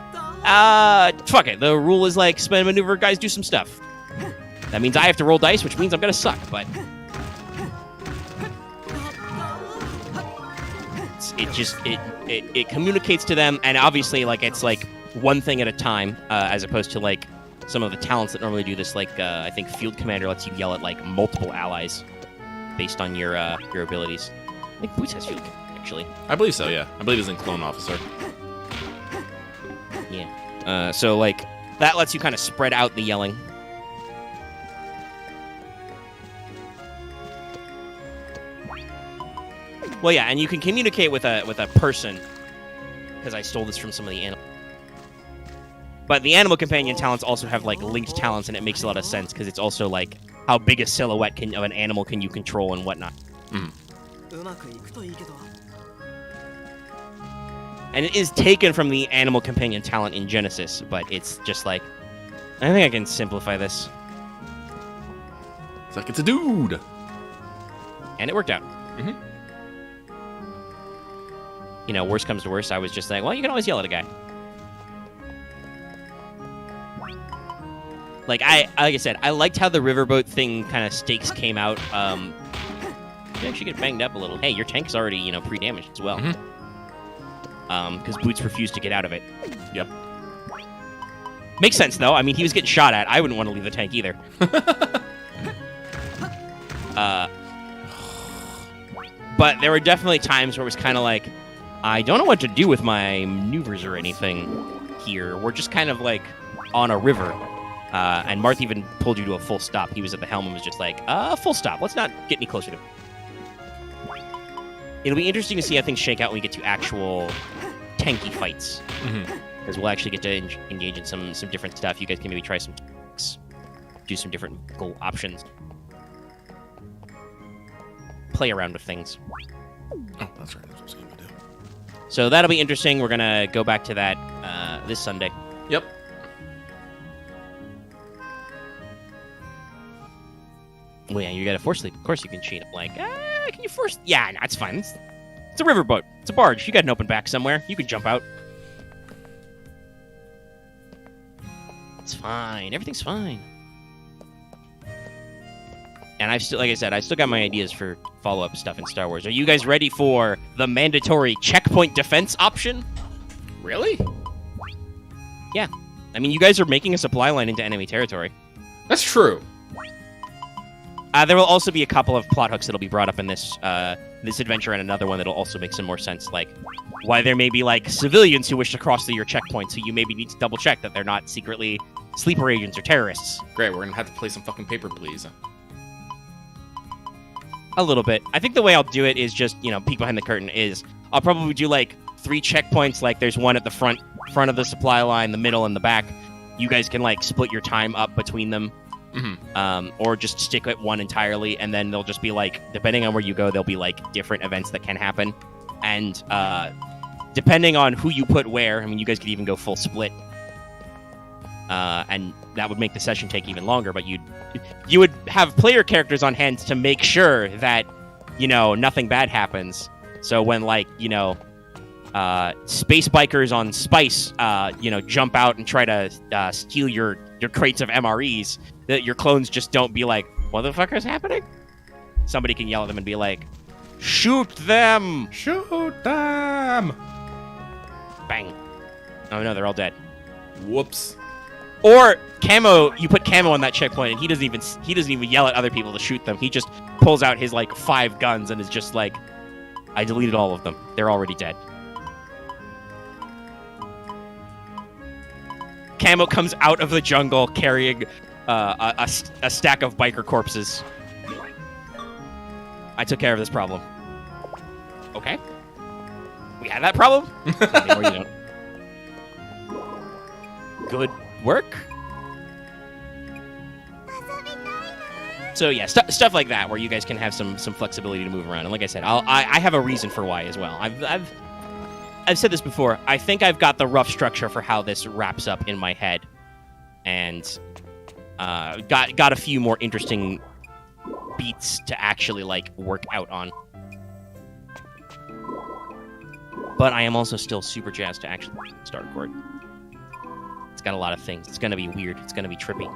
fuck it. The rule is, like, spend maneuver, guys do some stuff. That means I have to roll dice, which means I'm going to suck, but... It communicates to them, and obviously, like, it's, like, one thing at a time, as opposed to, like, some of the talents that normally do this, like, I think Field Commander lets you yell at, like, multiple allies based on your abilities. I think Boots has Field Commander, actually. I believe so, yeah. I believe he's in Clone Officer. Yeah. So, like, that lets you kind of spread out the yelling. Well, yeah, and you can communicate with a person, because I stole this from some of the animals. But the animal companion talents also have, like, linked talents, and it makes a lot of sense, because it's also, like, how big a silhouette of an animal can you control and whatnot. Mm. And it is taken from the animal companion talent in Genesis, but it's just like, I think I can simplify this. It's like it's a dude! And it worked out. Mm-hmm. You know, worst comes to worst, I was just like, well, you can always yell at a guy. Like I said, I liked how the riverboat thing kind of stakes came out. You actually get banged up a little. Hey, your tank's already, you know, pre-damaged as well. Because Boots refused to get out of it. Yep. Makes sense, though. I mean, he was getting shot at. I wouldn't want to leave the tank either. But there were definitely times where it was kind of like, I don't know what to do with my maneuvers or anything here. We're just kind of like on a river. And Marth even pulled you to a full stop. He was at the helm and was just like, full stop. Let's not get any closer to... It'll be interesting to see how things shake out when we get to actual tanky fights. Because we'll actually get to engage in some different stuff. You guys can maybe try some tanks, do some different goal options. Play around with things. Oh, that's right. That's what I was going to do. So that'll be interesting. We're going to go back to that this Sunday. Yep. Well, yeah, you got to force sleep. Of course you can cheat. I'm like, can you force... Yeah, no, it's fine. It's a riverboat. It's a barge. You got an open back somewhere. You can jump out. It's fine. Everything's fine. And I've still, like I said, I still got my ideas for follow-up stuff in Star Wars. Are you guys ready for the mandatory checkpoint defense option? Really? Yeah. I mean, you guys are making a supply line into enemy territory. That's true. There will also be a couple of plot hooks that'll be brought up in this this adventure, and another one that'll also make some more sense, like why there may be like civilians who wish to cross through your checkpoint, so you maybe need to double check that they're not secretly sleeper agents or terrorists. Great, we're gonna have to play some fucking paper, please. A little bit. I think the way I'll do it is just, you know, peek behind the curtain is I'll probably do like 3 checkpoints, like there's one at the front of the supply line, the middle, and the back. You guys can like split your time up between them. Or just stick at one entirely, and then they'll just be like, depending on where you go, there'll be like different events that can happen, and depending on who you put where, I mean, you guys could even go full split, and that would make the session take even longer. But you would have player characters on hand to make sure that, you know, nothing bad happens. So when, like, you know, space bikers on Spice, jump out and try to steal your crates of MREs, that your clones just don't be like, what the fuck is happening? Somebody can yell at them and be like, shoot them! Shoot them! Bang. Oh no, they're all dead. Whoops. Or Camo, you put Camo on that checkpoint and he doesn't even yell at other people to shoot them. He just pulls out his like 5 guns and is just like, I deleted all of them. They're already dead. Camo comes out of the jungle carrying a stack of biker corpses. I took care of this problem. Okay. We had that problem? Or you don't. Good work. So yeah, stuff like that, where you guys can have some flexibility to move around. And like I said, I have a reason for why as well. I've said this before. I think I've got the rough structure for how this wraps up in my head, and got a few more interesting beats to actually like work out on. But I am also still super jazzed to actually start record. It's got a lot of things. It's gonna be weird. It's gonna be trippy.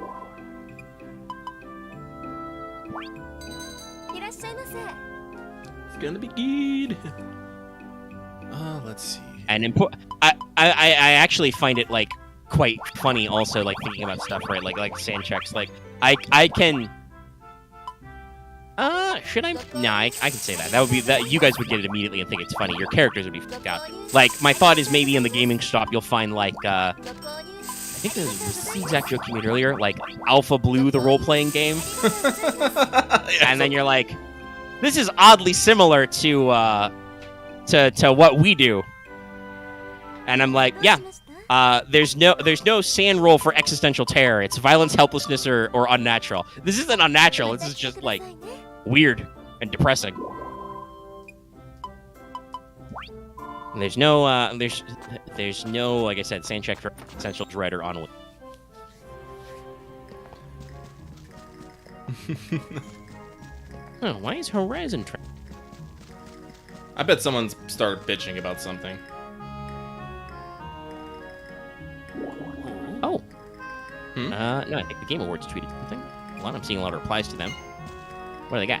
It's gonna be good. Let's see. And I actually find it like quite funny also, like thinking about stuff, right? Like sand checks. Like I can. Should I? No, I can say that. That would be that. You guys would get it immediately and think it's funny. Your characters would be freaked out. Like my thought is maybe in the gaming shop you'll find like I think this was the exact joke you made earlier, like Alpha Blue, the role-playing game, and then you're like, this is oddly similar to what we do, and I'm like, yeah. There's no sand roll for existential terror. It's violence, helplessness, or unnatural. This isn't unnatural. This is just like weird and depressing. And there's no like I said, sand check for existential dread or onward. Oh, why is Horizon? I bet someone's started bitching about something. Oh. No, I think the Game Awards tweeted something. I'm seeing a lot of replies to them. What do they got?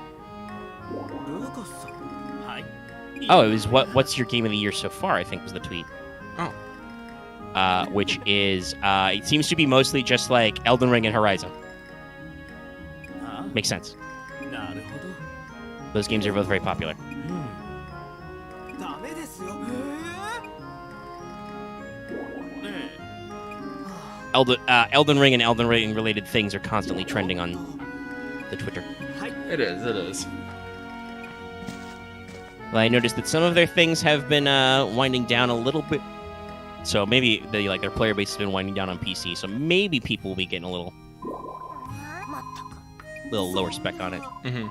Oh, it was what's your game of the year so far, I think was the tweet. Oh. Which is, it seems to be mostly just like Elden Ring and Horizon. Makes sense. Those games are both very popular. Elden Ring and Elden Ring related things are constantly trending on the Twitter. It is. Well, I noticed that some of their things have been winding down a little bit. So maybe their player base has been winding down on PC. So maybe people will be getting a little lower spec on it. Mm-hmm.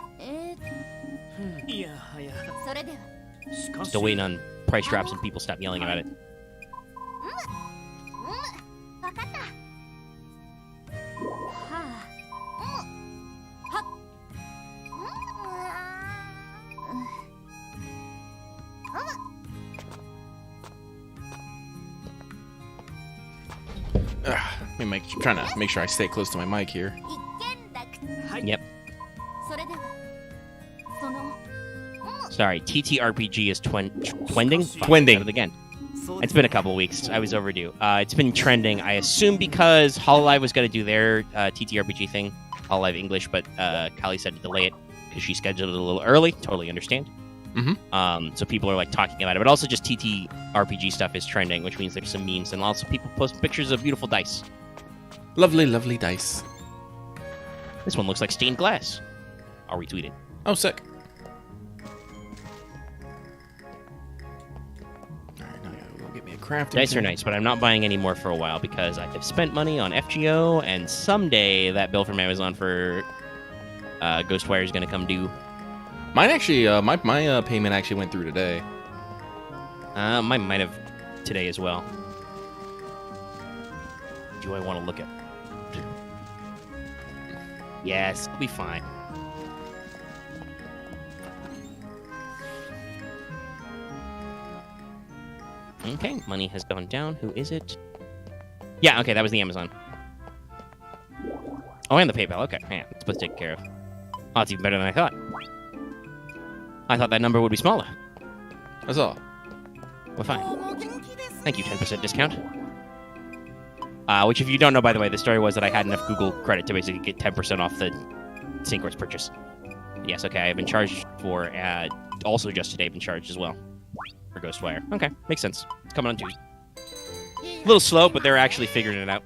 Still waiting on price drops and people stop yelling about it. I'm trying to make sure I stay close to my mic here. Yep. Sorry, TTRPG is twending? Twending. Again. It's been a couple of weeks. I was overdue. It's been trending, I assume because Hololive was going to do their TTRPG thing, Hololive English, but Kali said to delay it because she scheduled it a little early. Totally understand. Mm-hmm. So people are like talking about it, but also just TTRPG stuff is trending, which means there's some memes and also people post pictures of beautiful dice. Lovely, lovely dice. This one looks like stained glass. I'll retweet it. Oh, sick. Alright, now I gotta go get me a crafting. Dice are nice, but I'm not buying any more for a while because I have spent money on FGO, and someday that bill from Amazon for Ghostwire is going to come due. Mine actually, my payment actually went through today. Mine might have today as well. Do I want to look at? Yes, it'll be fine. Okay, money has gone down. Who is it? Yeah, okay, that was the Amazon. Oh, and the PayPal. Okay, yeah, it's supposed to take care of. Oh, it's even better than I thought. I thought that number would be smaller. That's all. Well, fine. Thank you, 10% discount. Which, if you don't know, by the way, the story was that I had enough Google credit to basically get 10% off the Syncworks purchase. Yes, okay, I've been charged for, also just today been charged as well for Ghostwire. Okay, makes sense. It's coming on Tuesday. A little slow, but they're actually figuring it out.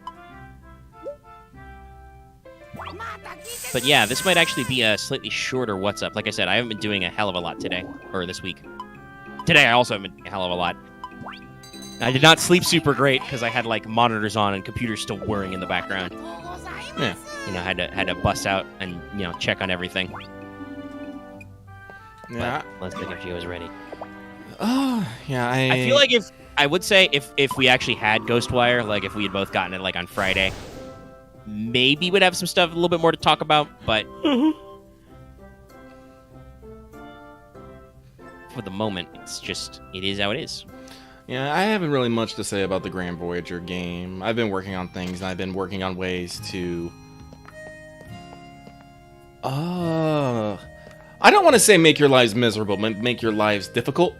But yeah, this might actually be a slightly shorter What's Up. Like I said, I haven't been doing a hell of a lot today, or this week. Today, I also haven't been doing a hell of a lot. I did not sleep super great because I had like monitors on and computers still whirring in the background. Yeah. You know, had to bust out and check on everything. Yeah. But let's think if she was ready. Oh, yeah. I feel like if we actually had Ghostwire, like if we had both gotten it like on Friday, maybe we'd have some stuff a little bit more to talk about. But for the moment, it is how it is. Yeah, I haven't really much to say about the Grand Voyager game. I've been working on things, and I've been working on ways to... I don't want to say make your lives miserable, but make your lives difficult.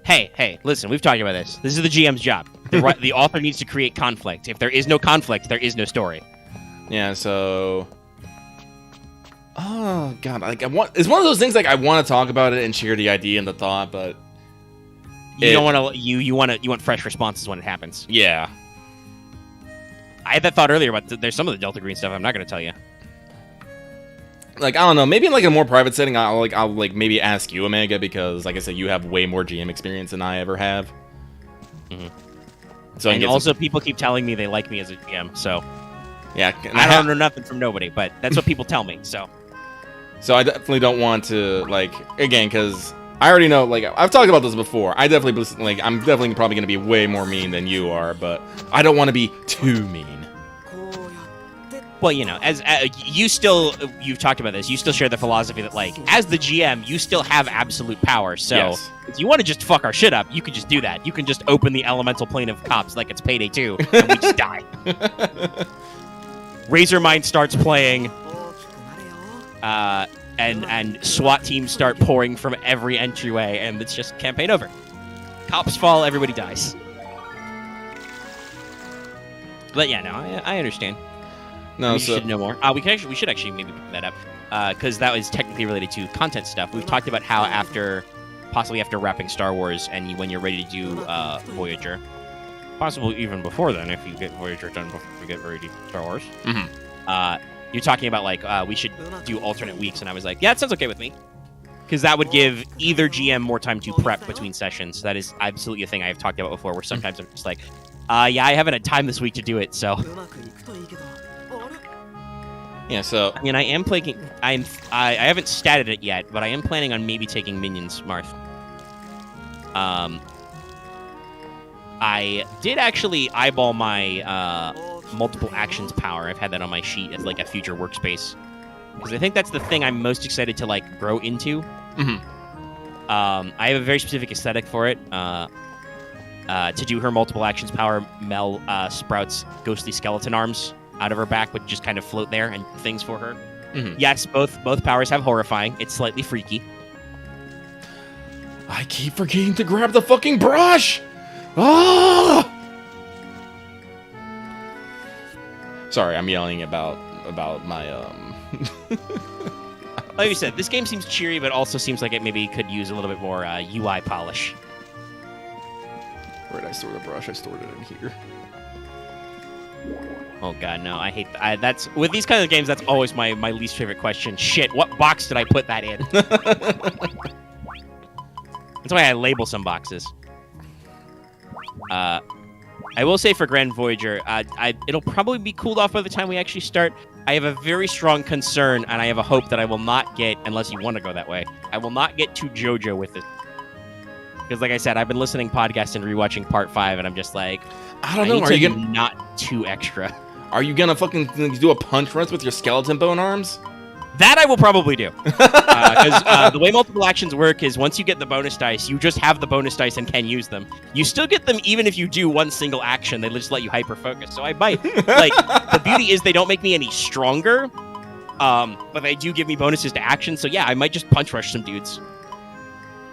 Hey, listen, we've talked about this. This is the GM's job. The author needs to create conflict. If there is no conflict, there is no story. Yeah, so... Oh, God, like it's one of those things like I want to talk about it and share the idea and the thought, but... You don't want to. You want fresh responses when it happans. Yeah. I had that thought earlier, but there's some of the Delta Green stuff I'm not going to tell you. Like, I don't know, maybe in like a more private setting, I'll maybe ask you, Omega, because like I said, you have way more GM experience than I ever have. Mm-hmm. So and also, people keep telling me they like me as a GM, so yeah, I don't know nothing from nobody, but that's what people tell me. So I definitely don't want to again, because I already know, like, I've talked about this before. I'm definitely probably going to be way more mean than you are, but I don't want to be too mean. Well, as you've talked about this, you still share the philosophy that, like, as the GM, you still have absolute power. So yes. If you want to just fuck our shit up, you can just do that. You can just open the elemental plane of cops like it's Payday 2, and we just die. Razormind starts playing, and SWAT teams start pouring from every entryway, and it's just campaign over. Cops fall, everybody dies. But yeah, no, I understand. No, we should know more. We should actually maybe pick that up, because that was technically related to content stuff. We've talked about how possibly after wrapping Star Wars, and when you're ready to do Voyager, possibly even before then, if you get Voyager done before you get ready to do Star Wars. Mm-hmm. You're talking about like we should do alternate weeks, and I was like, yeah, that sounds okay with me, because that would give either GM more time to prep between sessions. That is absolutely a thing I have talked about before. Where sometimes I'm just like, yeah, I haven't had time this week to do it, so. Yeah, so I mean, I am playing. I haven't statted it yet, but I am planning on maybe taking Minions Marth. I did actually eyeball my multiple actions power. I've had that on my sheet as like a future workspace, because I think that's the thing I'm most excited to like grow into. Mm-hmm. I have a very specific aesthetic for it. To do her multiple actions power, Mel sprouts ghostly skeleton arms out of her back, would just kind of float there and things for her. Mm-hmm. Yes, both powers have horrifying. It's slightly freaky. I keep forgetting to grab the fucking brush. Ah! Sorry, I'm yelling about my Like you said, this game seems cheery, but also seems like it maybe could use a little bit more UI polish. Where did I store the brush? I stored it in here. Oh god, no! I hate that's with these kinds of games. That's always my least favorite question. Shit, what box did I put that in? That's why I label some boxes. I will say for Grand Voyager, it'll probably be cooled off by the time we actually start. I have a very strong concern, and I have a hope that I will not get, unless you want to go that way, I will not get too JoJo with it. Because like I said, I've been listening podcasts and rewatching Part 5, and I'm just like, I don't know. Are you not too extra? Are you gonna fucking do a punch run with your skeleton bone arms? That I will probably do. Because the way multiple actions work is once you get the bonus dice, you just have the bonus dice and can use them. You still get them even if you do one single action. They just let you hyper-focus. So I might. Like, the beauty is they don't make me any stronger, but they do give me bonuses to action. So yeah, I might just punch rush some dudes.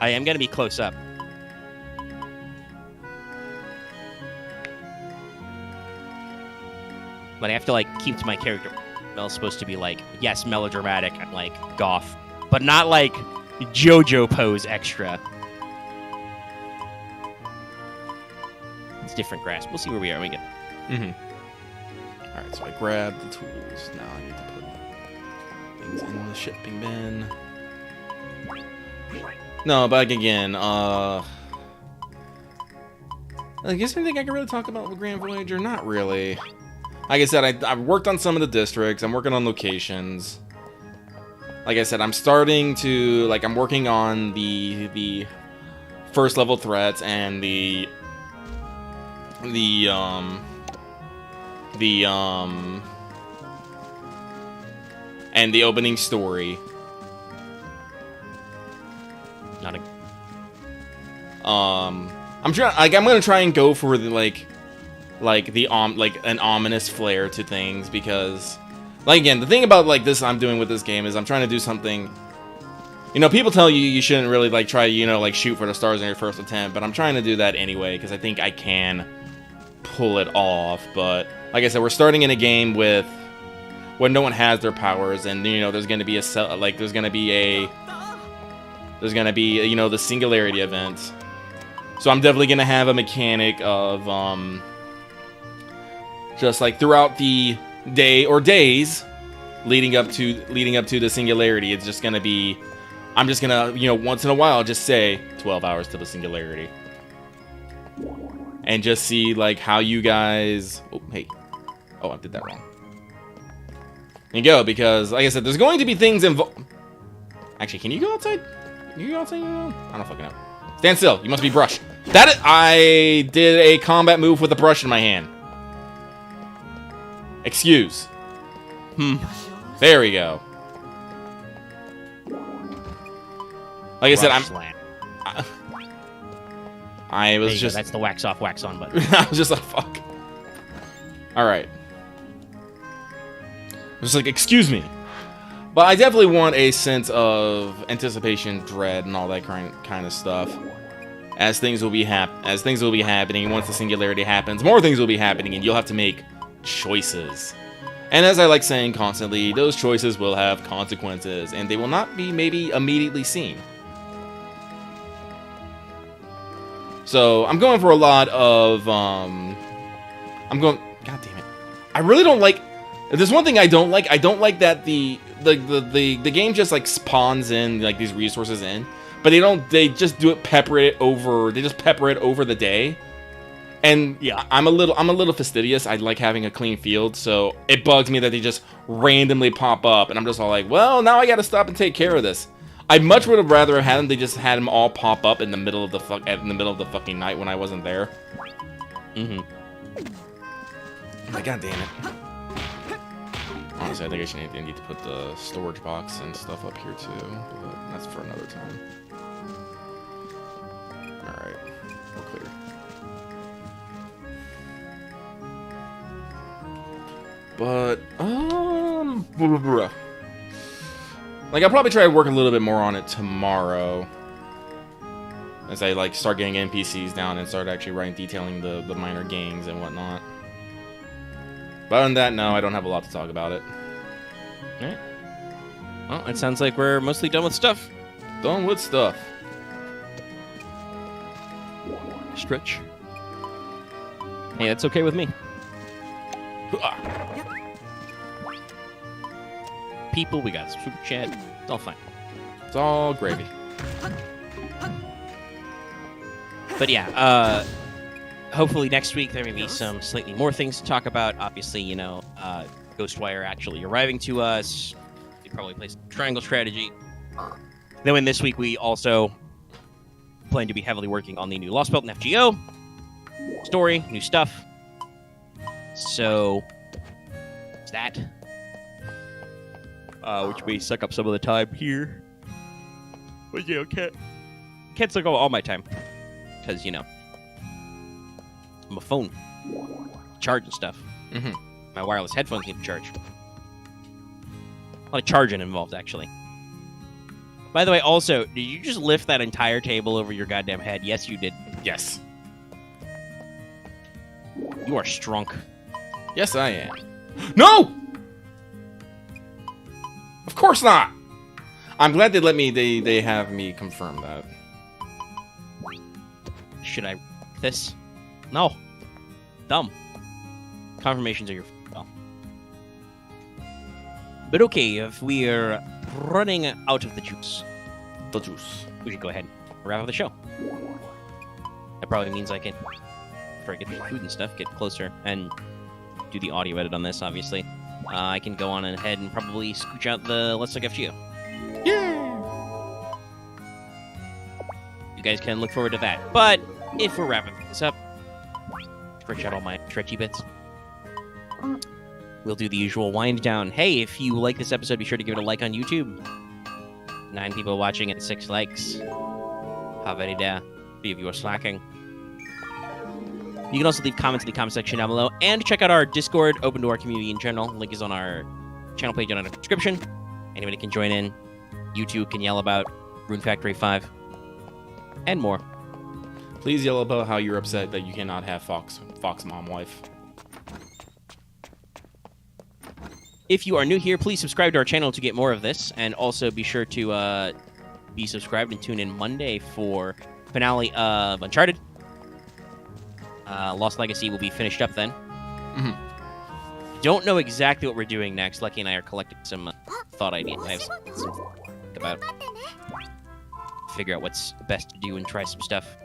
I am going to be close up. But I have to, like, keep to my character. Mel's supposed to be, like, yes, melodramatic and, like, goth. But not, like, JoJo pose extra. It's different grasp. We'll see where we are when we get... Mm-hmm. Alright, so I grab the tools. Now I need to put things in the shipping bin. No, but again, I guess anything I can really talk about with Grand Voyager? Not really. Like I said, I've worked on some of the districts. I'm working on locations. Like I said, I'm starting to... Like, I'm working on the first level threats and the opening story. Not a... I'm trying... Like, I'm gonna try and go for the, like an ominous flair to things, because, like, again, the thing about, like, this I'm doing with this game is I'm trying to do something, you know, people tell you you shouldn't really, like, try, you know, like, shoot for the stars in your first attempt, but I'm trying to do that anyway, because I think I can pull it off. But, like I said, we're starting in a game with, when no one has their powers, and, you know, there's gonna be you know, the singularity event, so I'm definitely gonna have a mechanic of, just like throughout the day or days leading up to the singularity, it's just gonna be, I'm just gonna, you know, once in a while just say 12 hours to the singularity, and just see, like, how you guys... Oh, hey. Oh, I did that wrong. There you go, because, like I said, there's going to be things involved. Actually, can you go outside? Can you go outside? I don't fucking know. Stand still. You must be brush. I did a combat move with a brush in my hand. Excuse. There we go. Like I said, I was just... That's the wax off, wax on button. I was just like, fuck. Alright. I was like, excuse me. But I definitely want a sense of anticipation, dread, and all that kind of stuff. As things will be happening, and once the singularity happens, more things will be happening, and you'll have to make choices. And as I like saying constantly, those choices will have consequences, and they will not be maybe immediately seen. So I'm going for a lot of God damn it. I really don't like... There's one thing I don't like. I don't like that the game just, like, spawns in, like, these resources in, but they just pepper it over the day. And yeah, I'm a little fastidious. I like having a clean field, so it bugs me that they just randomly pop up, and I'm just all like, well, now I gotta stop and take care of this. I much would have rather had them. They just had them all pop up in the middle of the fucking night when I wasn't there. Oh my god damn it! Honestly, I think I need to put the storage box and stuff up here too, but that's for another time. All right, we're clear. But, like, I'll probably try to work a little bit more on it tomorrow. As I, like, start getting NPCs down and start actually detailing the minor gangs and whatnot. But other than that, no, I don't have a lot to talk about it. Alright. Well, it sounds like we're mostly done with stuff. Done with stuff. Stretch. Hey, that's okay with me. People, we got super chat. It's all fine. It's all gravy. But yeah, hopefully next week there may be some slightly more things to talk about. Obviously, you know, Ghostwire actually arriving to us. We probably play some triangle strategy. Then in this week we also plan to be heavily working on the new Lost Belt and FGO story, new stuff. So, it's that. which may suck up some of the time here. But you know, can't suck up all my time, because you know, I'm a phone, charge and stuff. Mm-hmm. My wireless headphones need to charge. A lot of charging involved, actually. By the way, also, did you just lift that entire table over your goddamn head? Yes, you did. Yes. You are strunk. Yes, I am. No! Of course not! I'm glad they let me, they have me confirm that. Should I this? No. Dumb. Confirmations are your well. But okay, if we are running out of the juice, we should go ahead and wrap up the show. That probably means I can, after I get the food and stuff, get closer and do the audio edit on this, obviously. I can go on ahead and probably scooch out the Let's Talk FGO. Yeah! You guys can look forward to that. But if we're wrapping this up, stretch out all my stretchy bits. We'll do the usual wind down. Hey, if you like this episode, be sure to give it a like on YouTube. 9 people watching and 6 likes. How very dare. Few of you are slacking. You can also leave comments in the comment section down below, and check out our Discord, open to our community in general. Link is on our channel page and on the description. Anybody can join in. You too can yell about Runt Factory 5 and more. Please yell about how you're upset that you cannot have Fox Mom Wife. If you are new here, please subscribe to our channel to get more of this, and also be sure to be subscribed and tune in Monday for finale of Uncharted. Lost Legacy will be finished up then. Mm-hmm. Don't know exactly what we're doing next. Lucky and I are collecting some thought ideas. I have some to think about. Figure out what's best to do and try some stuff.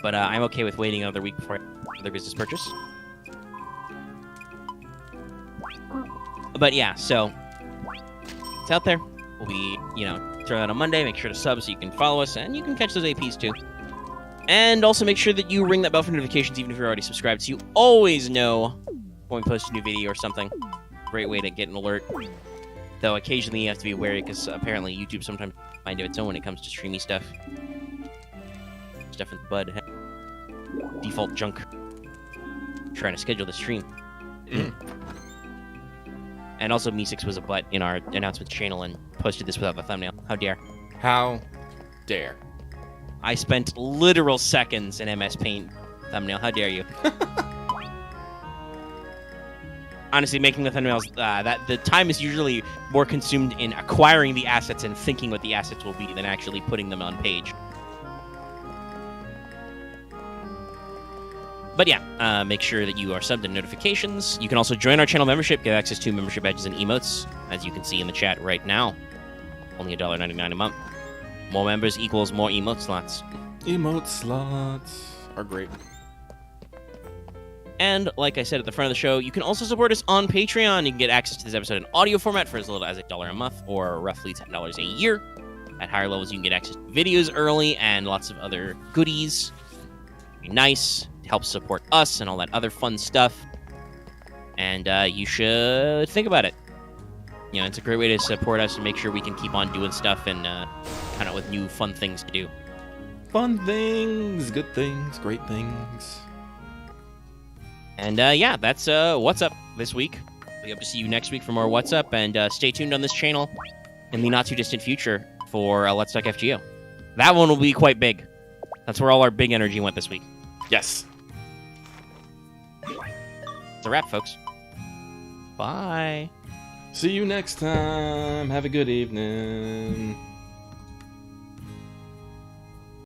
But I'm okay with waiting another week before another business purchase. But yeah, so it's out there. We'll be, you know, throw that on Monday. Make sure to sub so you can follow us, and you can catch those APs too. And also make sure that you ring that bell for notifications, even if you're already subscribed, so you always know when we post a new video or something. Great way to get an alert. Though occasionally you have to be wary, because apparently YouTube sometimes finds its own when it comes to streamy stuff. Stuff in the bud. Default junk. Trying to schedule the stream. And also, Me6 was a butt in our announcements channel and posted this without the thumbnail. How dare. How dare. I spent literal seconds in MS Paint thumbnail. How dare you? Honestly, making the thumbnails, that the time is usually more consumed in acquiring the assets and thinking what the assets will be than actually putting them on page. But yeah, make sure that you are subbed to notifications. You can also join our channel membership, get access to membership badges and emotes, as you can see in the chat right now. Only $1.99 a month. More members equals more emote slots. Emote slots are great. And like I said at the front of the show, you can also support us on Patreon. You can get access to this episode in audio format for as little as $1 a month, or roughly $10 a year. At higher levels, you can get access to videos early and lots of other goodies. Be nice. Help support us and all that other fun stuff. And you should think about it. You know, it's a great way to support us and make sure we can keep on doing stuff and come out with new fun things to do. Fun things, good things, great things. And yeah, that's What's Up this week. We hope to see you next week for more What's Up, and stay tuned on this channel in the not-too-distant future for Let's Talk FGO. That one will be quite big. That's where all our big energy went this week. Yes. It's a wrap, folks. Bye. See you next time. Have a good evening.